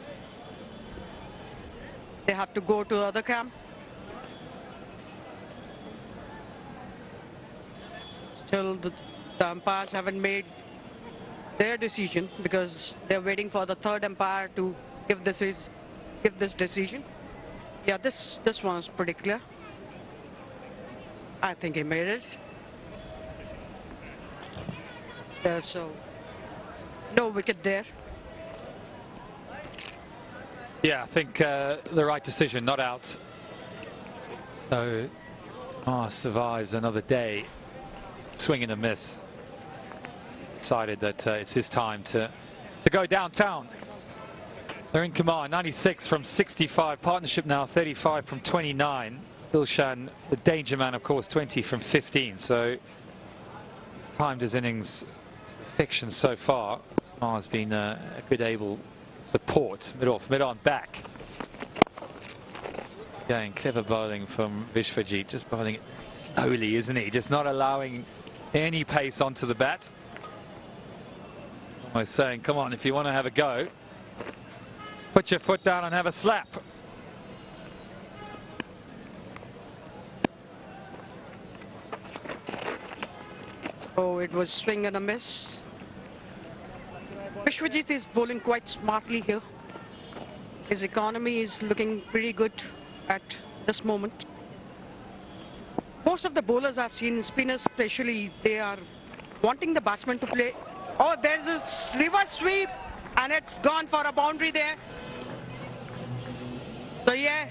They have to go to the other camp. Still, the umpires haven't made their decision because they're waiting for the third umpire to give this decision. Yeah, this one is pretty clear. I think he made it. So No wicket there. Yeah, I think the right decision, not out. So survives another day. Swing and a miss. He's decided that it's his time to go downtown. They're in command, 96 from 65. Partnership now 35 from 29. Dilshan, the danger man, of course, 20 from 15. So he's timed his innings to perfection so far. Samar's been a good, able support. Mid-off, mid-on, back. Again, clever bowling from Vishwajit. Just bowling it slowly, isn't he? Just not allowing any pace onto the bat. Almost saying, come on, if you want to have a go, put your foot down and have a slap. Oh, it was swing and a miss. Vishwajit is bowling quite smartly here. His economy is looking pretty good at this moment. Most of the bowlers I've seen, spinners especially, they are wanting the batsman to play. Oh, there's a reverse sweep and it's gone for a boundary there. So yeah,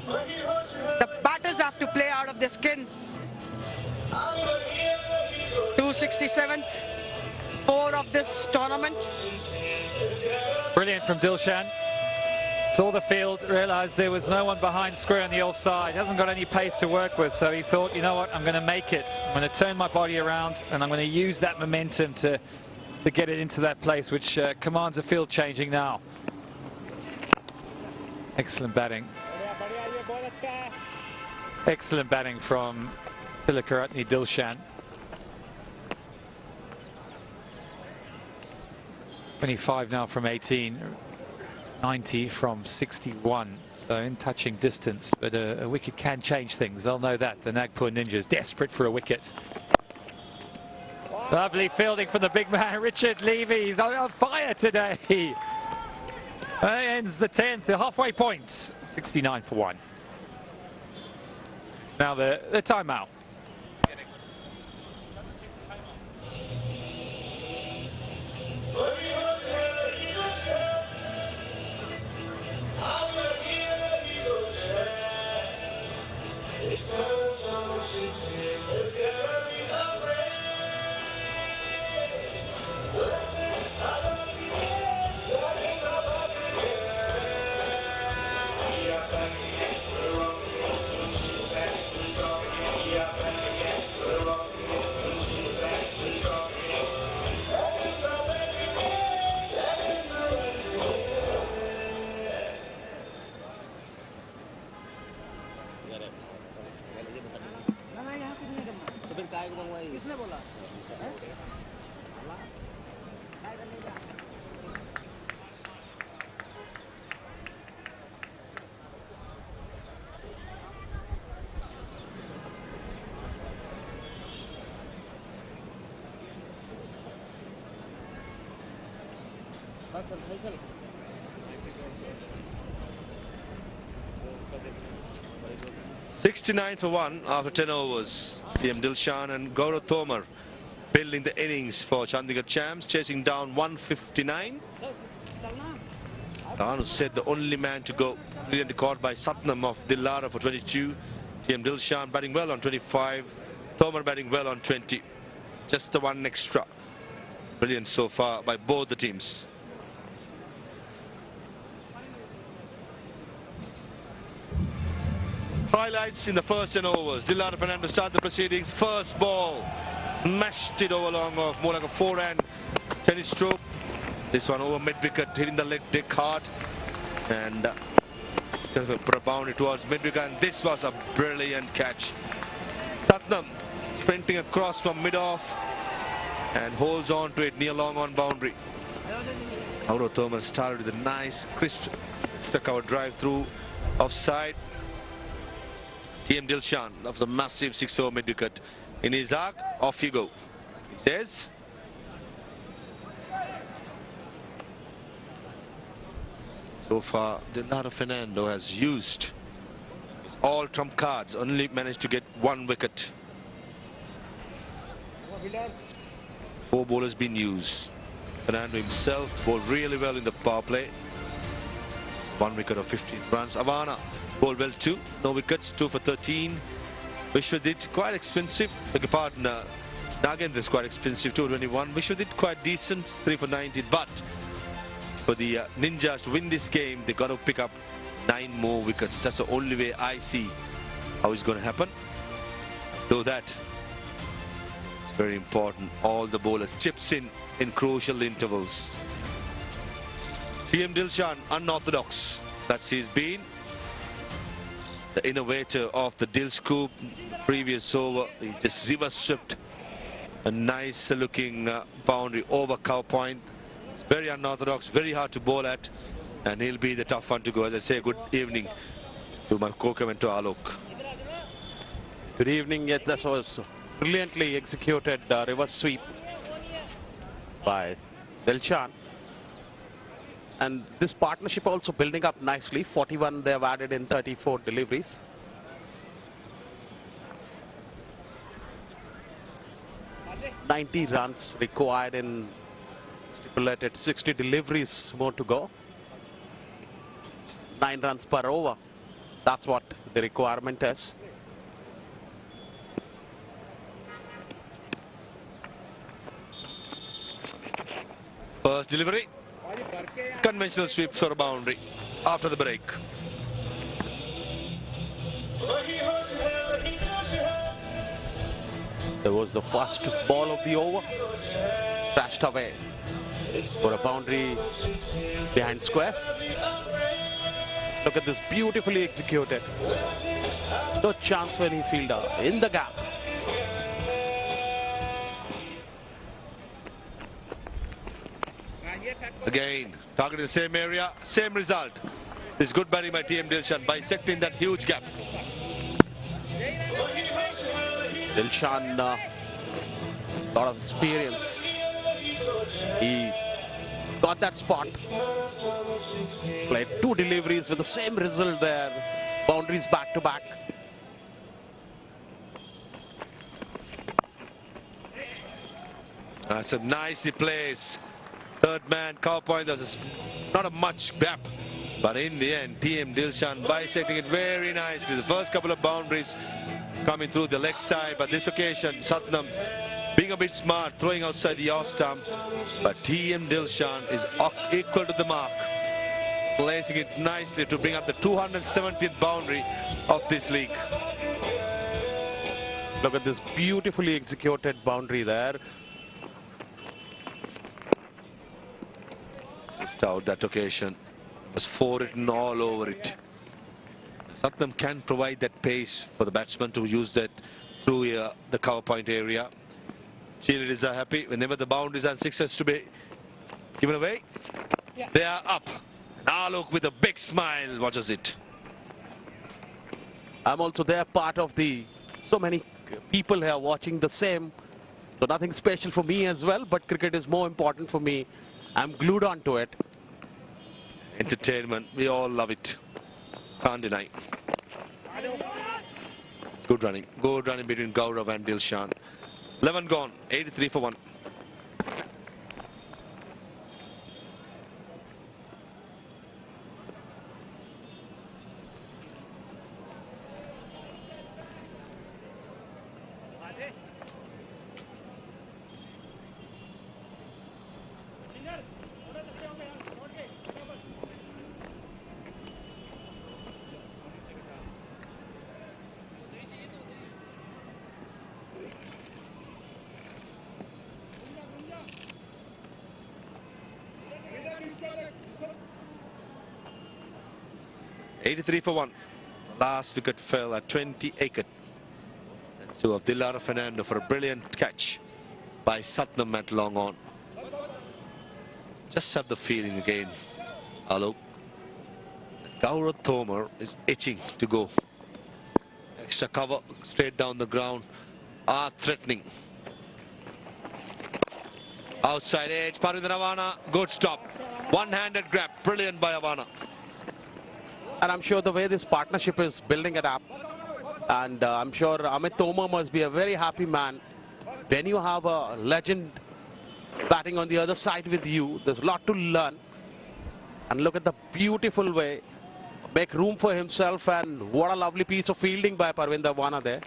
the batters have to play out of their skin. 267th, 4 of this tournament. Brilliant from Dilshan. Saw the field, realised there was no one behind square on the offside. Hasn't got any pace to work with, so he thought, you know what, I'm going to make it. I'm going to turn my body around and I'm going to use that momentum to get it into that place, which commands a field changing now. Excellent batting. Excellent batting from Tilakaratne Dilshan. 25 now from 18. 90 from 61, so in touching distance, but a wicket can change things. They'll know that. The Nagpur Ninjas desperate for a wicket. Lovely fielding from the big man, Richard Levy. He's on fire today. Ends the 10th, the halfway point, 69 for 1. It's now the timeout. $69 for 1 after 10 overs. PM Dilshan and Gaurav Tomar building the innings for Chandigarh Champs, chasing down 159. Anu said the only man to go. Brilliant record by Satnam of Dillara for 22. PM Dilshan batting well on 25. Tomar batting well on 20. Just the one extra. Brilliant so far by both the teams. Highlights in the first 10 overs. Dillara Fernando start the proceedings. First ball, smashed it over long off, more like a forehand tennis stroke. This one over mid-wicket, hitting the leg deck hard. And put a boundary towards mid-wicket. And this was a brilliant catch. Satnam sprinting across from mid-off and holds on to it near long on boundary. Gaurav Tomar started with a nice, crisp, cover drive through offside. TM Dilshan of the massive 6-over mid-wicket. In his arc, off you go, he says. So far, Dillara Fernando has used his all trump cards, only managed to get 1 wicket. 4 bowlers been used. Fernando himself bowled really well in the power play. 1 wicket of 15 runs. Avana bowled well too. No wickets, 2 for 13. Vishwadit quite expensive. Beg your pardon. Nagendra is quite expensive, 221. Vishwadit quite decent, 3 for 19. But for the Ninjas to win this game, they've got to pick up 9 more wickets. That's the only way I see how it's going to happen. Do that. It's very important. All the bowlers chips in crucial intervals. TM Dilshan, unorthodox. That's he's been. The innovator of the Dil scoop. Previous over, he just reverse swept a nice looking boundary over cow point. It's very unorthodox, very hard to bowl at, and he'll be the tough one to go. As I say, good evening to my co-commentator Alok. Good evening. Yes, that was brilliantly executed reverse sweep by Dilshan. And this partnership also building up nicely. 41 they have added in 34 deliveries. $90 runs required in stipulated 60 deliveries more to go. 9 runs per over. That's what the requirement is. First delivery. Conventional sweeps or a boundary after the break. There was the first ball of the over. Crashed away for a boundary behind square. Look at this, beautifully executed. No chance for any fielder in the gap. Again, targeting the same area, same result. This good batting by TM Dilshan, bisecting that huge gap. Dilshan, lot of experience. He got that spot. Played 2 deliveries with the same result there. Boundaries back to back. That's a nicely placed. Third man, cow point, there's not a much gap. But in the end, TM Dilshan bisecting it very nicely. The first couple of boundaries coming through the leg side, but this occasion, Satnam being a bit smart, throwing outside the off stump. But TM Dilshan is equal to the mark, placing it nicely to bring up the 270th boundary of this league. Look at this beautifully executed boundary there. Missed out that occasion. There was 4 written all over it. Satnam can provide that pace for the batsman to use that through the cover point area. Cheerleaders are happy whenever the boundaries and sixes to be given away. Yeah. They are up. Alok with a big smile watches it. I'm also there, part of the so many people here watching the same. So nothing special for me as well, but cricket is more important for me. I'm glued on to it. Entertainment, we all love it. Can't deny. It's good running. Good running between Gaurav and Dilshan. 11 gone, 83 for 1. .83 for 1. The last wicket fell at 28. So of Dilara Fernando for a brilliant catch by Satnam at long on. Just have the feeling again, Alok, that Gaurav Tomar is itching to go. Extra cover straight down the ground are threatening. Outside edge, Parvinder Avana, good stop. One-handed grab, brilliant by Avana. And I'm sure the way this partnership is building it up, and I'm sure Amit Tomar must be a very happy man when you have a legend batting on the other side with you. There's a lot to learn. And look at the beautiful way, make room for himself, and what a lovely piece of fielding by Parvinder Wana there.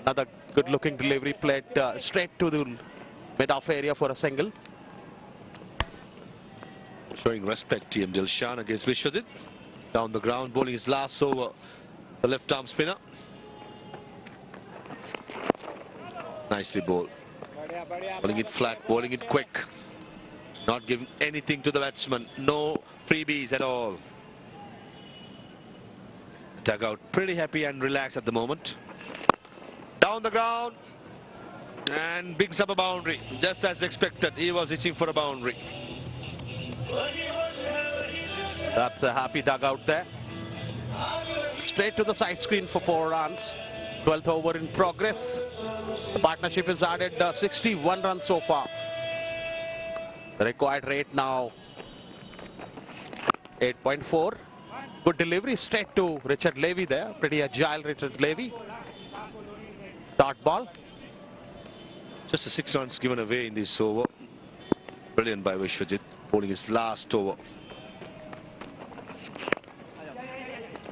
Another good looking delivery played straight to the mid-off area for a single. Showing respect, TM Dilshan against Vishwadit. Down the ground, bowling his last over, the left arm spinner. Nicely bowled. Bowling it flat, bowling it quick. Not giving anything to the batsman. No freebies at all. Dugout pretty happy and relaxed at the moment. Down the ground. And bigs up a boundary. Just as expected, he was itching for a boundary. That's a happy dugout there. Straight to the side screen for 4 runs. 12th over in progress. The partnership has added 61 runs so far. The required rate now 8.4. Good delivery straight to Richard Levy there. Pretty agile Richard Levy. Dot ball. Just a 6 runs given away in this over. Brilliant by Vishwajit, bowling his last over.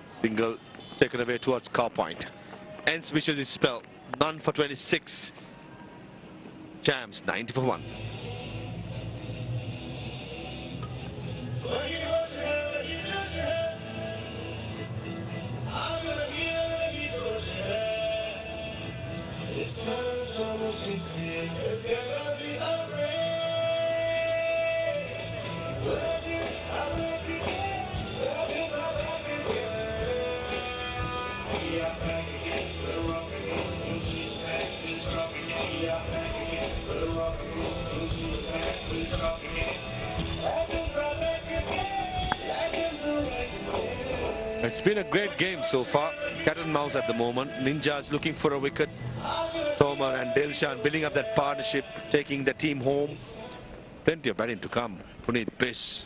Single taken away towards cow point. Ends Vishwajit's spell. None for 26. Champs 90 for 1. It's been a great game so far. Cat and mouse at the moment. Ninjas looking for a wicket. Tomar and Dilshan building up that partnership, taking the team home. Plenty of batting to come. Puneet Biss.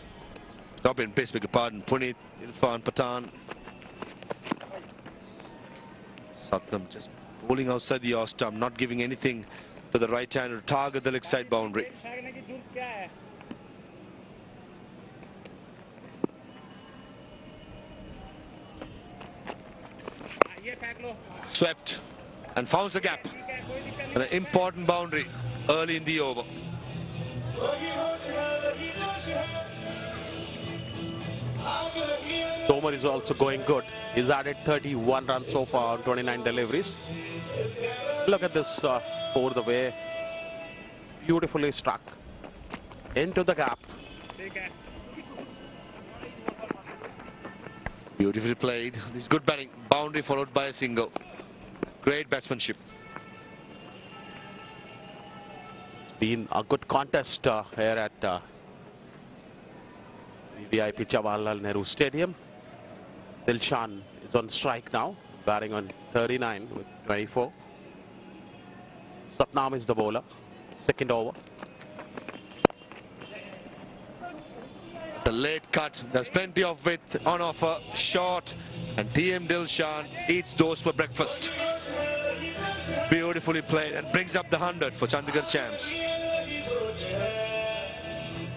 Robin Biss, beg your pardon. Puneet, Irfan Pathan. Satnam just bowling outside the off stump, not giving anything to the right hand to target the leg side boundary. Swept and found the gap. And an important boundary early in the over. Tomar is also going good. He's added 31 runs so far on 29 deliveries. Look at this for the way. Beautifully struck into the gap. Beautifully played. This is good batting. Boundary followed by a single. Great batsmanship. It's been a good contest here at VIP Jawaharlal Nehru Stadium. Dilshan is on strike now, batting on 39 with 24. Satnam is the bowler. Second over. It's a late cut. There's plenty of width on offer. Short. And TM Dilshan eats those for breakfast. Beautifully played and brings up the 100 for Chandigarh Champs.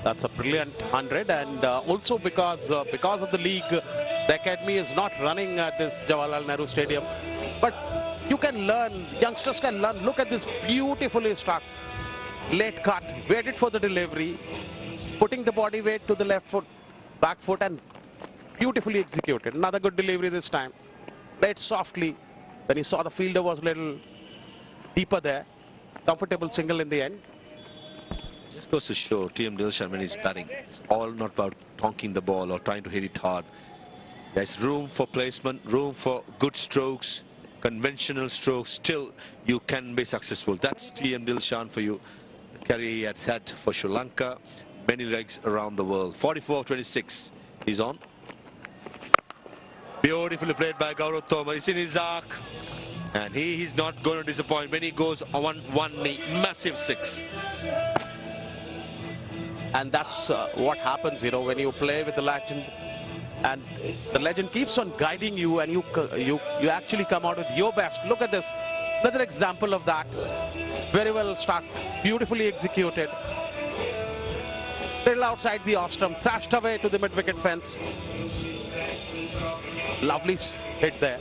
That's a brilliant 100, and also because of the league, the academy is not running at this Jawaharlal Nehru Stadium. But you can learn, youngsters can learn. Look at this beautifully struck late cut, waited for the delivery, putting the body weight to the left foot, back foot, and beautifully executed. Another good delivery this time. Played softly. When he saw the fielder was a little deeper there. Comfortable single in the end. Just goes to show TM Dilshan when he's batting, it's all not about tonking the ball or trying to hit it hard. There's room for placement, room for good strokes, conventional strokes. Still, you can be successful. That's TM Dilshan for you. The career he had had for Sri Lanka, many legs around the world. 44-26, he's on. Beautifully played by Gaurav Tomar. He's in his arc, and he is not going to disappoint when he goes on one knee. Massive 6. And that's what happens, you know, when you play with the legend, and the legend keeps on guiding you, and you actually come out with your best. Look at this, another example of that. Very well struck, beautifully executed. Little outside the ostrum, thrashed away to the mid-wicket fence. Lovely hit there.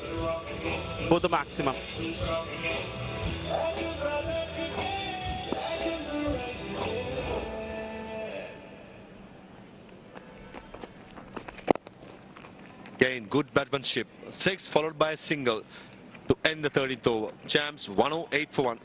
Go the maximum. Again, good batsmanship. 6 followed by a single to end the 13th over. Champs 108 for 1.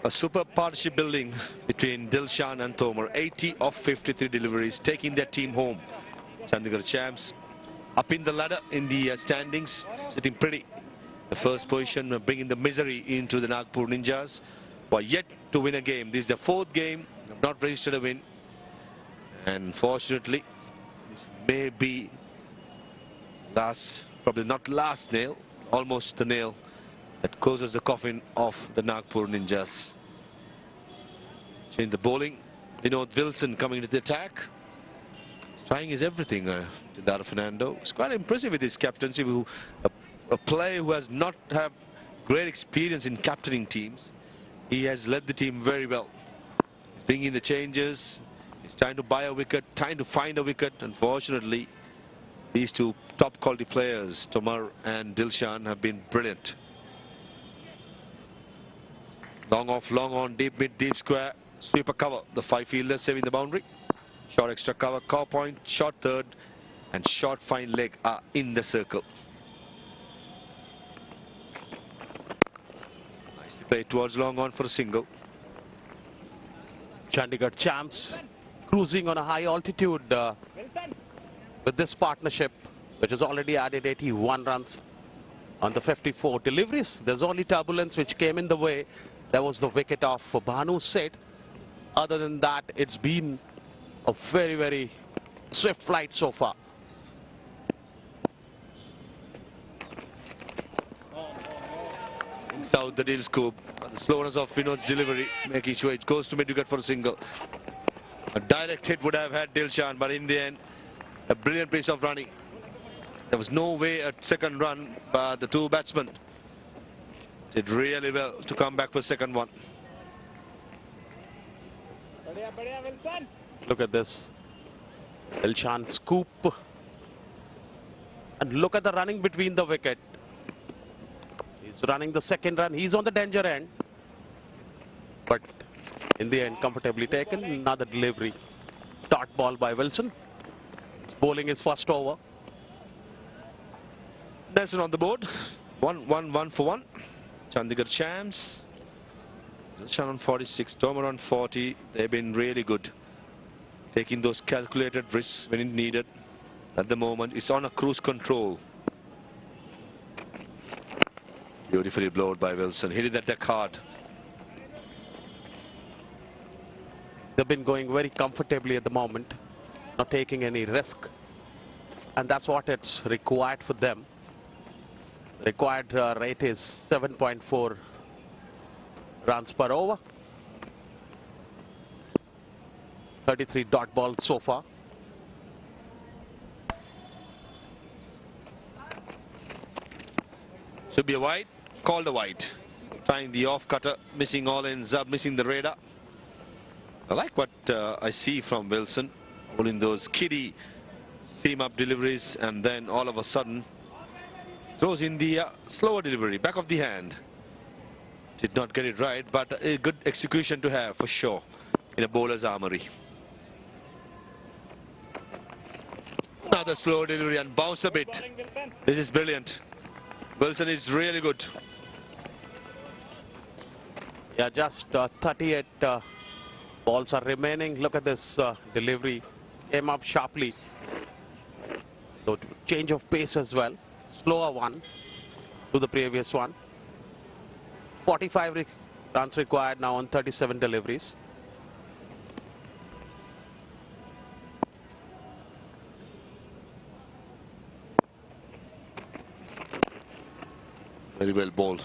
A superb partnership building between Dilshan and Tomar. 80 of 53 deliveries, taking their team home. Chandigarh Champs up in the ladder in the standings, sitting pretty. The first position, bringing the misery into the Nagpur Ninjas, who are yet to win a game. This is the 4th game, not registered a win. And fortunately, this may be last, probably not last nail, almost the nail that closes the coffin of the Nagpur Ninjas. Change the bowling. Wilson coming to the attack. He's trying his everything. Dara Fernando. It's quite impressive with his captaincy. A player who has not have great experience in captaining teams. He has led the team very well. He's bringing the changes. He's trying to buy a wicket, trying to find a wicket. Unfortunately, these two top quality players, Tomar and Dilshan, have been brilliant. Long off, long on, deep mid, deep square, sweeper cover. The 5 fielders saving the boundary. Short extra cover, cover point, short third, and short fine leg are in the circle. Nicely played towards long on for a single. Chandigarh Champs cruising on a high altitude with this partnership, which has already added 81 runs on the 54 deliveries. There's only turbulence which came in the way. There was the wicket of Bhanu Seth. Other than that, it's been a very, very swift flight so far. South the deal scoop. The slowness of Vinod's delivery, making sure it goes to mid-wicket for a single. A direct hit would have had Dilshan, but in the end, a brilliant piece of running. There was no way a second run, but the two batsmen did really well to come back for second one. Look at this. Dilshan scoop. And look at the running between the wicket. He's running the second run. He's on the danger end. But in the end, comfortably taken. Another delivery. Dot ball by Wilson. He's bowling his first over. Nelson on the board. 1 for 1. Chandigarh Champs. Dilshan on 46, Tomar on 40. They've been really good, taking those calculated risks when it needed. At the moment, it's on a cruise control. Beautifully blowed by Wilson, hitting that deck hard. They've been going very comfortably at the moment, not taking any risk. And that's what it's required for them. Required rate is 7.4 runs per over. 33 dot balls so far. Should be a wide, called a wide. Trying the off cutter, missing all ends up, missing the radar. I like what I see from Wilson, pulling those kiddie seam up deliveries, and then all of a sudden throws in the slower delivery, back of the hand. Did not get it right, but a good execution to have for sure in a bowler's armory. Another slow delivery and bounced a bit. This is brilliant. Wilson is really good. Yeah, just 38 balls are remaining. Look at this delivery. Came up sharply. So change of pace as well. slower one to the previous one. 45 runs required now on 37 deliveries. Very well bowled.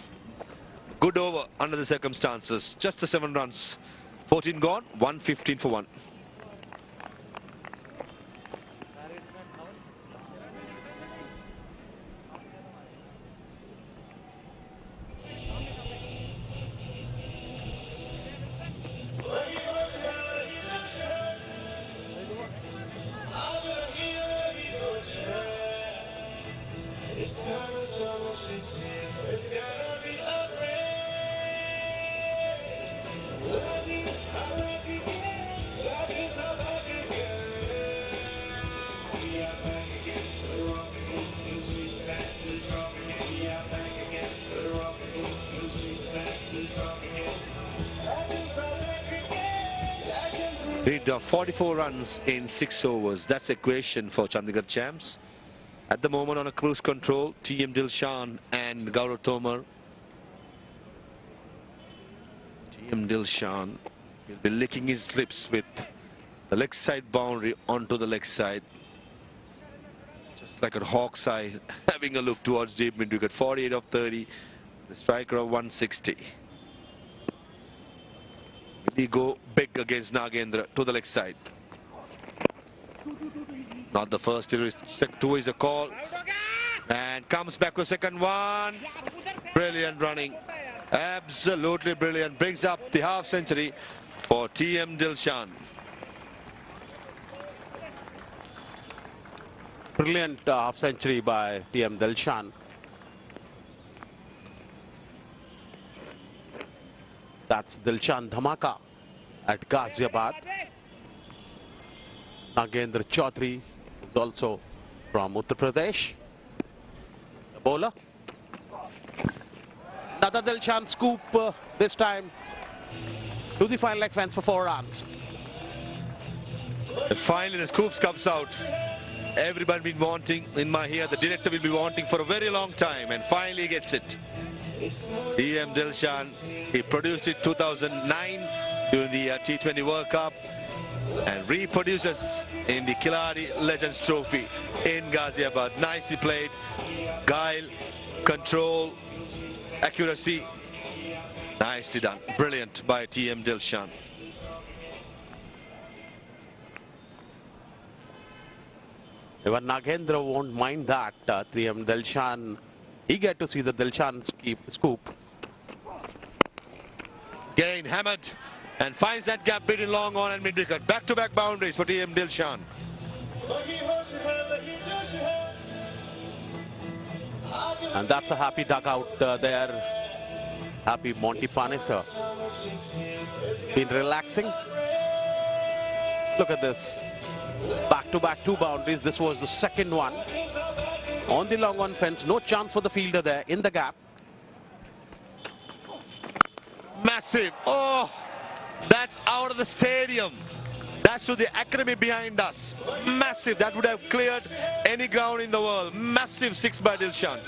Good over under the circumstances. Just the 7 runs. 14 gone, 115 for 1. Did 44 runs in 6 overs. That's equation for Chandigarh Champs. At the moment on a cruise control, TM Dilshan and Gaurav Tomar. TM Dilshan will be licking his lips with the leg side boundary onto the leg side. Just like a hawk's eye, having a look towards deep mid-wicket. 48 of 30, the striker of 160. Will he go big against Nagendra to the leg side? Not the first, two is a call. And comes back to second one. Brilliant running. Absolutely brilliant. Brings up the half century for TM Dilshan. Brilliant half century by TM Dilshan. That's Dilshan Dhamaka at Ghaziabad. Nagendra Chaudhary is also from Uttar Pradesh. The bowler. Another Dilshan scoop, this time to the final leg fence for 4 runs. And finally the scoops comes out. Everybody been wanting, in my ear, the director will be wanting for a very long time, and finally gets it. TM Dilshan, he produced it 2009 during the T20 World Cup and reproduces in the Khiladix Legends Trophy in Ghaziabad. Nicely played. Guile, control, accuracy. Nicely done. Brilliant by TM Dilshan. Even Nagendra won't mind that. TM Dilshan, he get to see the Dilshan scoop. Again hammered and finds that gap between long on and mid-wicket. Back-to-back boundaries for TM Dilshan. And that's a happy dugout there. Happy Monty Panesar. Been relaxing. Look at this. Back-to-back 2 boundaries. This was the second one. On the long on fence. No chance for the fielder there in the gap. Massive. Oh, that's out of the stadium. That's to the academy behind us. Massive. That would have cleared any ground in the world. Massive 6 by Dilshan.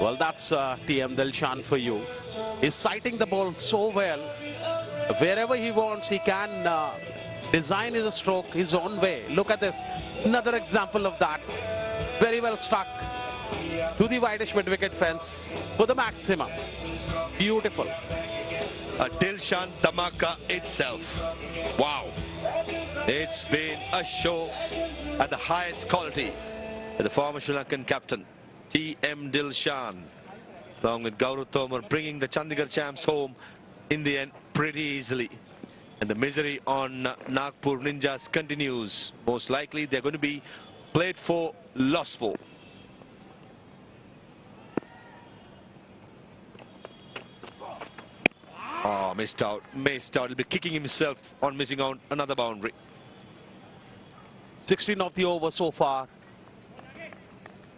Well, that's TM Dilshan for you. He's sighting the ball so well. Wherever he wants, he can design his stroke his own way. Look at this. Another example of that. Very well struck to the wideish mid-wicket fence for the maximum. Beautiful. A Dilshan Dhamaka itself. Wow. It's been a show at the highest quality. The former Sri Lankan captain, TM Dilshan, along with Gaurav Tomar, bringing the Chandigarh Champs home in the end pretty easily. And the misery on Nagpur Ninjas continues. Most likely they're going to be played for, lost for. Oh, missed out. He'll be kicking himself on missing out another boundary. 16 of the over so far.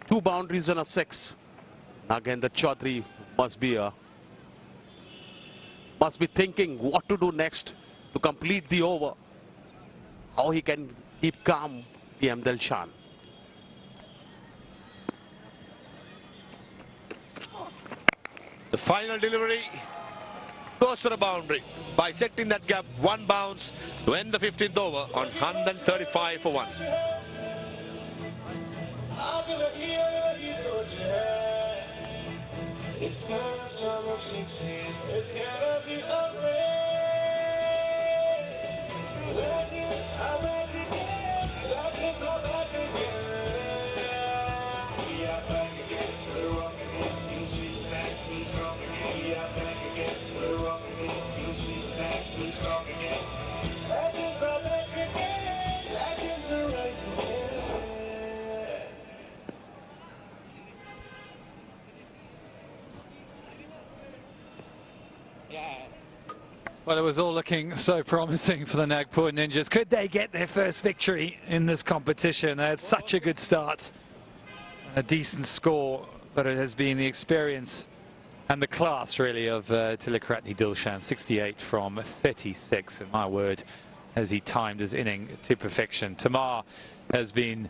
2 boundaries and a 6. Nagendra Chaudhary must be thinking what to do next to complete the over. How he can keep calm, TM Dilshan. The final delivery goes for a boundary by setting that gap 1 bounce to end the 15th over on 135 for 1. It's gonna start of 16. It's gonna be a race. Legends are back again. Legends are back again. We are back again. We're rocking it. You see back. We strong again. We are back again. We're rocking it. You see back. We strong again. Legends are back again. Legends are rising again. Well, it was all looking so promising for the Nagpur Ninjas. Could they get their first victory in this competition? They had such a good start, a decent score, but it has been the experience and the class, really, of Tilakratne Dilshan. 68 from 36, and my word, as he timed his inning to perfection. Tamar has been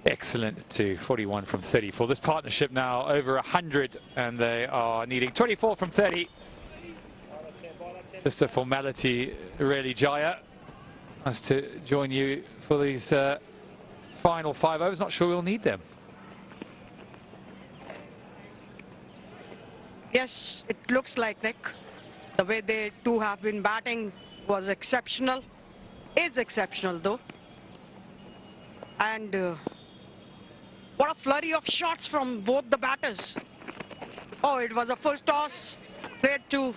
excellent to 41 from 34. This partnership now over 100, and they are needing 24 from 30. Just a formality, really, Jaya. Nice to join you for these final 5 overs. Not sure we'll need them. Yes, it looks like, Nick. The way they two have been batting was exceptional. Is exceptional, though. And what a flurry of shots from both the batters. Oh, it was a full toss. Played to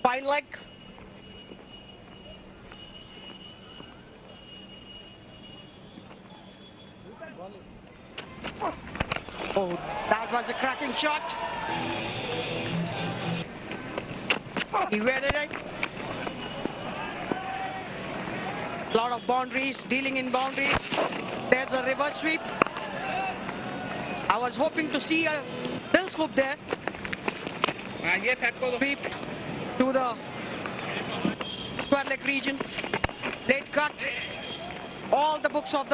fine leg. Oh, that was a cracking shot. He waited it. Lot of boundaries, dealing in boundaries. There's a reverse sweep. I was hoping to see a bill scoop there. Sweep to the square leg region. Late cut. All the books of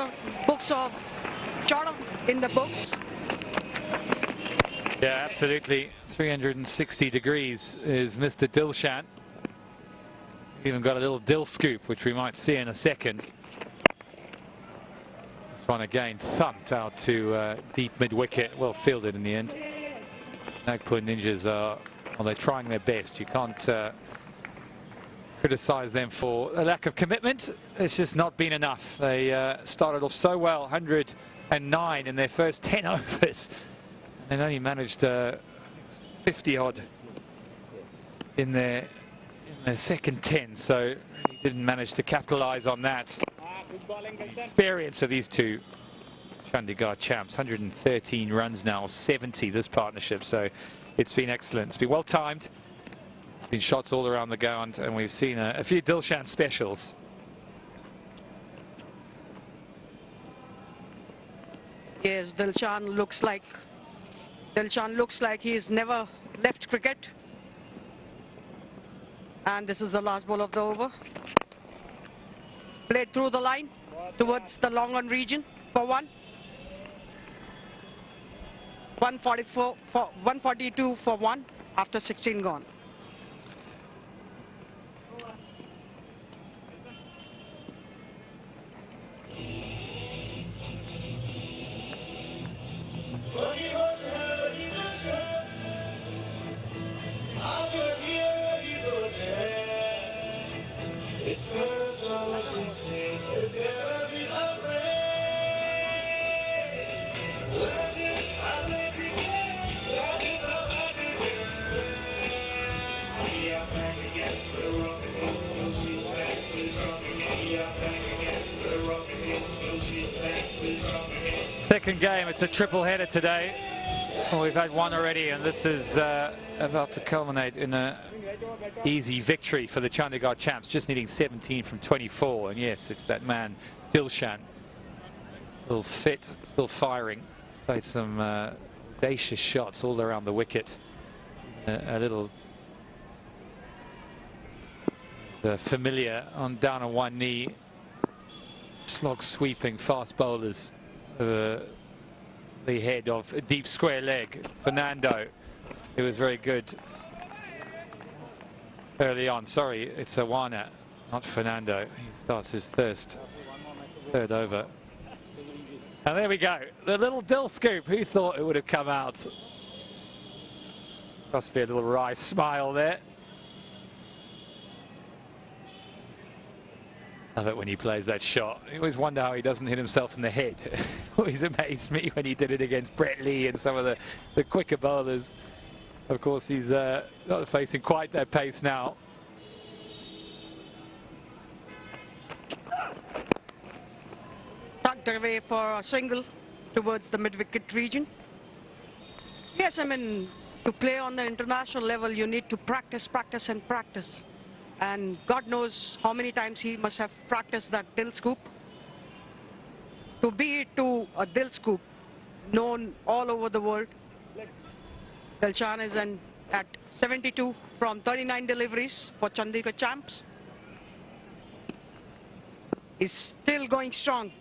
short in the books. Yeah, absolutely. 360 degrees is Mr. Dilshan. Even got a little dill scoop, which we might see in a second. This one again thumped out to deep mid-wicket. Well fielded in the end. Nagpur Ninjas are, well, they're trying their best. You can't criticize them for a lack of commitment. It's just not been enough. They started off so well, 109 in their first 10 overs. And only managed 50 odd in their second 10, so really didn't manage to capitalize on that. The experience of these two Chandigarh champs, 113 runs now, 70 this partnership, so it's been excellent. It's been well timed, been shots all around the ground, and we've seen a few Dilshan specials. Yes, Dilshan looks like he's never left cricket. And this is the last ball of the over. Played through the line towards the long on region for 1. 142 for 1 after 16 gone. It's gonna start with 16. It's gonna be a race. Legends are back again. Legends are back again. We are back again. We're rocking it. You'll see that. We're strong again. We are back again. We're rocking it. You'll see that. We're strong again. Second game, it's a triple header today. Well, we've had one already, and this is about to culminate in a easy victory for the Chandigarh champs, just needing 17 from 24. And yes, it's that man Dilshan, still fit, still firing, played some audacious shots all around the wicket. A little familiar on down on one knee, slog sweeping fast bowlers, the head of a deep square leg. Fernando It was very good early on. Sorry, it's Awana, not Fernando. He starts his third over. And there we go. The little dill scoop. Who thought it would have come out? Must be a little wry smile there. Love it when he plays that shot. I always wonder how he doesn't hit himself in the head. It always amazed me when he did it against Brett Lee and some of the quicker bowlers. Of course, he's not facing quite that pace now. Tucked away for a single towards the mid-wicket region. Yes, I mean, to play on the international level, you need to practice, practice and practice. And God knows how many times he must have practiced that dill scoop. To be it to a dill scoop known all over the world. Dilshan is at 72 from 39 deliveries for Chandigarh Champs. He's still going strong.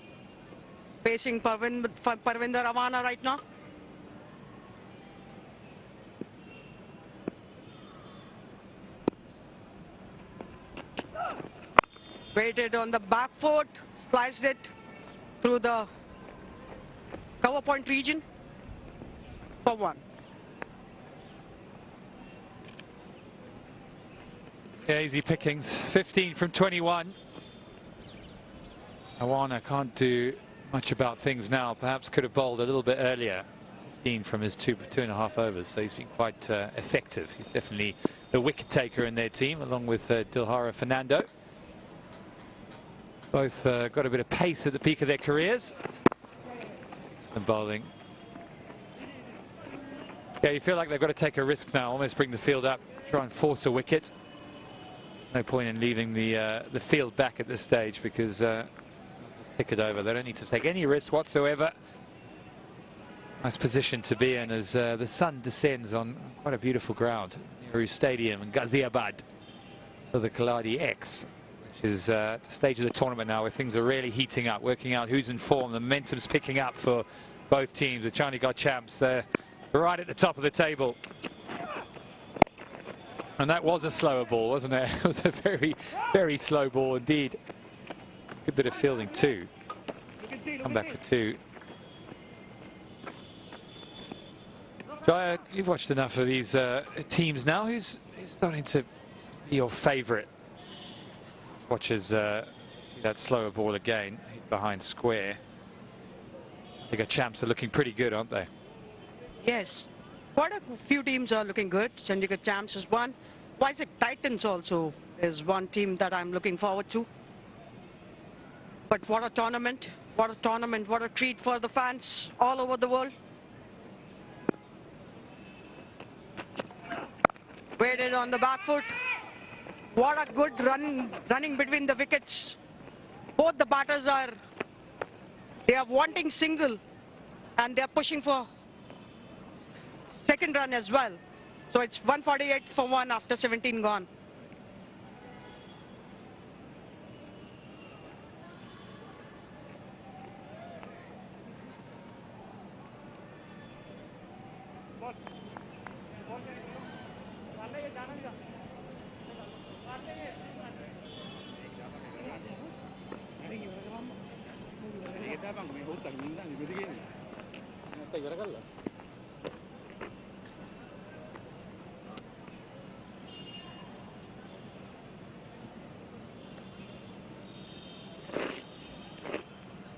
Facing Parvinder Awana right now. Waited on the back foot, sliced it through the cover point region for one. Yeah, easy pickings. 15 from 21. Awana can't do much about things now. Perhaps could have bowled a little bit earlier. 15 from his two and a half overs, so he's been quite effective. He's definitely the wicket taker in their team, along with Dilhara Fernando. Both got a bit of pace at the peak of their careers. Excellent bowling. Yeah, you feel like they've got to take a risk now, almost bring the field up, try and force a wicket. There's no point in leaving the field back at this stage because just tick it over. They don't need to take any risk whatsoever. Nice position to be in as the sun descends on quite a beautiful ground. Nehru Stadium in Ghaziabad for the Khiladix. Is the stage of the tournament now where things are really heating up, working out who's in form. The momentum's picking up for both teams. The Chandigarh Champs, they're right at the top of the table. And that was a slower ball, wasn't it? It was a very, very slow ball indeed. Good bit of fielding too. Come back for two. Jaya, you've watched enough of these teams now. Who's starting to be your favourite? Watchers see that slower ball again, hit behind square. I think our Champs are looking pretty good, aren't they? Yes, quite a few teams are looking good. Chandigarh Champs is one. Vizag Titans also is one team that I'm looking forward to. But what a tournament, what a tournament, what a treat for the fans all over the world. Waited on the back foot. What a good running between the wickets. Both the batters they are wanting single and they are pushing for second run as well. So it's 148 for one after 17 gone.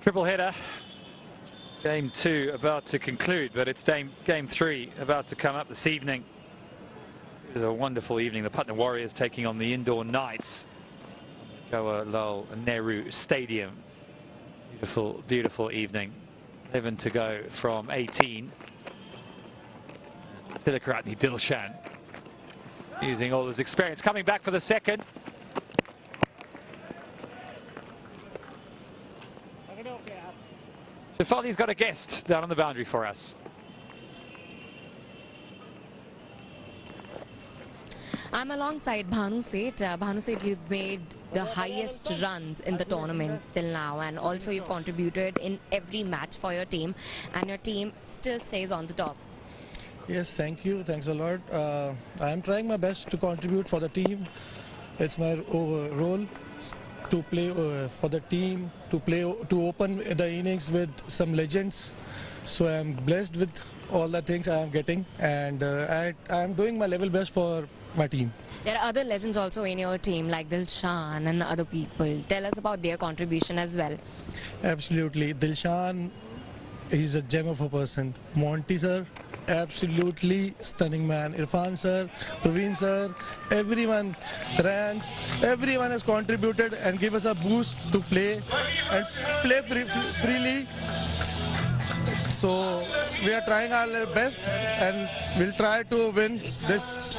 Triple header. Game 2 about to conclude, but it's game 3 about to come up this evening. It is a wonderful evening. The Patna Warriors taking on the Indoor Knights. Jawaharlal Nehru Stadium. Beautiful, beautiful evening. 11 to go from 18. Tilakaratne Dilshan using all his experience. Coming back for the second. Shafali's got a guest down on the boundary for us. I'm alongside Bhanu Seth. Bhanu Seth, you've made the highest runs in the tournament till now, and also you've contributed in every match for your team, and your team still stays on the top. Yes, thank you. Thanks a lot. I am trying my best to contribute for the team. It's my role to play for the team, to open the innings with some legends. So I am blessed with all the things I am getting, and I am doing my level best for my team. There are other legends also in your team like Dilshan and other people. Tell us about their contribution as well. Absolutely. Dilshan, he's a gem of a person. Monty sir, absolutely stunning man. Irfan sir, Praveen sir, everyone, Rans, everyone has contributed and give us a boost to play and play freely. So we are trying our best and we'll try to win this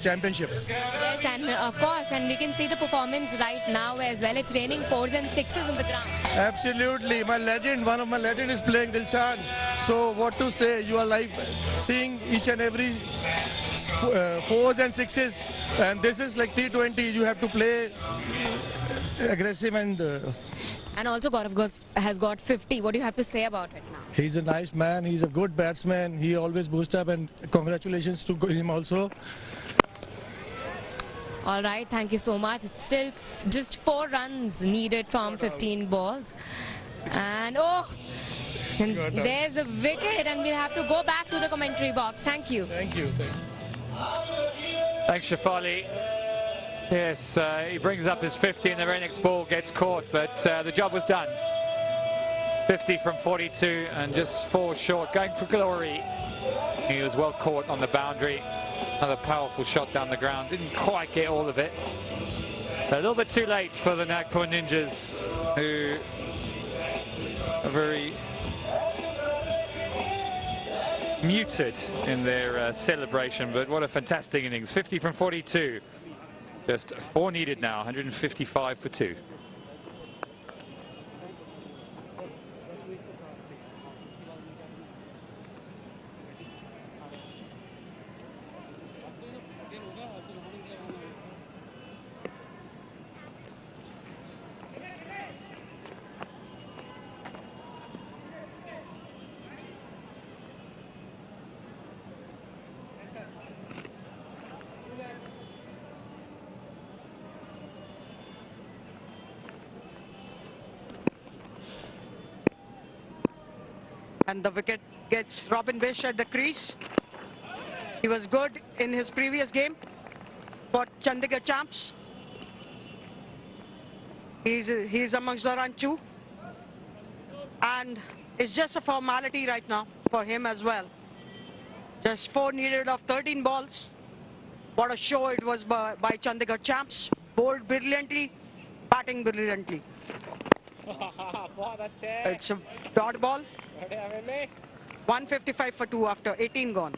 championship. Yes, and of course, and we can see the performance right now as well. It's raining 4s and 6s in the ground. Absolutely. My legend, one of my legend is playing Dilshan. So what to say, you are like seeing each and every 4s and 6s. And this is like T20, you have to play aggressive and also Gaurav has got 50. What do you have to say about it now? He's a nice man. He's a good batsman. He always boosts up, and congratulations to him also. All right, thank you so much. It's still just 4 runs needed from 15 balls. And and there's a wicket, and we'll have to go back to the commentary box. Thank you. Thank you. Thanks, Shafali. Yes, he brings up his 50 and the very next ball gets caught, but the job was done. 50 from 42 and just 4 short, going for glory. He was well caught on the boundary. Another powerful shot down the ground. Didn't quite get all of it. A little bit too late for the Nagpur Ninjas, who are very muted in their celebration, but what a fantastic innings. 50 from 42. Just 4 needed now, 155 for 2. And the wicket gets Robin Bish at the crease. He was good in his previous game for Chandigarh Champs. He's amongst the run too. And it's just a formality right now for him as well. Just 4 needed of 13 balls. What a show it was by Chandigarh Champs. Bowled brilliantly, batting brilliantly. It's a dot ball. 155 for 2 after 18 gone.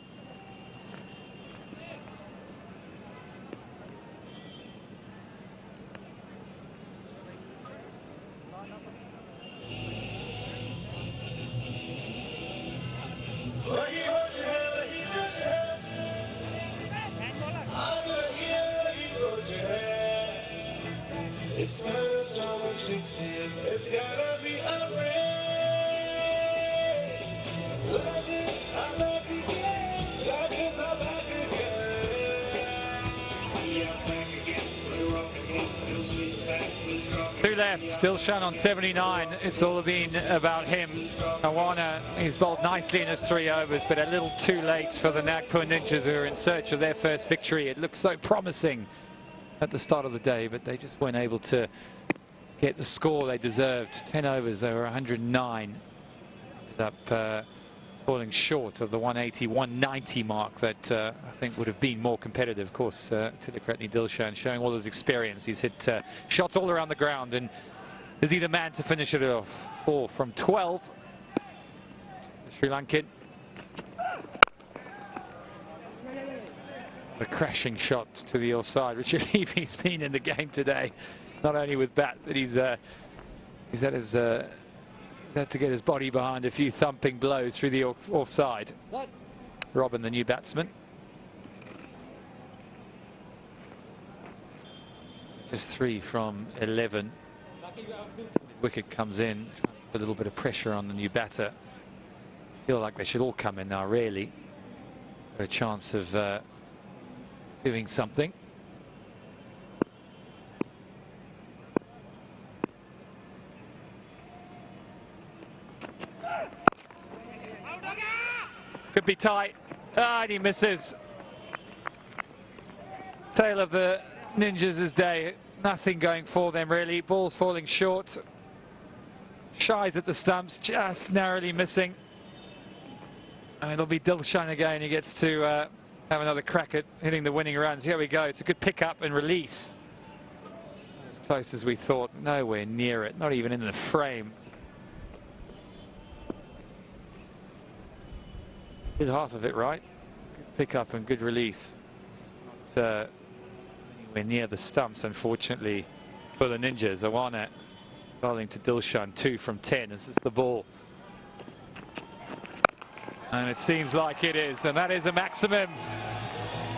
It's gotta start with 6 years. It's gotta be a rain. Legends are back again. Legends are back again. We are back again. We're rocking. We'll sweep back. We'll strong. 2 left, Dilshan on 79. It's all been about him. Awana, he's bowled nicely in his 3 overs, but a little too late for the Nagpur Ninjas, who are in search of their first victory. It looked so promising at the start of the day, but they just weren't able to get the score they deserved. 10 overs, they were 109. Ended up falling short of the 180, 190 mark that I think would have been more competitive. Of course, Tilakratne Dilshan showing all his experience. He's hit shots all around the ground, and is he the man to finish it off? 4 from 12. The Sri Lankan. A crashing shot to the offside. Richard Levy's been in the game today, not only with bat, but he's had to get his body behind a few thumping blows through the offside. Robin, the new batsman. Just 3 from 11. Wicket comes in, a little bit of pressure on the new batter. Feel like they should all come in now, really. a chance of doing something. This could be tight. Ah, and he misses. Tail of the Ninjas' day. Nothing going for them really. Ball's falling short. Shies at the stumps, just narrowly missing. And it'll be Dilshan again. He gets to have another crack at hitting the winning runs. Here we go. It's a good pick up and release. As close as we thought. Nowhere near it. Not even in the frame. Did half of it right. Good pick up and good release. Not anywhere near the stumps, unfortunately, for the Ninjas. Awana bowling to Dilshan, 2 from 10. This is the ball. And it seems like it is, and that is a maximum.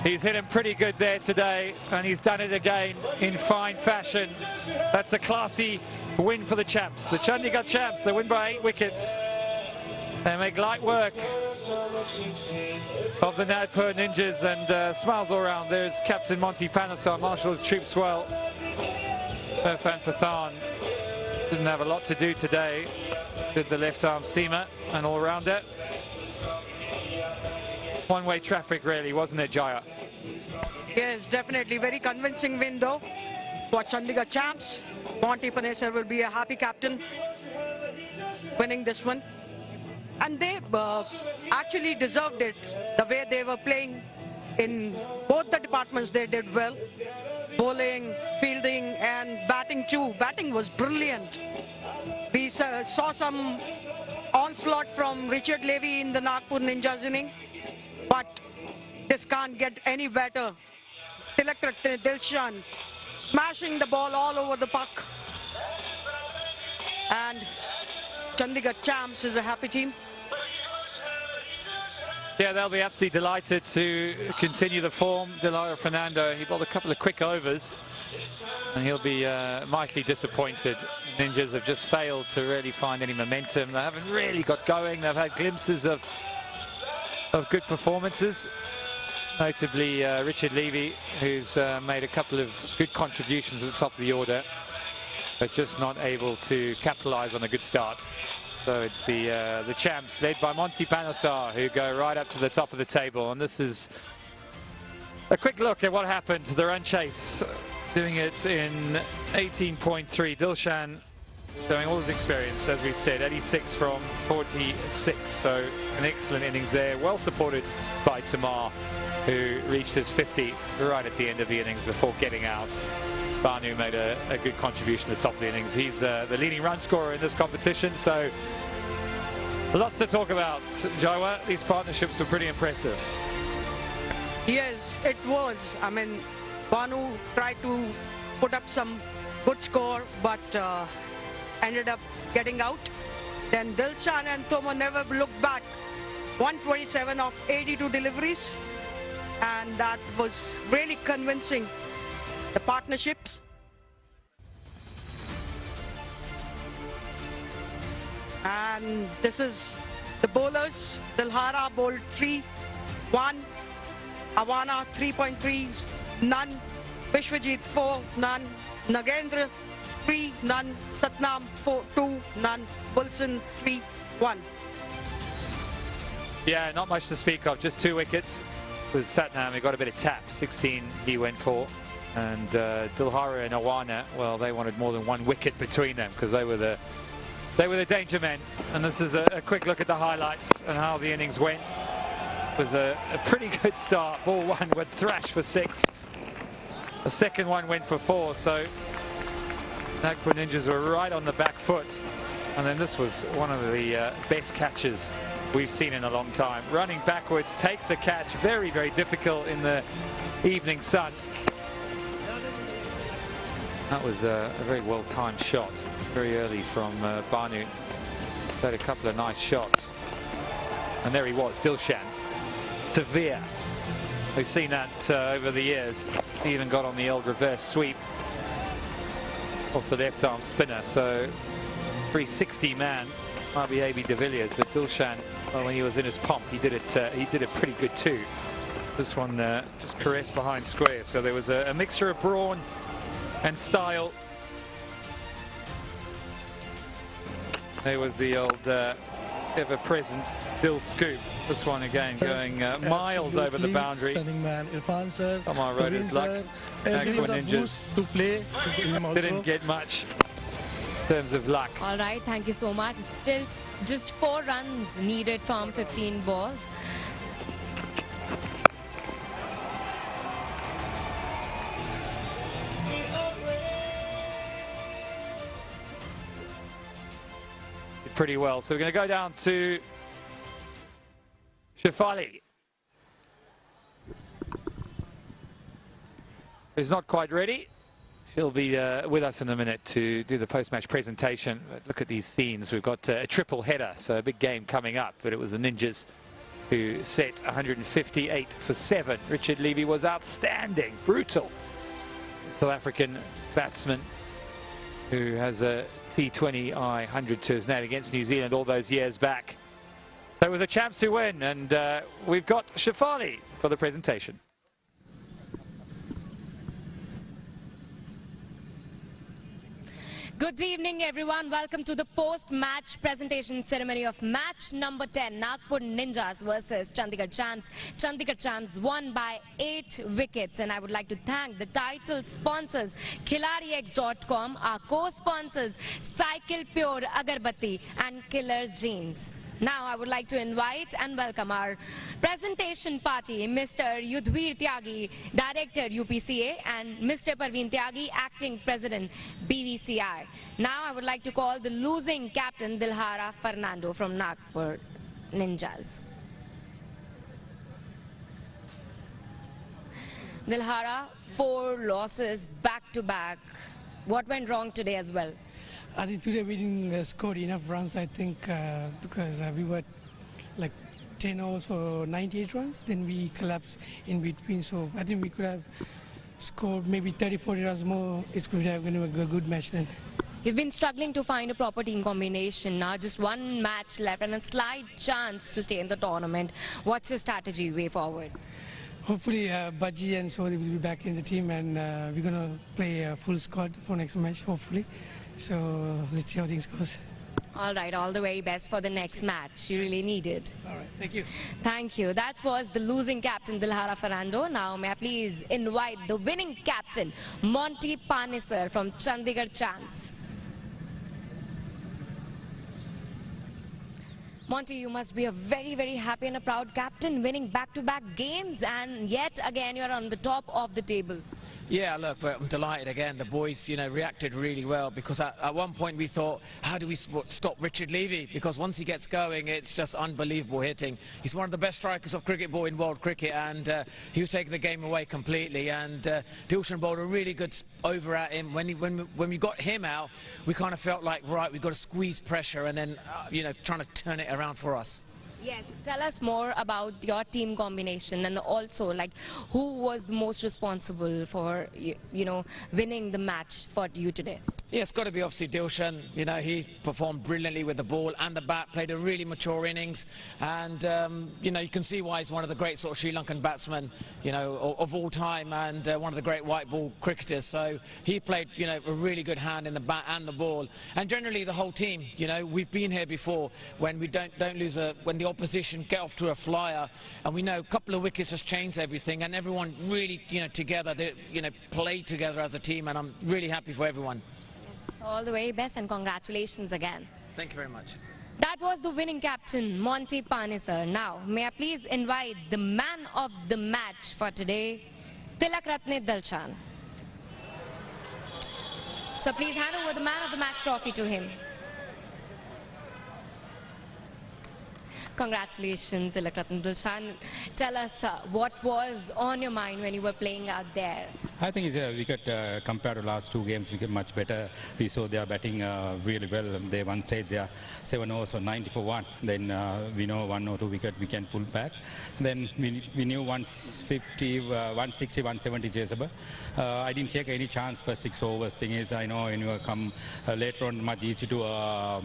He's hit him pretty good there today, and he's done it again in fine fashion. That's a classy win for the champs. The Chandigarh champs, they win by 8 wickets. They make light work of the Nagpur Ninjas, and smiles all around. There's Captain Monty Panesar, marshal his troops well. Irfan Pathan didn't have a lot to do today. Did the left arm seamer and all around it. One-way traffic really, wasn't it, Jaya? Yes, definitely. Very convincing win though for Chandigarh champs. Monty Panesar will be a happy captain winning this one. And they actually deserved it. The way they were playing in both the departments, they did well. Bowling, fielding and batting too. Batting was brilliant. We saw some onslaught from Richard Levy in the Nagpur Ninjas inning, but this can't get any better. Tilakratne Dilshan smashing the ball all over the puck. And Chandigarh champs is a happy team. Yeah, they'll be absolutely delighted to continue the form. Delario Fernando, he bowled a couple of quick overs, and he'll be mightily disappointed. Ninjas have just failed to really find any momentum. They haven't really got going. They've had glimpses of good performances, notably Richard Levy, who's made a couple of good contributions at the top of the order, but just not able to capitalize on a good start. So it's the champs, led by Monty Panesar, who go right up to the top of the table. And this is a quick look at what happened. The run chase, doing it in 18.3. Dilshan showing all his experience, as we said, 86 from 46. So an excellent innings there, well supported by Tamar, who reached his 50 right at the end of the innings before getting out. Banu made a good contribution at the top of the innings. He's the leading run scorer in this competition, so lots to talk about. Jaiwa, these partnerships were pretty impressive. Yes, it was. I mean, Banu tried to put up some good score, but ended up getting out. Then Dilshan and Thomo never looked back. 127 of 82 deliveries, and that was really convincing. The partnerships. And this is the bowlers. Dilhara bowled 3-1. Awana 3.3, none. Vishwajit 4, none. Nagendra 3, none. Satnam 2, none. Wilson 3, 1. Yeah, not much to speak of. Just 2 wickets. With Satnam, he got a bit of tap. 16 he went for. And Dilhara and Awana, well, they wanted more than 1 wicket between them because they were the danger men. And this is a quick look at the highlights and how the innings went. It was a pretty good start. Ball 1 with Thrash for 6. The second one went for 4. So Nagpur Ninjas were right on the back foot. And then this was one of the best catches we've seen in a long time. Running backwards, takes a catch, very, very difficult in the evening sun. That was a very well-timed shot, very early from Banu. Had a couple of nice shots. And there he was, Dilshan. Severe. We've seen that over the years. He even got on the old reverse sweep off the left-arm spinner. So 360 man might be A.B. de Villiers, but Dilshan, well, when he was in his pomp, he did it pretty good too. This one just caressed behind square. So there was a mixture of brawn and style. There was the old ever-present Dill scoop. This one again going miles over the boundary. Stunning man, Irfan sir. Come on, rode his luck. Every Nagpur Ninjas to play. didn't get much in terms of luck. All right, thank you so much. It's still just 4 runs needed from 15 balls. Pretty well. So we're going to go down to Shefali, who's not quite ready. She'll be with us in a minute to do the post-match presentation. But look at these scenes. We've got a triple header, so a big game coming up. But it was the Ninjas who set 158 for 7. Richard Levy was outstanding, brutal. South African batsman who has a T20I 100 to his name against New Zealand all those years back. So it was a chance to win, and we've got Shefali for the presentation. Good evening, everyone. Welcome to the post-match presentation ceremony of match number 10, Nagpur Ninjas versus Chandigarh Champs. Chandigarh Champs won by 8 wickets, and I would like to thank the title sponsors, Khiladix.com, our co-sponsors, Cycle Pure Agarbatti and Killer's Jeans. Now I would like to invite and welcome our presentation party, Mr. Yudhveer Tyagi, Director UPCA, and Mr. Parveen Tyagi, Acting President BVCI. Now I would like to call the losing captain Dilhara Fernando from Nagpur Ninjas. Dilhara, 4 losses back to back. What went wrong today as well? I think today we didn't score enough runs, I think, because we were like 10 overs for 98 runs, then we collapsed in between. So I think we could have scored maybe 30-40 runs more. It could have been a good match then. You've been struggling to find a proper team combination now. Just 1 match left and a slight chance to stay in the tournament. What's your strategy way forward? Hopefully Baji and Sodi will be back in the team, and we're going to play a full squad for next match, hopefully. So let's see how things goes. All right, all the very best for the next match. You really need it. All right, thank you. Thank you. That was the losing captain, Dilhara Fernando. Now may I please invite the winning captain, Monty Panisar from Chandigarh Champs. Monty, you must be a very, very happy and a proud captain, winning back-to-back games, and yet again you're on the top of the table. Yeah, look, I'm delighted again. The boys, reacted really well, because at one point we thought, how do we stop Richard Levy? Because once he gets going, it's just unbelievable hitting. He's one of the best strikers of cricket ball in world cricket, and he was taking the game away completely. And Dilshan bowled a really good over at him. When we got him out, we kind of felt like, right, we've got to squeeze pressure and then, trying to turn it around for us. Yes, tell us more about your team combination, and also like who was the most responsible for winning the match for you today. Yeah, it's got to be obviously Dilshan. He performed brilliantly with the ball and the bat, played a really mature innings, and you can see why he's one of the great sort of Sri Lankan batsmen, of all time, and one of the great white ball cricketers. So he played, a really good hand in the bat and the ball, and generally the whole team. We've been here before when we don't lose when the opposition get off to a flyer, and we know a couple of wickets just changed everything, and everyone really, together, they, played together as a team, and I'm really happy for everyone. All the very best and congratulations again. Thank you very much. That was the winning captain, Monty Panisar. Now, may I please invite the man of the match for today, Tilak Ratne Dalchan. So please hand over the man of the match trophy to him. Congratulations, Tilak Ratne Dalchan. Tell us what was on your mind when you were playing out there. I think we could compared to last 2 games, we get much better. We saw they are batting really well. They one stage they are 7 overs or 90 for 1. Then we know 1 or 2 wicket we can pull back. Then we knew 150, 160, 170 chaseable. I didn't take any chance for 6 overs. Thing is, I know when you come later on, much easy to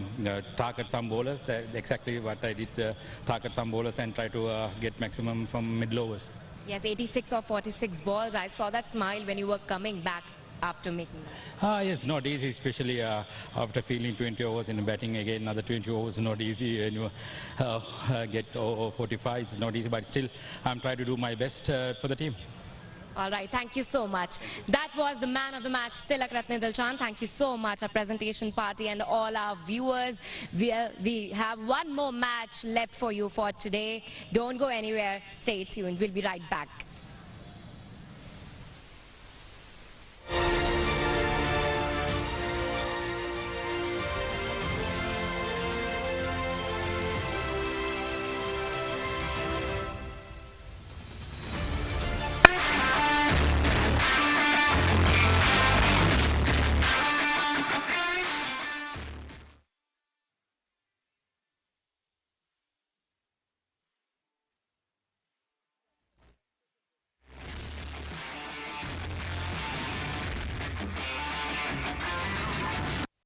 target some bowlers. That's exactly what I did. Target some bowlers and try to get maximum from middle overs. Yes, 86 or 46 balls. I saw that smile when you were coming back after making that. Yes, not easy, especially after fielding 20 overs and batting again another 20 overs. Not easy when you get 45. It's not easy, but still I'm trying to do my best for the team. All right, thank you so much. That was the man of the match, Tilak Ratne Dilchan. Thank you so much, our presentation party and all our viewers. We have one more match left for you for today. Don't go anywhere. Stay tuned. We'll be right back.